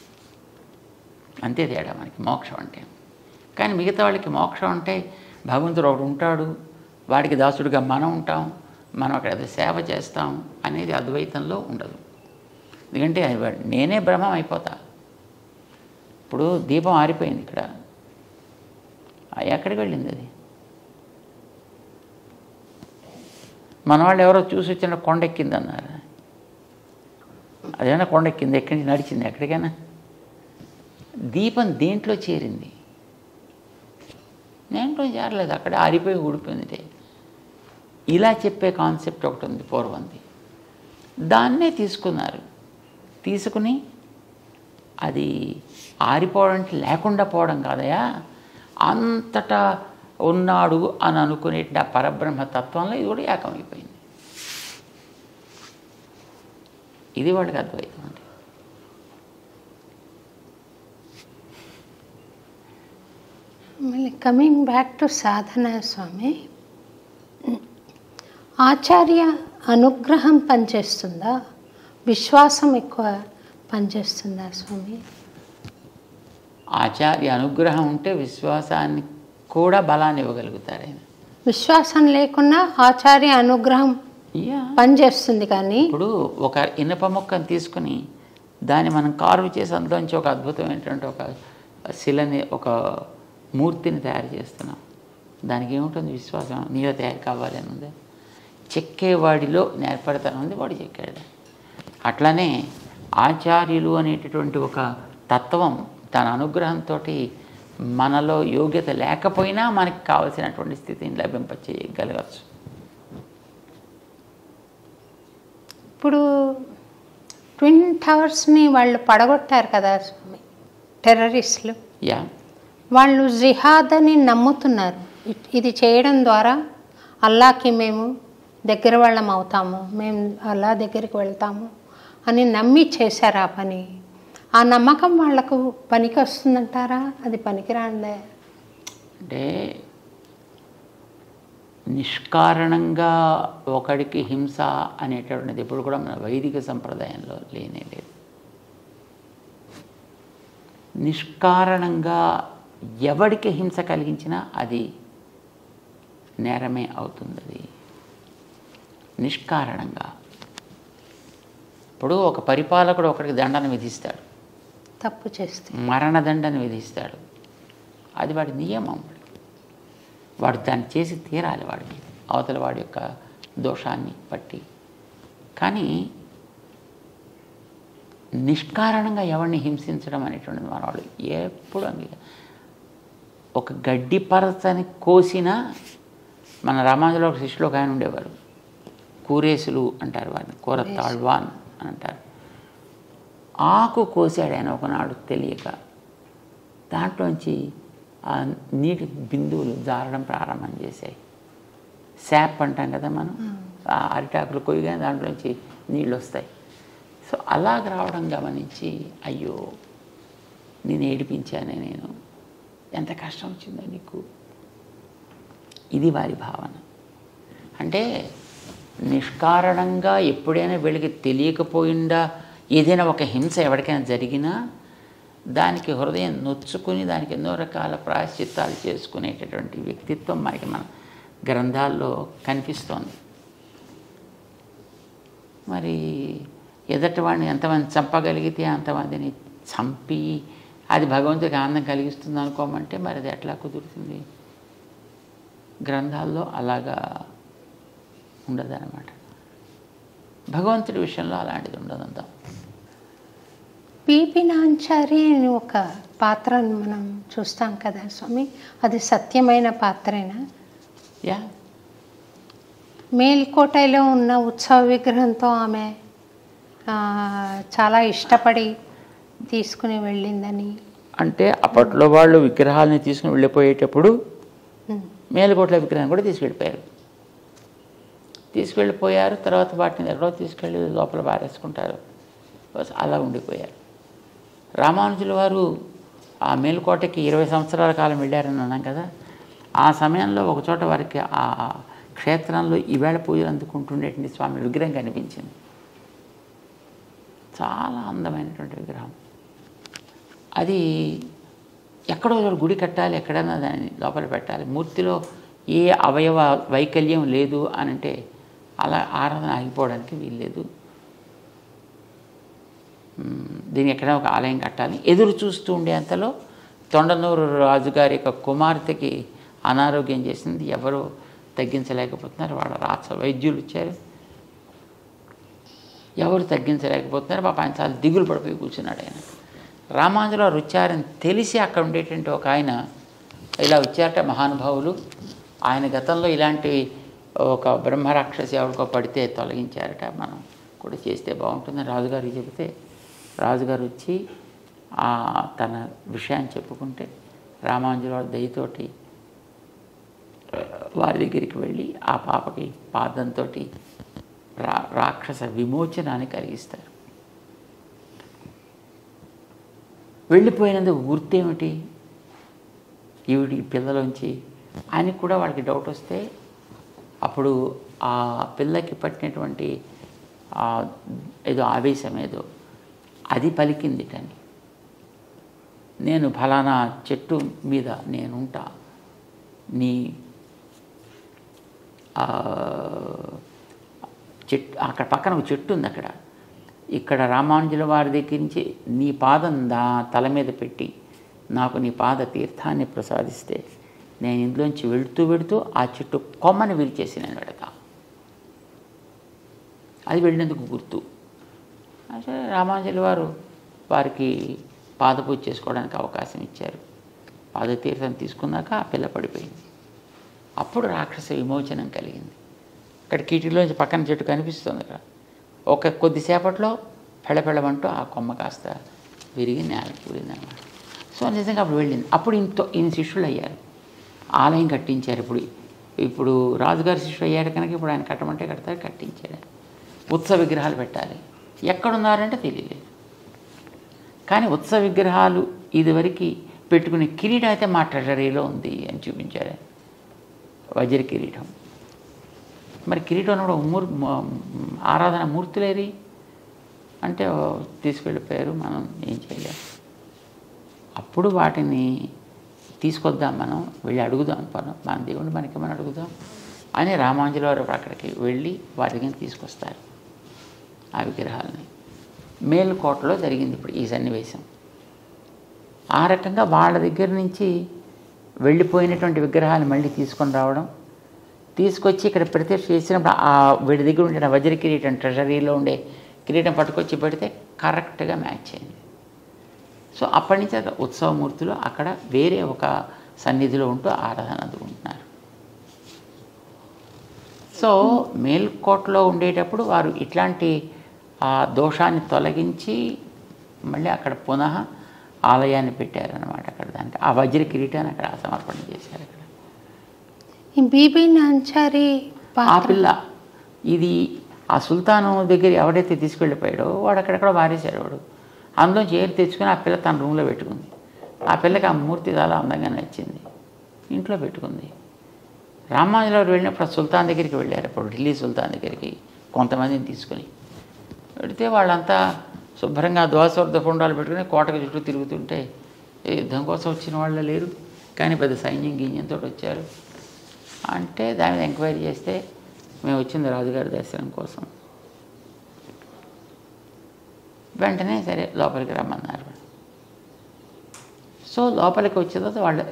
అంతే తేడా మనకి మోక్షం అంటే. కానీ మిగతా వాళ్ళకి మోక్షం అంటే భగవంతుడు ఒకడు ఉంటాడు, వాడికి దాసుడిగా మనం ఉంటాం, మనం అక్కడ ఏదో సేవ చేస్తాం అనేది అద్వైతంలో ఉండదు. ఎందుకంటే నేనే బ్రహ్మం అయిపోతా. ఇప్పుడు దీపం ఆరిపోయింది, ఇక్కడ ఎక్కడికి వెళ్ళింది అది? మన వాళ్ళు ఎవరో చూసి వచ్చిన కొండెక్కింది అన్నారు. అదేమైనా కొండెక్కింది, ఎక్కడి నుంచి నడిచింది ఎక్కడికైనా? దీపం దేంట్లో చేరింది? దేంట్లో చేరలేదు, అక్కడ ఆరిపోయి ఊడిపోయింది. ఇలా చెప్పే కాన్సెప్ట్ ఒకటి ఉంది పూర్వంది, దాన్నే తీసుకున్నారు. తీసుకుని అది ఆరిపోవడం లేకుండా పోవడం కాదయా, అంతటా ఉన్నాడు అని అనుకునే ఆ పరబ్రహ్మ తత్వంలో ఇది కూడా ఏకమైపోయింది. ఇది వాళ్ళకి అద్వైతం అంటే. మళ్ళీ కమింగ్ బ్యాక్ టు సాధన స్వామి, ఆచార్య అనుగ్రహం పనిచేస్తుందా, విశ్వాసం ఎక్కువ పనిచేస్తుందా స్వామి? ఆచార్య అనుగ్రహం ఉంటే విశ్వాసాన్ని కూడా బలాన్ని ఇవ్వగలుగుతారు ఆయన. విశ్వాసం లేకున్నా ఆచార్య అనుగ్రహం పనిచేస్తుంది. కానీ ఇప్పుడు ఒక ఇనప మొక్కను తీసుకుని దాన్ని మనం కార్వ్ చేసి అందులోంచి ఒక అద్భుతమైనటువంటి ఒక శిలని, ఒక మూర్తిని తయారు చేస్తున్నాం. దానికి ఏముంటుంది? విశ్వాసం. నీలో తయారు కావాలి అని ఉంది, చెక్కేవాడిలో నేర్పడతాను ఉంది, వాడు చెక్కాడు. అట్లానే ఆచార్యులు అనేటటువంటి ఒక తత్వం తన అనుగ్రహంతో మనలో యోగ్యత లేకపోయినా మనకి కావలసినటువంటి స్థితిని లభింపచేయగలగచ్చు. ఇప్పుడు ట్విన్ టవర్స్ని వాళ్ళు పడగొట్టారు కదా స్వామి, టెర్రరిస్టులు యా వాళ్ళు జిహాద్ అని నమ్ముతున్నారు. ఇది చేయడం ద్వారా అల్లాకి మేము దగ్గర వాళ్ళం అవుతాము, మేము అల్లా దగ్గరికి వెళ్తాము అని నమ్మి చేశారు ఆ పని. ఆ నమ్మకం వాళ్లకు పనికి వస్తుందంటారా? అది పనికిరాందే. అంటే నిష్కారణంగా ఒకడికి హింస అనేటటువంటిది ఎప్పుడు కూడా మన వైదిక సంప్రదాయంలో లేనే లేదు. నిష్కారణంగా ఎవడికి హింస కలిగించినా అది నేరమే అవుతుంది. అది నిష్కారణంగా. ఇప్పుడు ఒక పరిపాలకుడు ఒకడికి దండన విధిస్తాడు, తప్పు చేస్తే మరణదండన విధిస్తాడు. అది వాడి నియమం. వాడు దాన్ని చేసి తీరాలి వాడి మీద, అవతల వాడి యొక్క దోషాన్ని బట్టి. కానీ నిష్కారణంగా ఎవరిని హింసించడం అనేటువంటిది మన వాళ్ళు ఎప్పుడు ఒక గడ్డి పరచని కోసినా, మన రామానుజులో ఒక శిష్యులు ఒక ఆయన ఉండేవారు, కూరేసులు అంటారు వారిని, కూరతాళ్వాన్ అని అంటారు. ఆకు కోసాడు ఆయన ఒకనాడు తెలియక. దాంట్లోంచి ఆ నీటి బిందువులు జారడం ప్రారంభం చేశాయి. శాప్ అంటాం కదా మనం, ఆ అరిటాకులు కొయ్యగానే దాంట్లోంచి నీళ్ళు వస్తాయి. సో అలాగ రావడం గమనించి, అయ్యో నేను ఏడిపించానే, నేను ఎంత కష్టం వచ్చిందో నీకు. ఇది వారి భావన. అంటే నిష్కారణంగా ఎప్పుడైనా వీళ్ళకి తెలియకపోయిందా ఏదైనా ఒక హింస ఎవరికైనా జరిగినా దానికి హృదయం నొచ్చుకుని దానికి ఎన్నో రకాల ప్రాయశ్చిత్తాలు చేసుకునేటటువంటి వ్యక్తిత్వం మనకి మన గ్రంథాల్లో కనిపిస్తోంది. మరి ఎదటి వాడిని ఎంతమంది చంపగలిగితే అంతమందిని చంపి అది భగవంతుడికి ఆనందం కలిగిస్తుంది అనుకోమంటే మరి అది ఎట్లా కుదురుతుంది? గ్రంథాల్లో అలాగా ఉండదన్నమాట. భగవంతుడి విషయంలో అలాంటిది ఉండదంతా. పిపి నాంచారి అని ఒక పాత్రను మనం చూస్తాం కదా స్వామి, అది సత్యమైన పాత్రేనా? యా, మేల్కోటలో ఉన్న ఉత్సవ విగ్రహంతో ఆమె చాలా ఇష్టపడి తీసుకుని వెళ్ళిందని. అంటే అప్పట్లో వాళ్ళు విగ్రహాలని తీసుకుని వెళ్ళిపోయేటప్పుడు మేలుకోట్ల విగ్రహం కూడా తీసుకెళ్ళిపోయారు. తర్వాత వాటిని ఎక్కడో తీసుకెళ్ళి లోపల పారేసుకుంటారు, అలా ఉండిపోయారు. రామానుజుల వారు ఆ మేలుకోటకి 20 సంవత్సరాల కాలం వెళ్ళారని అన్నాం కదా. ఆ సమయంలో ఒకచోట వారికి ఆ క్షేత్రంలో ఈవేళ పూజలు అందుకుంటుండేటువంటి స్వామి విగ్రహం కనిపించింది. చాలా అందమైనటువంటి విగ్రహం. అది ఎక్కడో గుడి కట్టాలి, ఎక్కడైనా దాన్ని లోపల పెట్టాలి. మూర్తిలో ఏ అవయవ వైకల్యం లేదు అని అంటే అలా ఆరాధన ఆగిపోవడానికి వీల్లేదు. దీనికి ఎక్కడైనా ఒక ఆలయం కట్టాలి. ఎదురు చూస్తూ ఉండేంతలో తొండనూరు రాజుగారి యొక్క కుమార్తెకి అనారోగ్యం చేసింది. ఎవరు తగ్గించలేకపోతున్నారు. వాళ్ళ రాచ వైద్యులు వచ్చారు, ఎవరు తగ్గించలేకపోతున్నారు. పాప ఆయన చాలా దిగులు పడిపోయి కూర్చున్నాడు. ఆయన రామానుజుల వారు వచ్చారని తెలిసి అక్కడ ఉండేటువంటి ఒక ఆయన ఇలా వచ్చారట మహానుభావులు. ఆయన గతంలో ఇలాంటి ఒక బ్రహ్మరాక్షసి ఎవరికో పడితే తొలగించారట, మనం కూడా చేస్తే బాగుంటుందని రాజుగారికి చెబితే రాజుగారు వచ్చి తన విషయాన్ని చెప్పుకుంటే రామానుజుల వారి దయతోటి వారి దగ్గరికి వెళ్ళి ఆ పాపకి పాదంతో రాక్షస విమోచనాన్ని కలిగిస్తారు. వెళ్ళిపోయినందుకు గుర్తేమిటి ఈవిడి పిల్లలోంచి ఆయనకి కూడా వాళ్ళకి డౌట్ వస్తే అప్పుడు ఆ పిల్లకి పట్టినటువంటి ఏదో ఆవేశం ఏదో అది పలికింది కానీ, నేను ఫలానా చెట్టు మీద నేనుంటా, నీ చెట్టు అక్కడ పక్కన ఒక చెట్టు ఉంది, ఇక్కడ రామానుజుల వారి దగ్గర నుంచి నీ పాదం తల మీద పెట్టి నాకు నీ పాద తీర్థాన్ని ప్రసాదిస్తే నేను ఇంట్లోంచి వెళుతూ ఆ చెట్టు కొమ్మని విరిచేసి నేను వెళతా. అది వెళ్ళినందుకు గుర్తు. అంటే రామానుజుల వారు వారికి పాదపూజ చేసుకోవడానికి అవకాశం ఇచ్చారు. పాదతీర్థం తీసుకున్నాక ఆ పిల్ల పడిపోయింది. అప్పుడు రాక్షస విమోచనం కలిగింది. ఇక్కడ కీటిలోంచి పక్కన చెట్టు కనిపిస్తుంది. అక్కడ ఒక కొద్దిసేపట్లో పెళ్ళమంటూ ఆ కొమ్మ కాస్త విరిగి నేల కూలిందన్నమాట. సో నిజంగా అప్పుడు వెళ్ళింది. అప్పుడు ఈయన శిష్యులు అయ్యారు, ఆలయం కట్టించారు. ఇప్పుడు రాజుగారి శిష్యులు అయ్యారు కనుక ఇప్పుడు ఆయన కట్టమంటే కడతారు, కట్టించాడు. ఉత్సవ విగ్రహాలు పెట్టాలి, ఎక్కడున్నారంటే తెలియలేదు. కానీ ఉత్సవ విగ్రహాలు ఇదివరకు పెట్టుకునే కిరీటం అయితే మా ట్రెజరీలో ఉంది అని చూపించారు, వజ్ర కిరీటం. మరి కిరీటం ఉన్నప్పుడు ఆరాధన మూర్తులేరి అంటే తీసుకెళ్ళిపోయారు, మనం ఏం చేయలేము. అప్పుడు వాటిని తీసుకొద్దాం, మనం వెళ్ళి అడుగుదాం, మన దేవుడిని మనకేమని అడుగుదాం అని రామాంజుల వారు అక్కడికి వెళ్ళి వాటి దగ్గర తీసుకొస్తారు ఆ విగ్రహాలని. మేలుకోటలో జరిగింది ఇప్పుడు ఈ సన్నివేశం. ఆ రకంగా వాళ్ళ దగ్గర నుంచి వెళ్ళిపోయినటువంటి విగ్రహాలు మళ్ళీ తీసుకొని రావడం, తీసుకొచ్చి ఇక్కడ ప్రతిష్ఠ చేసినప్పుడు ఆ వీడి దగ్గర ఉండే వజ్ర కిరీటం, ట్రెజరీలో ఉండే కిరీటం పట్టుకొచ్చి పెడితే కరెక్ట్గా మ్యాచ్ అయింది. సో అప్పటి నుంచి ఉత్సవమూర్తులు అక్కడ వేరే ఒక సన్నిధిలో ఉంటూ ఆరాధన అందుకుంటున్నారు. సో మేల్కోటలో ఉండేటప్పుడు వారు ఇట్లాంటి ఆ దోషాన్ని తొలగించి మళ్ళీ అక్కడ పునః ఆలయాన్ని పెట్టారనమాట. అక్కడ దానికి ఆ వజ్ర కిరీటాన్ని అక్కడ సమర్పణ చేశారు. అక్కడ ఈ బీబీ నాంచారి ఆ పిల్ల ఇది ఆ సుల్తాను దగ్గర ఎవరైతే తీసుకెళ్ళిపోయాడో వాడు అక్కడెక్కడ వారేశాడు. వాడు అందులోంచి ఏరు తెచ్చుకొని ఆ పిల్ల తన రూమ్లో పెట్టుకుంది. ఆ పిల్లకి ఆ మూర్తి చాలా అందంగా నచ్చింది, ఇంట్లో పెట్టుకుంది. రామానుజుల వారు వెళ్ళినప్పుడు ఆ సుల్తాన్ దగ్గరికి వెళ్ళారు. అప్పుడు ఢిల్లీ సుల్తాన్ దగ్గరికి కొంతమందిని తీసుకుని వెళితే వాళ్ళంతా శుభ్రంగా ద్వాసవర్ధ పుండాలు పెట్టుకుని కోటకు చుట్టూ తిరుగుతుంటే యుద్ధం కోసం వచ్చిన వాళ్ళు లేరు, కానీ పెద్ద సైన్యం గిన్యంతో వచ్చారు. అంటే దాని మీద ఎంక్వైరీ చేస్తే మేము వచ్చింది రాజుగారి దర్శనం కోసం. వెంటనే సరే లోపలికి రమ్మన్నారు. సో లోపలికి వచ్చిన తర్వాత వాళ్ళు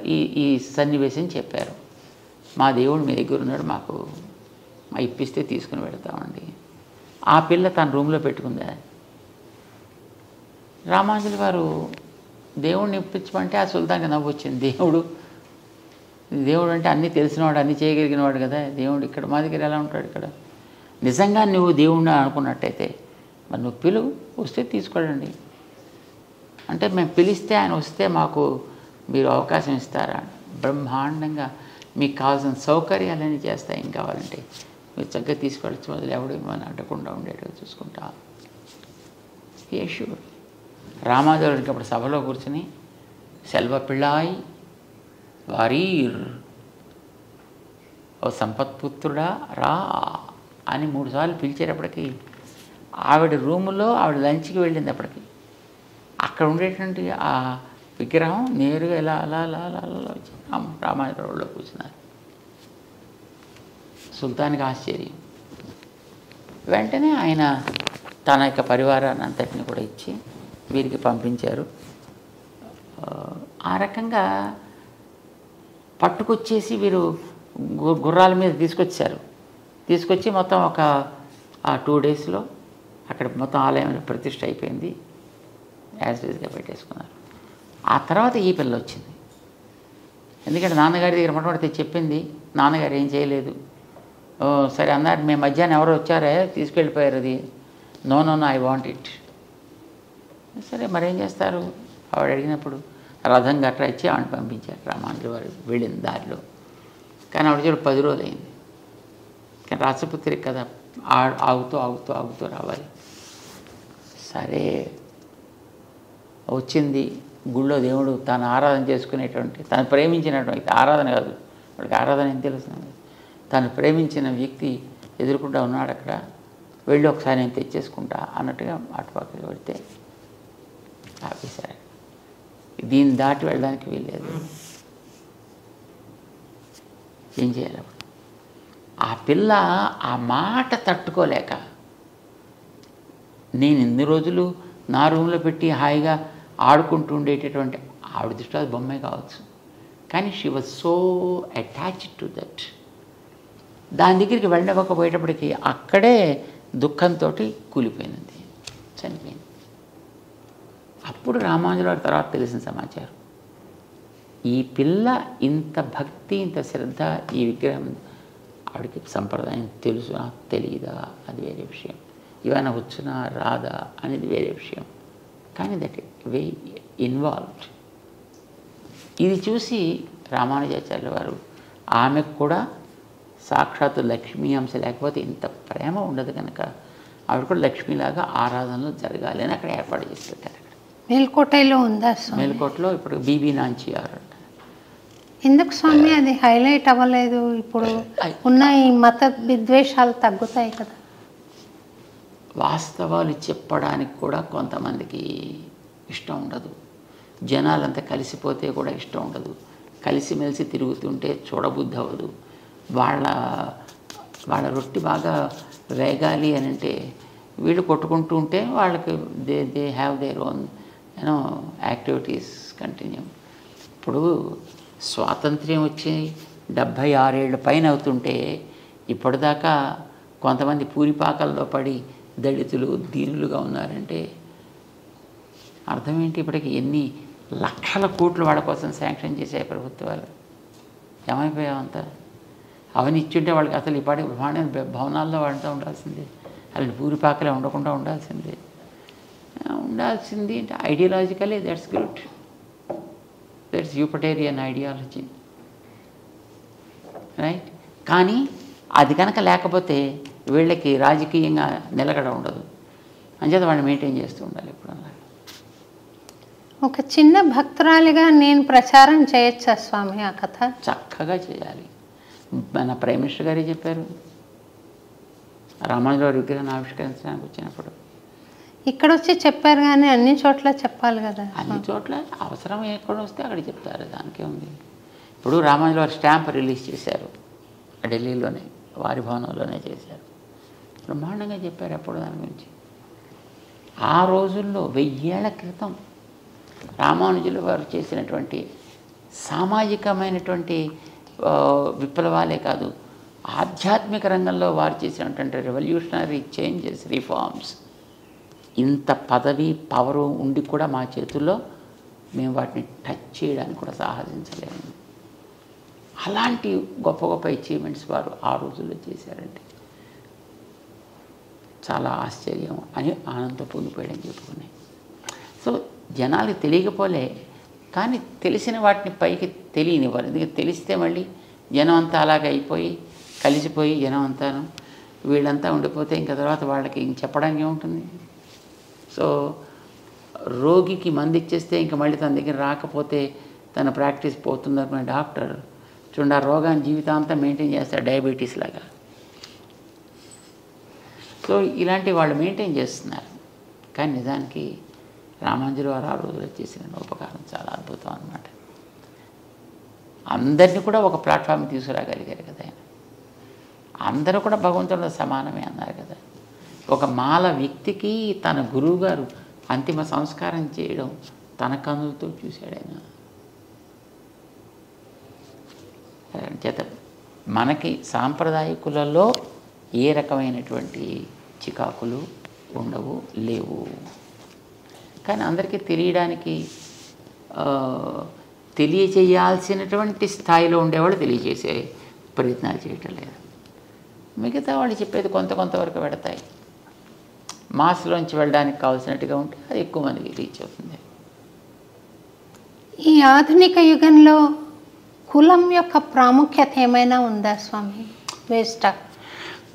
ఈ సన్నివేశం చెప్పారు. మా దేవుడు మీ దగ్గర ఉన్నాడు, మాకు ఇప్పిస్తే తీసుకుని వెళతామండి. ఆ పిల్ల తన రూమ్లో పెట్టుకుందా. రామానుజుల వారు దేవుడిని ఇప్పించమంటే ఆ సుల్తాన్కి నవ్వు వచ్చింది. దేవుడు అంటే అన్నీ తెలిసినవాడు, అన్నీ చేయగలిగినవాడు కదా, దేవుడు ఇక్కడ మా దగ్గర ఎలా ఉంటాడు? ఇక్కడ నిజంగా నువ్వు దేవుడిని అనుకున్నట్టయితే మరి నువ్వు పిలువు, వస్తే తీసుకెళ్ళండి అంటే మేము పిలిస్తే ఆయన వస్తే మాకు మీరు అవకాశం ఇస్తారా? బ్రహ్మాండంగా మీకు కావాల్సిన సౌకర్యాలన్నీ చేస్తాయి, ఏం కావాలంటే మీరు చక్కగా తీసుకెళ్ళచ్చు, మొదలు ఎవడు మనం అడ్డకుండా ఉండేటట్టు చూసుకుంటా. యేషూర్ రామాదేవుడికి అప్పుడు సభలో కూర్చుని సెల్వ పిళ్ళాయి వారీర్ ఓ సంపత్పుత్రుడా రా అని 3 సార్లు పిలిచేటప్పటికి ఆవిడ రూములో ఆవిడ లంచ్కి వెళ్ళింది. అప్పటికి అక్కడ ఉండేటువంటి ఆ విగ్రహం నేరుగా ఇలా అలా అలా అలా అలా వచ్చి రామాయణంలో కూర్చున్నారు. సుల్తాన్కి ఆశ్చర్యం. వెంటనే ఆయన తన యొక్క పరివారాన్ని అంతటిని కూడా ఇచ్చి వీరికి పంపించారు. ఆ రకంగా పట్టుకొచ్చేసి వీరు గుర్రాల మీద తీసుకొచ్చి మొత్తం ఒక 2 డేస్లో అక్కడ మొత్తం ఆలయం ప్రతిష్ఠ అయిపోయింది, యాజ్ యూజ్గా పెట్టేసుకున్నారు. ఆ తర్వాత ఈ పిల్ల వచ్చింది. ఎందుకంటే నాన్నగారి దగ్గర మొట్టమొదటి చెప్పింది, నాన్నగారు ఏం చేయలేదు. సరే అన్నారు, మేము మధ్యాహ్నం ఎవరో వచ్చారే తీసుకెళ్ళిపోయారు, అది నో ఐ వాంట్ ఇట్. సరే మరేం చేస్తారు? ఆవిడ అడిగినప్పుడు రథం గట్రా ఇచ్చి ఆవిడ పంపించారు. రామానుజుల వారు వెళ్ళిన దారిలో. కానీ ఆవిడ చూడు 10 రోజులు అయింది. కానీ రాజపుత్రికి కదా ఆగుతూ రావాలి. సరే వచ్చింది. గుళ్ళో దేవుడు తాను ఆరాధన చేసుకునేటువంటి, తను ప్రేమించినటువంటి ఆరాధన కాదు, వాడికి ఆరాధన ఏం తెలుస్తుంది, తను ప్రేమించిన వ్యక్తి ఎదుర్కొంటూ ఉన్నాడు. అక్కడ వెళ్ళి ఒకసారి నేను తెచ్చేసుకుంటా అన్నట్టుగా అటుపక్కకి వెళితే ఆపేశారు. దీన్ని దాటి వెళ్ళడానికి వీల్లేదు. ఏం చేయాలి? ఆ పిల్ల ఆ మాట తట్టుకోలేక, నేను ఎన్ని రోజులు నా రూమ్లో పెట్టి హాయిగా ఆడుకుంటూ ఉండేటటువంటి ఆవిడ దృష్టి అది బొమ్మే కావచ్చు, కానీ she was so attached to that. దాని దగ్గరికి వెళ్ళకపోయేటప్పటికి అక్కడే దుఃఖంతో కూలిపోయింది, చనిపోయింది. అప్పుడు రామానుజుల వారి తర్వాత తెలిసిన సమాచారం, ఈ పిల్ల ఇంత భక్తి ఇంత శ్రద్ధ, ఈ విగ్రహం ఆవిడకి సంప్రదాయం తెలుసా తెలియదా అది వేరే విషయం, ఇవన్న వచ్చునా రాదా అనేది వేరే విషయం, కానీ దట్ వే ఇన్వాల్వ్డ్ ఇది చూసి రామానుజాచార్యుల వారు ఆమెకు కూడా సాక్షాత్తు లక్ష్మీ అంశ లేకపోతే ఇంత ప్రేమ ఉండదు కనుక ఆవిడ కూడా లక్ష్మీలాగా ఆరాధనలు జరగాలి అని అక్కడ ఏర్పాటు చేసి పెట్టారు. మేల్కోటలో ఉందా స్వామి? మేల్కోటలో ఇప్పుడు బీబీ నాంచియార్ అంట. ఎందుకు స్వామి అది హైలైట్ అవ్వలేదు? ఇప్పుడు ఉన్న ఈ మత విద్వేషాలు తగ్గుతాయి కదా. వాస్తవాలు చెప్పడానికి కూడా కొంతమందికి ఇష్టం ఉండదు. జనాలంతా కలిసిపోతే కూడా ఇష్టం ఉండదు. కలిసిమెలిసి తిరుగుతుంటే చూడబుద్ధి అవ్వదు. వాళ్ళ రొట్టి బాగా వేగాలి అని అంటే వీళ్ళు కొట్టుకుంటూ ఉంటే వాళ్ళకి they have their own activities continue. ఇప్పుడు స్వాతంత్ర్యం వచ్చి 76 ఏళ్ళ పైన అవుతుంటే ఇప్పటిదాకా కొంతమంది పూరిపాకల్లో పడి దళితులు దీనులుగా ఉన్నారంటే అర్థం ఏంటి? ఇప్పటికి ఎన్ని లక్షల కోట్లు వాళ్ళ కోసం శాంక్షన్ చేసే ప్రభుత్వాలు. ఏమైపోయావంతా? అవన్నీ ఇచ్చుంటే వాళ్ళకి అసలు ఇప్పటి బ్రహ్మాండ భవనాల్లో వాడుతూ ఉండాల్సిందే. అలాంటి పూరిపాకలే ఉండకుండా ఉండాల్సింది అంటే ideologically that's good. That's utopian ideology, right? కానీ అది కనుక లేకపోతే వీళ్ళకి రాజకీయంగా నిలకడ ఉండదు. అంచేత వాళ్ళు మెయింటైన్ చేస్తూ ఉండాలి ఎప్పుడు. ఒక చిన్న భక్తురాలిగా నేను ప్రచారం చేయొచ్చా స్వామి ఆ కథ? చక్కగా చేయాలి. మన ప్రైమ్ మినిస్టర్ గారే చెప్పారు రామానుజుల విగ్రహాన్ని ఆవిష్కరించడానికి వచ్చినప్పుడు. ఇక్కడ వచ్చి చెప్పారు కానీ అన్ని చోట్ల చెప్పాలి కదా. అన్ని చోట్ల అవసరం ఎక్కడ వస్తే అక్కడ చెప్తారు, దానికే ఉంది. ఇప్పుడు రామానుజుల వారి స్టాంప్ రిలీజ్ చేశారు ఢిల్లీలోనే, వారి భవనంలోనే చేశారు. బ్రహ్మాండంగా చెప్పారు అప్పుడు దాని గురించి. ఆ రోజుల్లో 1000 ఏళ్ల క్రితం రామానుజుల వారు చేసినటువంటి సామాజికమైనటువంటి విప్లవాలే కాదు, ఆధ్యాత్మిక రంగంలో వారు చేసినటువంటి రెవల్యూషనరీ చేంజెస్, రిఫార్మ్స్, ఇంత పదవి పవరు ఉండి కూడా మా చేతుల్లో మేము వాటిని టచ్ చేయడానికి కూడా సాహసించలేము. అలాంటి గొప్ప గొప్ప అచీవ్మెంట్స్ వారు ఆ రోజుల్లో చేశారంటే చాలా ఆశ్చర్యం అని ఆనందంతో పొంగిపోయాడని చెప్పుకున్నాయి. సో జనాలకు తెలియకపోలే, కానీ తెలిసిన వాటిని పైకి తెలియనివ్వాలి. ఎందుకంటే తెలిస్తే మళ్ళీ జనం అంతా అలాగే అయిపోయి కలిసిపోయి జనం అంతాను వీళ్ళంతా ఉండిపోతే ఇంకా తర్వాత వాళ్ళకి ఇంక చెప్పడానికి ఏముంటుంది. సో రోగికి మందు ఇచ్చేస్తే ఇంకా మళ్ళీ తన దగ్గర రాకపోతే తన ప్రాక్టీస్ పోతుందనుకునే డాక్టర్ చూడండి ఆ రోగాన్ని జీవితాంతం మెయింటైన్ చేస్తాడు, డయాబెటీస్ లాగా. సో ఇలాంటి వాళ్ళు మెయింటైన్ చేస్తున్నారు. కానీ నిజానికి రామానుజుల వారు ఆ రోజులో చేసిన ఉపకారం చాలా అద్భుతం అన్నమాట. అందరినీ కూడా ఒక ప్లాట్ఫామ్ తీసుకురాగలిగారు కదా ఆయన. అందరూ కూడా భగవంతుడితో సమానమే అన్నారు కదా. ఒక మాల వ్యక్తికి తన గురువు గారు అంతిమ సంస్కారం చేయడం తన కన్నులతో చూశాడు ఆయన. చేత మనకి సాంప్రదాయకులలో ఏ రకమైనటువంటి చికాకులు ఉండవు, లేవు. కానీ అందరికీ తెలియడానికి తెలియచేయాల్సినటువంటి స్థాయిలో ఉండేవాళ్ళు తెలియజేసే ప్రయత్నాలు చేయటం లేదు. మిగతా వాళ్ళు చెప్పేది కొంతవరకు పెడతాయి. మాస్లోంచి వెళ్ళడానికి కావాల్సినట్టుగా ఉంటే అది ఎక్కువ మందికి రీచ్ అవుతుంది. ఈ ఆధునిక యుగంలో కులం యొక్క ప్రాముఖ్యత ఏమైనా ఉందా స్వామి? వేస్టా?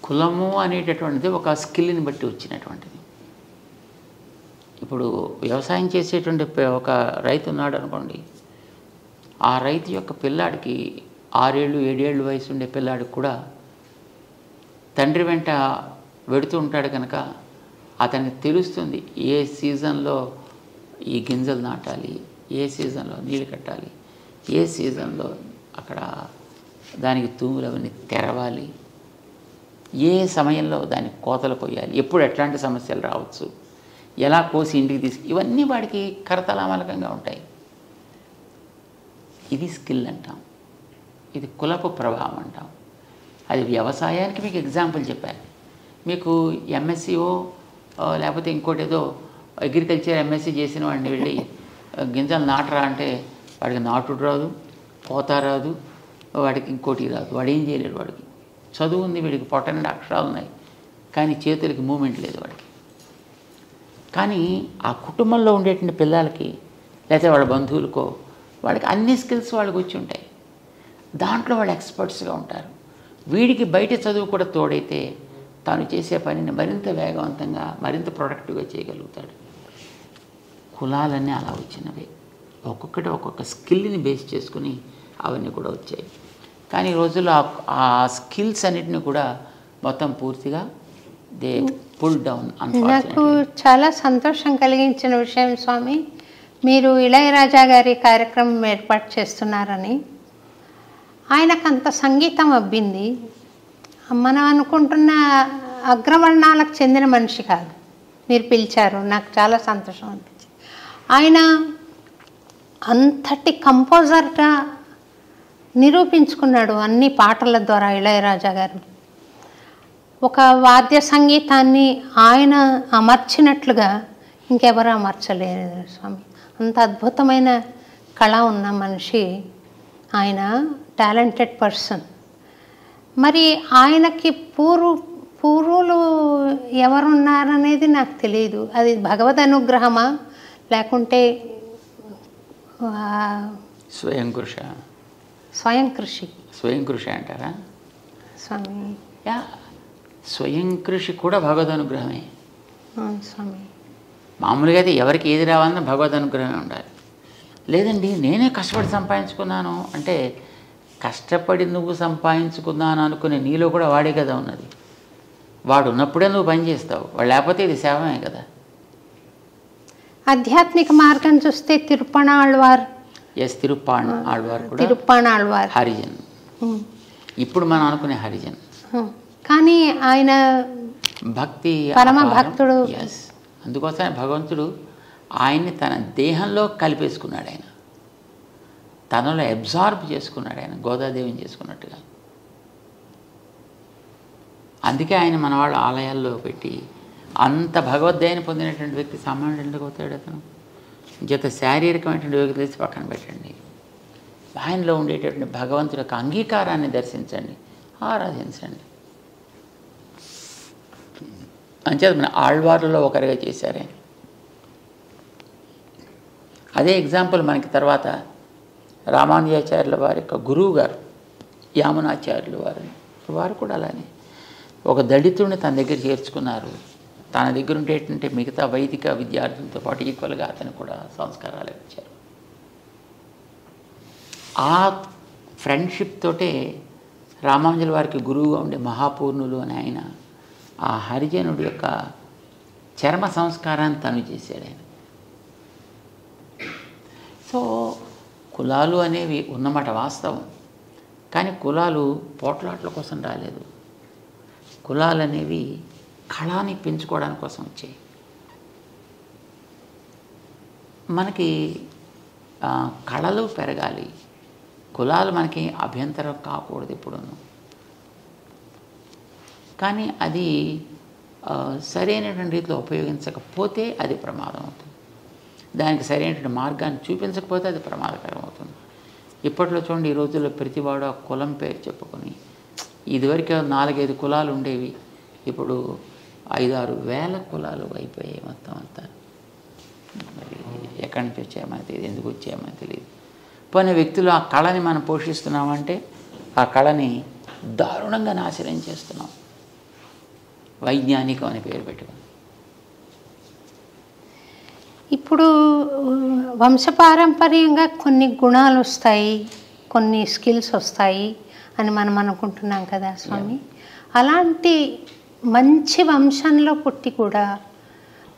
కులము అనేటటువంటిది ఒక స్కిల్ని బట్టి వచ్చినటువంటిది. ఇప్పుడు వ్యవసాయం చేసేటువంటి ఒక రైతు ఉన్నాడు అనుకోండి, ఆ రైతు యొక్క పిల్లాడికి 6 ఏళ్ళు 7 ఏళ్ళు వయసు ఉండే పిల్లాడికి కూడా తండ్రి వెంట వెడుతూ ఉంటాడు కనుక అతనికి తెలుస్తుంది ఏ సీజన్లో ఈ గింజలు నాటాలి, ఏ సీజన్లో నీళ్ళు కట్టాలి, ఏ సీజన్లో అక్కడ దానికి తూములు అవన్నీ తెరవాలి, ఏ సమయంలో దానికి కోతలు కొయ్యాలి, ఎప్పుడు ఎట్లాంటి సమస్యలు రావచ్చు, ఎలా కోసి ఇంటికి ఇవన్నీ వాడికి కరతలామలకంగా ఉంటాయి. ఇది స్కిల్ అంటాం, ఇది కులపు ప్రభావం అంటాం. అది వ్యవసాయానికి మీకు ఎగ్జాంపుల్ చెప్పాను. మీకు ఎంఎస్సీఓ లేకపోతే ఇంకోటి ఏదో అగ్రికల్చర్ ఎంఎస్సీ చేసిన వాడిని వెళ్ళి గింజలు నాటరా అంటే వాడికి నాటుడు రాదు, కోత రాదు, వాడికి ఇంకోటి రాదు, వాడు ఏం చేయలేడు. వాడికి చదువు ఉంది, వీడికి పొట్టనిండా అక్షరాలు ఉన్నాయి, కానీ చేతులకి మూమెంట్ లేదు వాడికి. కానీ ఆ కుటుంబంలో ఉండేటువంటి పిల్లలకి లేకపోతే వాళ్ళ బంధువులకో వాళ్ళకి అన్ని స్కిల్స్ వాళ్ళకి వచ్చి ఉంటాయి, దాంట్లో వాళ్ళు ఎక్స్పర్ట్స్గా ఉంటారు. వీడికి బయట చదువు కూడా తోడైతే తాను చేసే పనిని మరింత వేగవంతంగా మరింత ప్రొడక్టివ్గా చేయగలుగుతాడు. కులాలన్నీ అలా వచ్చినవి, ఒక్కొక్కటి ఒక్కొక్క స్కిల్ని బేస్ చేసుకుని అవన్నీ కూడా వచ్చాయి. కానీ ఈ రోజుల్లో ఆ స్కిల్స్ అన్నిటిని కూడా మొత్తం పూర్తిగా దే పుల్ డౌన్. నాకు చాలా సంతోషం కలిగించిన విషయం స్వామి, మీరు ఇళయరాజా గారి కార్యక్రమం ఏర్పాటు చేస్తున్నారని. ఆయనకు అంత సంగీతం అబ్బింది, మనం అనుకుంటున్న అగ్రవర్ణాలకు చెందిన మనిషి కాదు. మీరు పిలిచారు, నాకు చాలా సంతోషం అనిపించింది. ఆయన అంతటి కంపోజర్గా నిరూపించుకున్నాడు అన్ని పాటల ద్వారా. ఇళయరాజా గారు ఒక వాద్య సంగీతాన్ని ఆయన అమర్చినట్లుగా ఇంకెవరు అమర్చలేరు స్వామి. అంత అద్భుతమైన కళ ఉన్న మనిషి ఆయన, టాలెంటెడ్ పర్సన్. మరి ఆయనకి పూర్వులు ఎవరున్నారనేది నాకు తెలియదు. అది భగవద్ అనుగ్రహమా లేకుంటే స్వయం కృషి అంటారా స్వామి? స్వయం కృషి కూడా భగవద్ అనుగ్రహమే స్వామి. మామూలుగా అయితే ఎవరికి ఏది రావాలన్నా భగవద్ అనుగ్రహమే ఉండాలి. లేదండి నేనే కష్టపడి సంపాదించుకున్నాను అంటే, కష్టపడి నువ్వు సంపాదించుకున్నాను అనుకునే నీలో కూడా వాడే కదా ఉన్నది. వాడు ఉన్నప్పుడే నువ్వు పని చేస్తావు, వాడు లేకపోతే ఇది సేవమే కదా. ఆధ్యాత్మిక మార్గం చూస్తే తిరుప్పణాళ్వార్ కూడా తిరుప్పణాళ్వార్ హరిజన్, ఇప్పుడు మనం అనుకునే హరిజన్. కానీ ఆయన భక్తి పరమ భక్తుడు. అందుకోసమే భగవంతుడు ఆయన్ని తన దేహంలో కలిపేసుకున్నాడు, ఆయన తనలో అబ్జార్బ్ చేసుకున్నాడు, ఆయన గోదాదేవిని చేసుకున్నట్టుగా. అందుకే ఆయన మన వాళ్ళ ఆలయాల్లో పెట్టి అంత భగవద్గీతను పొందినటువంటి వ్యక్తి సామాన్యుడు ఎందుకు అవుతాడు? అతను జత శారీరకమైనటువంటి వ్యక్తి తెచ్చి పక్కన పెట్టండి, ఆయనలో ఉండేటటువంటి భగవంతుడి యొక్క అంగీకారాన్ని దర్శించండి, ఆరాధించండి. అంచేత మన ఆళ్వార్లలో ఒకరిగా చేశారే. అదే ఎగ్జాంపుల్ మనకి తర్వాత రామానుజాచార్యుల వారి యొక్క గురువు గారు యామునాచార్యులు వారు కూడా అలానే ఒక దళితుడిని తన దగ్గర చేర్చుకున్నారు. తన దగ్గర ఉండేటంటే మిగతా వైదిక విద్యార్థులతో పాటు ఈక్వల్గా అతను కూడా సంస్కారాలు ఇచ్చారు. ఆ ఫ్రెండ్షిప్ తోటే రామానుజుల వారికి గురువుగా ఉండే మహాపూర్ణులు అని ఆయన ఆ హరిజనుడి యొక్క చర్మ సంస్కారాన్ని తను చేశాడు ఆయన. సో కులాలు అనేవి ఉన్నమాట వాస్తవం, కానీ కులాలు పోట్లాట్ల కోసం రాలేదు. కులాలు అనేవి కళని పెంచుకోవడానికి కోసం వచ్చాయి. మనకి కళలు పెరగాలి, కులాలు మనకి అభ్యంతరం కాకూడదు ఎప్పుడూను. కానీ అది సరైనటువంటి రీతిలో ఉపయోగించకపోతే అది ప్రమాదం అవుతుంది. దానికి సరైనటువంటి మార్గాన్ని చూపించకపోతే అది ప్రమాదకరం అవుతుంది. ఇప్పట్లో చూడండి, ఈ రోజుల్లో ప్రతివాడు ఆ కులం పేరు చెప్పుకొని, ఇదివరకు 4-5 కులాలు ఉండేవి, ఇప్పుడు 5-6 వేల కులాలు అయిపోయాయి మొత్తం అంతా. మరి ఎక్కడి నుంచి వచ్చాయమని తెలియదు, ఎందుకు వచ్చాయమని తెలియదు. పోయిన వ్యక్తులు ఆ కళని మనం పోషిస్తున్నామంటే ఆ కళని దారుణంగా నాశనం చేస్తున్నాం, వైజ్ఞానికం అని పేరు పెట్టుకుని. ఇప్పుడు వంశపారంపర్యంగా కొన్ని గుణాలు వస్తాయి, కొన్ని స్కిల్స్ వస్తాయి అని మనం అనుకుంటున్నాం కదా స్వామి. అలాంటి మంచి వంశంలో పుట్టి కూడా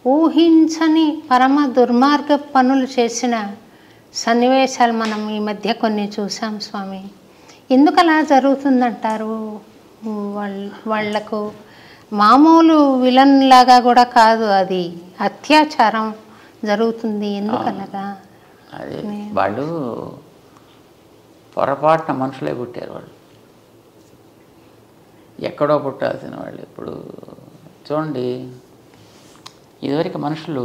ఊహించని పరమ దుర్మార్గ పనులు చేసిన సన్నివేశాలు మనం ఈ మధ్య కొన్ని చూసాం స్వామి. ఎందుకు అలా జరుగుతుందంటారు? వాళ్లకు మామూలు విలన్ లాగా కూడా కాదు, అది అత్యాచారం జరుగుతుంది. ఎందుకు అలాగా? అదే వాళ్ళు పొరపాటున మనుషులే పుట్టారు, వాళ్ళు ఎక్కడో పుట్టాల్సిన వాళ్ళు. ఇప్పుడు చూడండి, ఇదివరకు మనుషులు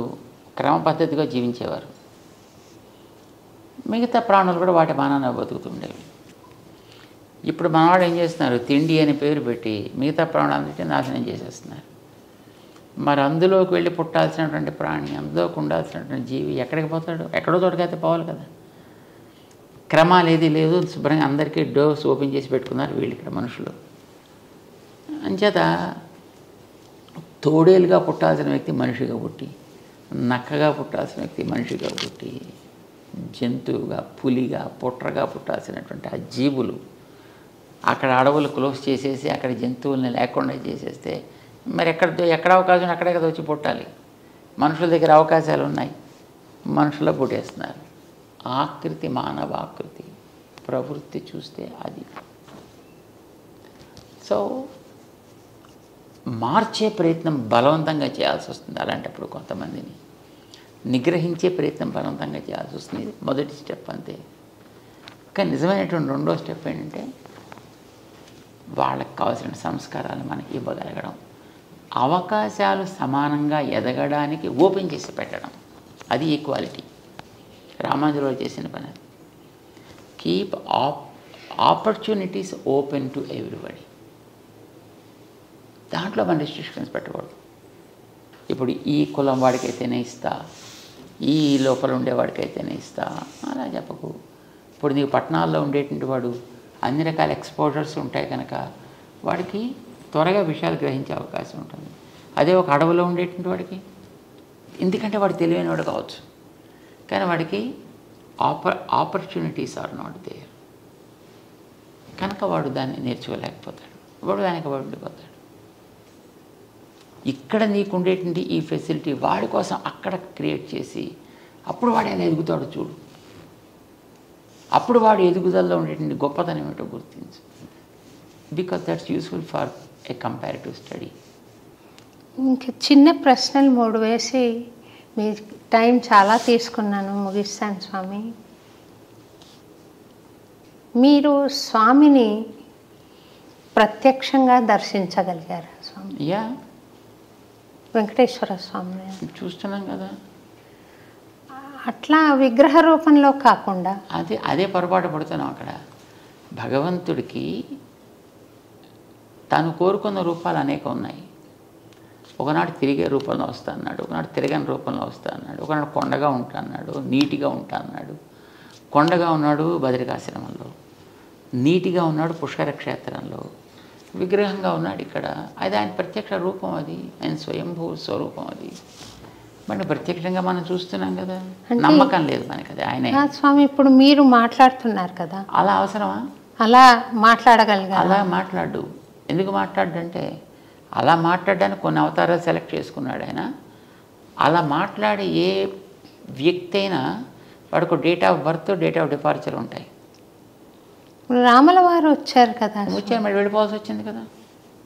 క్రమ పద్ధతిగా జీవించేవారు, మిగతా ప్రాణులు కూడా వాటి మానాన బతుకుతుండేవి. ఇప్పుడు మనవాడు ఏం చేస్తున్నారు, తిండి అని పేరు పెట్టి మిగతా ప్రాణులన్నింటినీ నాశనం చేసేస్తున్నారు. మరి అందులోకి వెళ్ళి పుట్టాల్సినటువంటి ప్రాణి, అందులోకి ఉండాల్సినటువంటి జీవి ఎక్కడికి పోతాడు? ఎక్కడో చోటుకైతే పోవాలి కదా. క్రమాలు ఏది లేదు, శుభ్రంగా అందరికీ డోర్స్ ఓపెన్ చేసి పెట్టుకున్నారు వీళ్ళు ఇక్కడ మనుషులు. అంచేత తోడేలుగా పుట్టాల్సిన వ్యక్తి మనిషిగా పుట్టి, నక్కగా పుట్టాల్సిన వ్యక్తి మనిషిగా పుట్టి, జంతువుగా, పులిగా, పుట్రగా పుట్టాల్సినటువంటి ఆ జీవులు అక్కడ అడవులు క్లోజ్ చేసేసి అక్కడ జంతువుల్ని లేకుండా చేసేస్తే మరి ఎక్కడ అవకాశం అక్కడే కదా వచ్చి పుట్టాలి. మనుషుల దగ్గర అవకాశాలు ఉన్నాయి, మనుషుల్లో పుట్టేస్తున్నారు. ఆకృతి మానవాకృతి, ప్రవృత్తి చూస్తే అది. సో మార్చే ప్రయత్నం బలవంతంగా చేయాల్సి వస్తుంది. అలాంటప్పుడు కొంతమందిని నిగ్రహించే ప్రయత్నం బలవంతంగా చేయాల్సి వస్తుంది. మొదటి స్టెప్ అంతే. కానీ నిజమైనటువంటి రెండో స్టెప్ ఏంటంటే వాళ్ళకి కావాల్సిన సంస్కారాలు మనకి ఇవ్వగలగడం, అవకాశాలు సమానంగా ఎదగడానికి ఓపెన్ చేసి పెట్టడం. అది ఈక్వాలిటీ. రామాంజలో చేసిన పని అది. Keep opportunities open to everybody. దాంట్లో మన రిస్ట్రిక్షన్స్ పెట్టకూడదు. ఇప్పుడు ఈ కులం వాడికైతేనే ఇస్తా, ఈ లోపల ఉండేవాడికైతేనే ఇస్తా అలా చెప్పకు. ఇప్పుడు నీకు పట్టణాల్లో ఉండేటువంటి వాడు అన్ని రకాల ఎక్స్పోజర్స్ ఉంటాయి కనుక వాడికి త్వరగా విషయాలు గ్రహించే అవకాశం ఉంటుంది. అదే ఒక అడవిలో ఉండేటువంటి వాడికి, ఎందుకంటే వాడు తెలివైన వాడు కావచ్చు కానీ వాడికి ఆపర్చునిటీస్ ఆర్ నాట్ దేర్ కనుక వాడు దాన్ని నేర్చుకోలేకపోతాడు, వాడు వెనకబడిపోతాడు. ఇక్కడ నీకు ఉండేటువంటి ఈ ఫెసిలిటీ వాడి కోసం అక్కడ క్రియేట్ చేసి అప్పుడు వాడు ఎలా ఎదుగుతాడు చూడు. అప్పుడు వాడు ఎదుగుదలలో ఉండేటువంటి గొప్పతనం ఏమిటో గుర్తించు. Because that's useful for a comparative study. ఇంకా చిన్న ప్రశ్నలు 3 వేసి మీ టైం చాలా తీసుకున్నాను, ముగిస్తాను స్వామి. మీరు స్వామిని ప్రత్యక్షంగా దర్శించగలిగారా స్వామి? యా, వెంకటేశ్వర స్వామిని చూస్తున్నాం కదా. అట్లా విగ్రహ రూపంలో కాకుండా అదే పొరపాటు పడుతున్నాం. అక్కడ భగవంతుడికి తాను కోరుకున్న రూపాలు అనేకం ఉన్నాయి. ఒకనాడు తిరిగే రూపంలో వస్తా అన్నాడు, ఒకనాడు తిరగని రూపంలో వస్తా అన్నాడు, ఒకనాడు కొండగా ఉంటా అన్నాడు, నీటిగా ఉంటా అన్నాడు. కొండగా ఉన్నాడు బద్రికాశ్రమంలో, నీటిగా ఉన్నాడు పుష్కర క్షేత్రంలో, విగ్రహంగా ఉన్నాడు ఇక్కడ. అది ఆయన ప్రత్యక్ష రూపం, అది ఆయన స్వయంభూ స్వరూపం. అది మరి ప్రత్యక్షంగా మనం చూస్తున్నాం కదా, నమ్మకం లేదు మనకి అది ఆయనే. స్వామి ఇప్పుడు మీరు మాట్లాడుతున్నారు కదా, అలా అవసరమా? అలా మాట్లాడగలిగారు? అలా మాట్లాడు. ఎందుకు మాట్లాడంటే అలా మాట్లాడడానికి కొన్ని అవతారాలు సెలెక్ట్ చేసుకున్నాడు ఆయన. అలా మాట్లాడే ఏ వ్యక్తి అయినా వాడికి date of birth, date of departure ఉంటాయి. రాముల వారు వచ్చారు కదా, వచ్చారు మళ్ళీ వెళ్ళిపోవాల్సి వచ్చింది కదా,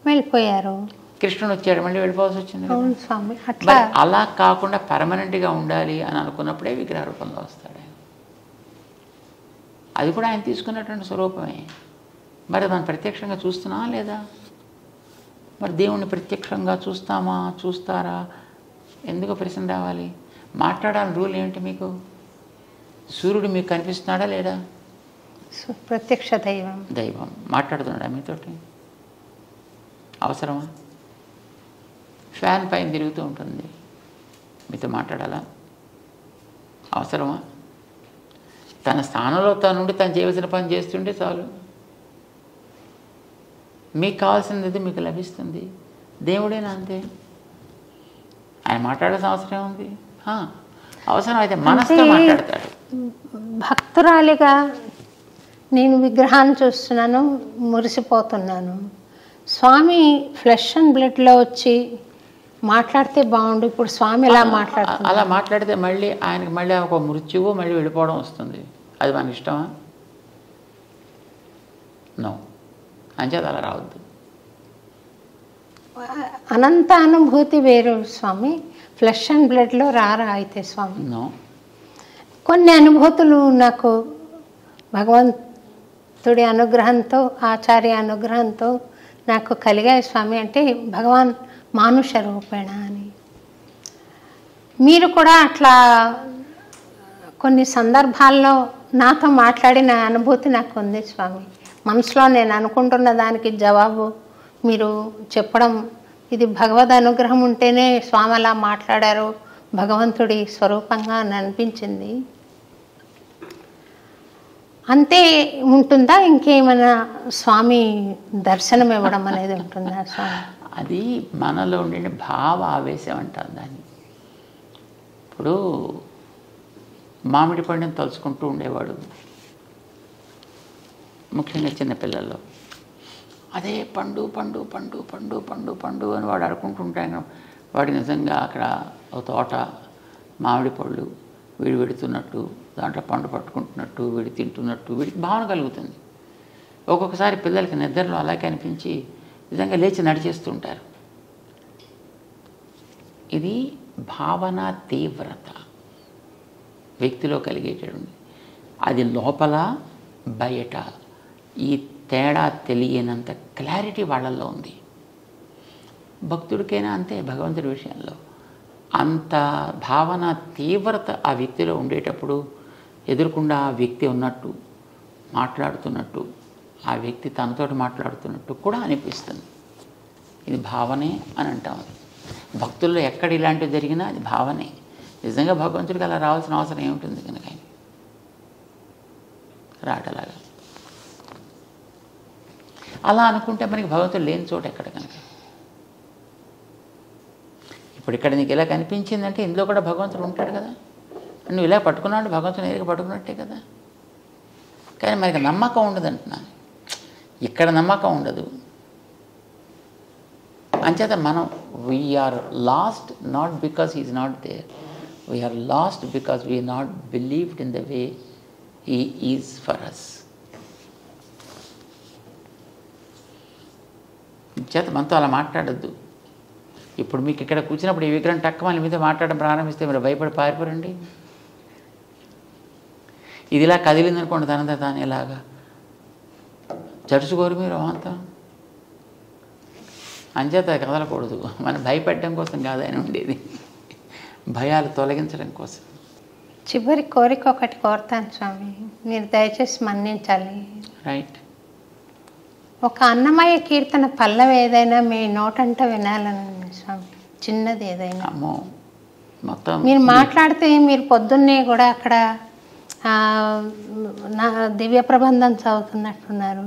వెళ్ళిపోయారు. కృష్ణుడు వచ్చాడు మళ్ళీ వెళ్ళిపోవాల్సి వచ్చింది కదా. అవును స్వామి. అట్లా అలా కాకుండా పర్మనెంట్గా ఉండాలి అని అనుకున్నప్పుడే విగ్రహ రూపంలో వస్తాడు ఆయన. అది కూడా ఆయన తీసుకున్నటువంటి స్వరూపమే. మరి మనం ప్రత్యక్షంగా చూస్తున్నామా లేదా? మరి దేవుణ్ణి ప్రత్యక్షంగా చూస్తారా? ఎందుకు ప్రశ్న రావాలి? మాట్లాడాలని రూల్ ఏమిటి మీకు? సూర్యుడు మీకు కనిపిస్తున్నాడా లేడా? ప్రత్యక్ష దైవం మాట్లాడుతున్నాడా మీతోటి? అవసరమా? ఫ్యాన్ పైన తిరుగుతూ ఉంటుంది, మీతో మాట్లాడాలా? అవసరమా? తన స్థానంలో తనుండి తను చేయవలసిన పని చేస్తుంటే చాలు, మీకు కావాల్సినది మీకు లభిస్తుంది. దేవుడేనా అంతే, ఆయన మాట్లాడాల్సిన అవసరం ఉంది. అవసరం అయితే మనసుతో మాట్లాడతాడు. భక్తురాలిగా నేను విగ్రహాన్ని చూస్తున్నాను, మురిసిపోతున్నాను. స్వామి ఫ్లెష్ అండ్ బ్లడ్లో వచ్చి మాట్లాడితే బాగుండు. ఇప్పుడు స్వామి ఎలా మాట్లాడుతున్నారు? అలా మాట్లాడితే మళ్ళీ ఆయనకి మళ్ళీ ఒక మృత్యువు, మళ్ళీ వెళ్ళిపోవడం వస్తుంది. అది మనకి ఇష్టమా? నో. అంచేది అలా రావద్దు. అనంత అనుభూతి వేరు స్వామి, ఫ్లెష్ అండ్ బ్లడ్లో రారా అయితే స్వామి? నో. కొన్ని అనుభూతులు నాకు భగవంతుడి అనుగ్రహంతో, ఆచార్య అనుగ్రహంతో నాకు కలిగాయి స్వామి. అంటే భగవాన్ మానుష రూపేణ అని. మీరు కూడా అట్లా కొన్ని సందర్భాల్లో నాతో మాట్లాడిన అనుభూతి నాకు ఉంది స్వామి. మనసులో నేను అనుకుంటున్న దానికి జవాబు మీరు చెప్పడం, ఇది భగవద్ అనుగ్రహం ఉంటేనే స్వామి అలా మాట్లాడారు, భగవంతుడి స్వరూపంగా అని అనిపించింది. అంతే ఉంటుందా, ఇంకేమైనా స్వామి దర్శనం ఇవ్వడం అనేది ఉంటుందా స్వామి? అది మనలో ఉండే భావ ఆవేశం అంటాం దాన్ని. ఇప్పుడు మామిడి పండుని తలుచుకుంటూ ఉండేవాడు, ముఖ్యంగా చిన్నపిల్లల్లో. అదే పండు పండు పండు పండు పండు పండు అని వాడు అనుకుంటుంటాను. వాడు నిజంగా అక్కడ ఒక తోట మామిడి పళ్ళు వీడు పెడుతున్నట్టు, దాంట్లో పండు పట్టుకుంటున్నట్టు, వీడు తింటున్నట్టు వీడికి భావన కలుగుతుంది. ఒక్కొక్కసారి పిల్లలకి నిద్రలో అలాగే అనిపించి నిజంగా లేచి నడిచేస్తుంటారు. ఇది భావన తీవ్రత వ్యక్తిలో కలిగేటటువంటి. అది లోపల బయట ఈ తేడా తెలియనంత క్లారిటీ వాళ్ళల్లో ఉంది. భక్తుడికైనా అంతే, భగవంతుడి విషయంలో అంత భావన తీవ్రత ఆ వ్యక్తిలో ఉండేటప్పుడు ఎదురుకుండా ఆ వ్యక్తి ఉన్నట్టు, మాట్లాడుతున్నట్టు, ఆ వ్యక్తి తనతోటి మాట్లాడుతున్నట్టు కూడా అనిపిస్తుంది. ఇది భావనే అని అంటాం. అది భక్తుల్లో ఎక్కడ ఇలాంటివి జరిగినా అది భావనే. నిజంగా భగవంతుడికి అలా రావాల్సిన అవసరం ఏముంటుంది కనుక రాటలాగా అలా అనుకుంటే మనకి భగవంతుడు లేని చోట ఎక్కడ కనుక. ఇప్పుడు ఇక్కడ నీకు ఇలా కనిపించిందంటే ఇందులో కూడా భగవంతుడు ఉంటాడు కదా. నువ్వు ఇలా పట్టుకున్నాడు భగవంతుడు నేరుగా పట్టుకున్నట్టే కదా. కానీ మనకి నమ్మకం ఉండదు అంటున్నాను. ఇక్కడ నమ్మకం ఉండదు. అంచేత మనం we are lost not because he is not there, we are lost because we not believed in the way he is for us. చేత మనతో అలా మాట్లాడద్దు. ఇప్పుడు మీకు ఇక్కడ కూర్చున్నప్పుడు ఈ విగ్రహం టక్క మన మీద మాట్లాడడం ప్రారంభిస్తే మీరు భయపడి పారిపోరండి. ఇది ఇలా కదిలిందనుకోండి తనంతా తాను ఇలాగా జడుచుకోరు మీరు అంతా. అంచేత కదలకూడదు. మనం భయపెట్టడం కోసం కాదు ఆయన ఉండేది, భయాలు తొలగించడం కోసం. చివరి కోరిక ఒకటి కోరుతాను స్వామి, మీరు దయచేసి మన్నించాలి. రైట్. ఒక అన్నమయ్య కీర్తన పల్లవి ఏదైనా మీ నోటంట వినాలని స్వామి, చిన్నది ఏదైనా. అమ్మో మొత్తం మీరు మాట్లాడితే మీరు పొద్దున్నే కూడా అక్కడ నా దివ్య ప్రబంధం చదువుతున్నట్టున్నారు.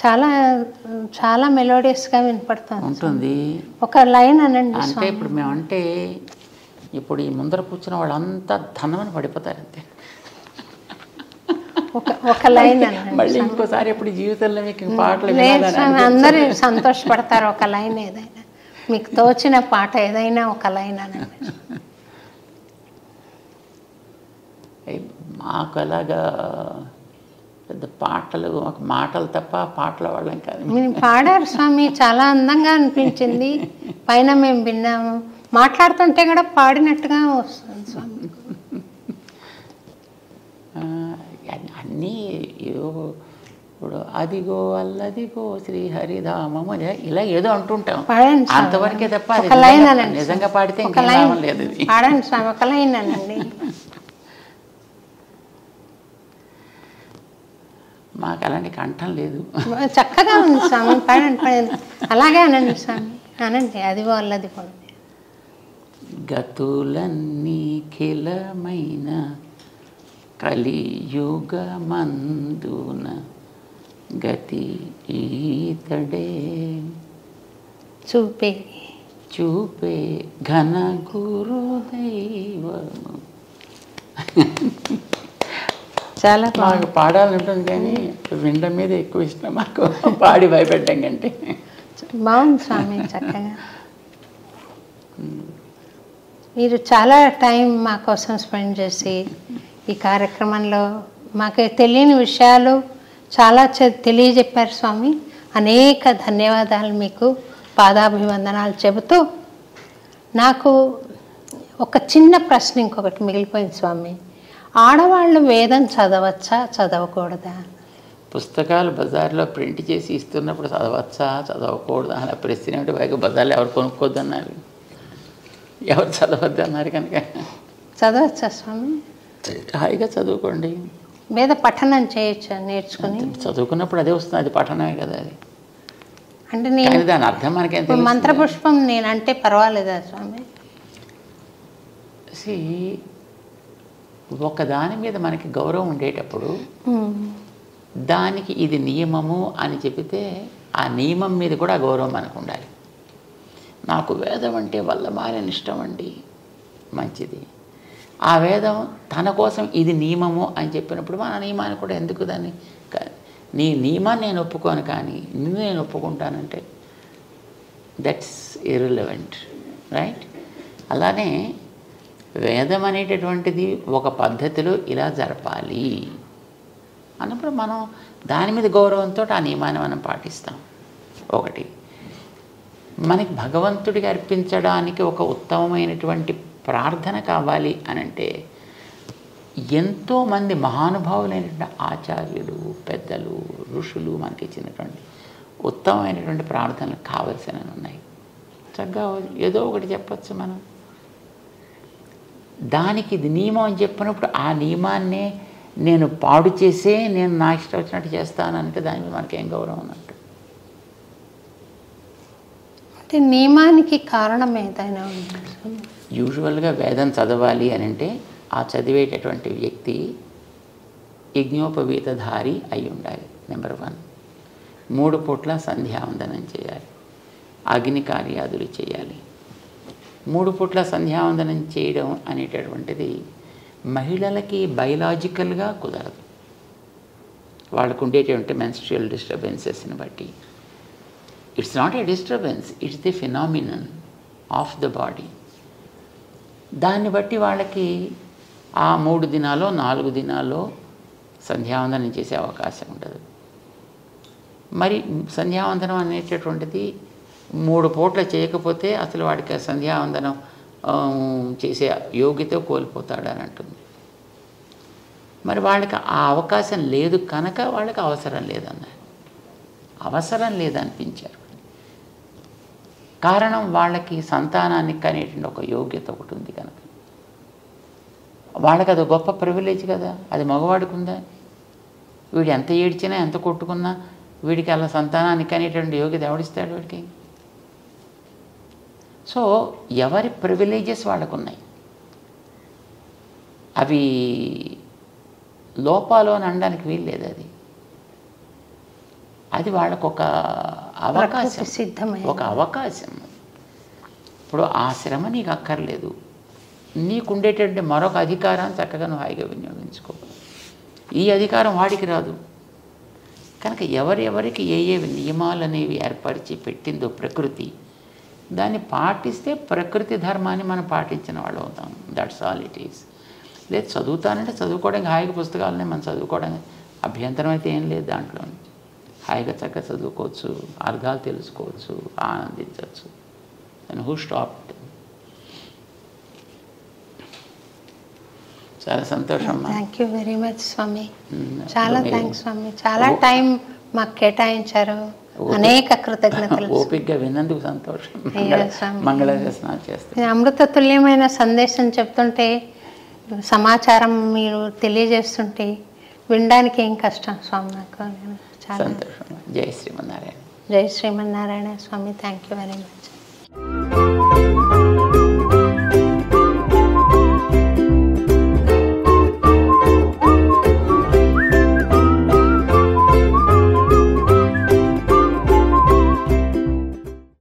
చాలా చాలా మెలోడియస్గా వినపడుతుంది ఉంటుంది. ఒక లైన్ అనండి. అంటే ఇప్పుడు మేమంటే ఇప్పుడు ఈ ముందర కూర్చున్న వాళ్ళంతా ధనమని పడిపోతారు అంతే. ఒక లైన్ అనండి. మళ్ళీ ఇంకోసారి ఎప్పుడు జీవితంలో మీకు పాటలు అందరూ సంతోషపడతారు. ఒక లైన్ ఏదైనా మీకు తోచిన పాట ఏదైనా ఒక లైన్ అనండి. మాకు అలాగా పెద్ద పాటలు, మాకు మాటలు తప్ప పాటల వాళ్ళం కాదు. మీరు పాడారు స్వామి, చాలా అందంగా అనిపించింది. పైన మేము విన్నాము, మాట్లాడుతుంటే కూడా పాడినట్టుగా వస్తుంది స్వామి. అన్నీ ఏదో ఇప్పుడు అదిగో అల్లదిగో శ్రీహరిధామం ఇలా ఏదో అంటుంటాం, అంతవరకే తప్ప నిజంగా పాడితే ఇంకా లాభం లేదు. పాడండి స్వామి, ఒక లైన్ అనండి. మాకు అలాంటి కంఠం లేదు. చక్కగా ఉంది స్వామి, పాడండి పాడండి. అలాగే అనండి స్వామి, అనండి. అదిగో అల్లదిగో. గతులన్నీ ఖిలమైన కలియుగమందున గతి ఈతడే చూపే చూపే ఘన గురుదైవము. చాలా మాకు పాడాలని ఉంటుంది కానీ వినడం మీద ఎక్కువ ఇష్టం మాకు, పాడి భయపెట్టడం కంటే. బాగుంది స్వామి, చక్కగా. మీరు చాలా టైం మా కోసం స్పెండ్ చేసి ఈ కార్యక్రమంలో మాకు తెలియని విషయాలు చాలా తెలియజెప్పారు స్వామి. అనేక ధన్యవాదాలు మీకు, పాదాభివందనాలు చెబుతూ నాకు ఒక చిన్న ప్రశ్న ఇంకొకటి మిగిలిపోయింది స్వామి. ఆడవాళ్ళు వేదం చదవచ్చా చదవకూడదా? పుస్తకాలు బజార్లో ప్రింట్ చేసి ఇస్తున్నప్పుడు చదవచ్చా చదవకూడదా అనే ప్రశ్న ఏమిటి? పైగా బజార్లో ఎవరు కొనుక్కోద్దు అన్నారు, ఎవరు చదవద్దు అన్నారు. కనుక చదవచ్చా స్వామి? హాయిగా చదువుకోండి. వేద పఠనం చేయొచ్చు, నేర్చుకుని చదువుకున్నప్పుడు అదే వస్తుంది, అది పఠనమే కదా. అది అంటే నేను దాని అర్థం మనకేం మంత్రపుష్పం నేనంటే పర్వాలేదా స్వామి? ఒక దాని మీద మనకి గౌరవం ఉండేటప్పుడు దానికి ఇది నియమము అని చెబితే ఆ నియమం మీద కూడా గౌరవం మనకు ఉండాలి. నాకు వేదం అంటే వల్ల మారిన ఇష్టం అండి, మంచిది. ఆ వేదం తన కోసం ఇది నియమము అని చెప్పినప్పుడు మన నియమాన్ని కూడా ఎందుకు దాన్ని, నీ నియమాన్ని నేను ఒప్పుకోను కానీ నిన్ను నేను ఒప్పుకుంటానంటే దట్స్ ఇర్రిలవెంట్, రైట్? అలానే వేదం అనేటటువంటిది ఒక పద్ధతిలో ఇలా జరపాలి అన్నప్పుడు మనం దాని మీద గౌరవంతో ఆ నియమాన్ని మనం పాటిస్తాం. ఒకటి, మనకి భగవంతుడికి అర్పించడానికి ఒక ఉత్తమమైనటువంటి ప్రార్థన కావాలి అని అంటే ఎంతోమంది మహానుభావులైనటువంటి ఆచార్యులు, పెద్దలు, ఋషులు మనకి ఇచ్చినటువంటి ఉత్తమమైనటువంటి ప్రార్థనలు కావలసినవి ఉన్నాయి. చక్కగా ఏదో ఒకటి చెప్పచ్చు మనం. దానికి ఇది నియమం అని చెప్పినప్పుడు ఆ నియమాన్నే నేను పాడు చేసే నేను నా ఇష్టం వచ్చినట్టు చేస్తానంటే దాని మీద మనకేం గౌరవం ఉన్నట్టు. అంటే నియమానికి కారణం ఏదైనా ఉంటుంది? యూజువల్గా వేదం చదవాలి అని అంటే ఆ చదివేటటువంటి వ్యక్తి యజ్ఞోపవీతధారి అయి ఉండాలి. నెంబర్ 1. 3 పూట్ల సంధ్యావందనం చేయాలి, అగ్ని కార్యాదులు చేయాలి. 3 పూట్ల సంధ్యావందనం చేయడం అనేటటువంటిది మహిళలకి బయలాజికల్గా కుదరదు. వాళ్ళకు ఉండేటువంటి మెన్స్ట్రుయల్ డిస్టర్బెన్సెస్ని బట్టి. It's not a disturbance, it's the phenomenon of the body. దాన్ని బట్టి వాళ్ళకి ఆ 3 దినాల్లో 4 దినాల్లో సంధ్యావందనం చేసే అవకాశం ఉండదు. మరి సంధ్యావందనం అనేటటువంటిది 3 పూట్ల చేయకపోతే అసలు వాడికి సంధ్యావందనం చేసే యోగ్యత కోల్పోతాడు అని అంటుంది. మరి వాళ్ళకి ఆ అవకాశం లేదు కనుక వాళ్ళకి అవసరం లేదన్నారు. అవసరం లేదనిపించారు. కారణం వాళ్ళకి సంతానానికి అనేటువంటి ఒక యోగ్యత ఒకటి ఉంది కనుక. వాళ్ళకి అది గొప్ప ప్రివిలేజ్ కదా, అది మగవాడికి ఉందా? వీడు ఎంత ఏడ్చినా ఎంత కొట్టుకున్నా వీడికి అలా సంతానానికి అనేటువంటి యోగ్యత ఎవడిస్తాడు వీడికి? సో ఎవరి ప్రివిలేజెస్ వాళ్ళకు ఉన్నాయి. అవి లోపాలు అని అనడానికి వీల్లేదు. అది వాళ్ళకు ఒక అవకాశం, ఒక అవకాశం. ఇప్పుడు ఆ శ్రమ నీకు అక్కర్లేదు, నీకుండేటువంటి మరొక అధికారాన్ని చక్కగా నువ్వు హాయిగా వినియోగించుకో. ఈ అధికారం వాడికి రాదు కనుక ఎవరెవరికి ఏ ఏ నియమాలు అనేవి ఏర్పరిచి పెట్టిందో ప్రకృతి, దాన్ని పాటిస్తే ప్రకృతి ధర్మాన్ని మనం పాటించిన వాళ్ళు అవుతాం. That's all it is. లేదు చదువుతానంటే చదువుకోవడానికి హాయిగా పుస్తకాలనే మనం చదువుకోవడానికి అభ్యంతరం అయితే ఏం లేదు. దాంట్లో హాయిగా చక్కగా చదువుకోవచ్చు, అర్థాలు తెలుసుకోవచ్చు, ఆనందించవచ్చు. And who stopped? చాలా సంతోషం. థ్యాంక్ యూ వెరీ మచ్ స్వామి. చాలా థ్యాంక్స్ స్వామి. చాలా టైం మాకు కేటాయించారు. అనేక కృతజ్ఞతలు. ఓపికగా విన్నందుకు సంతోషం. మంగళాశాసనాలు చేస్తాను. అమృత తుల్యమైన సందేశం చెప్తుంటే, సమాచారం మీరు తెలియజేస్తుంటే వినడానికి ఏం కష్టం స్వామి. నాకు చాలా సంతోషం. జై శ్రీమన్నారాయణ. జై శ్రీమన్నారాయణ స్వామి. Thank you very much.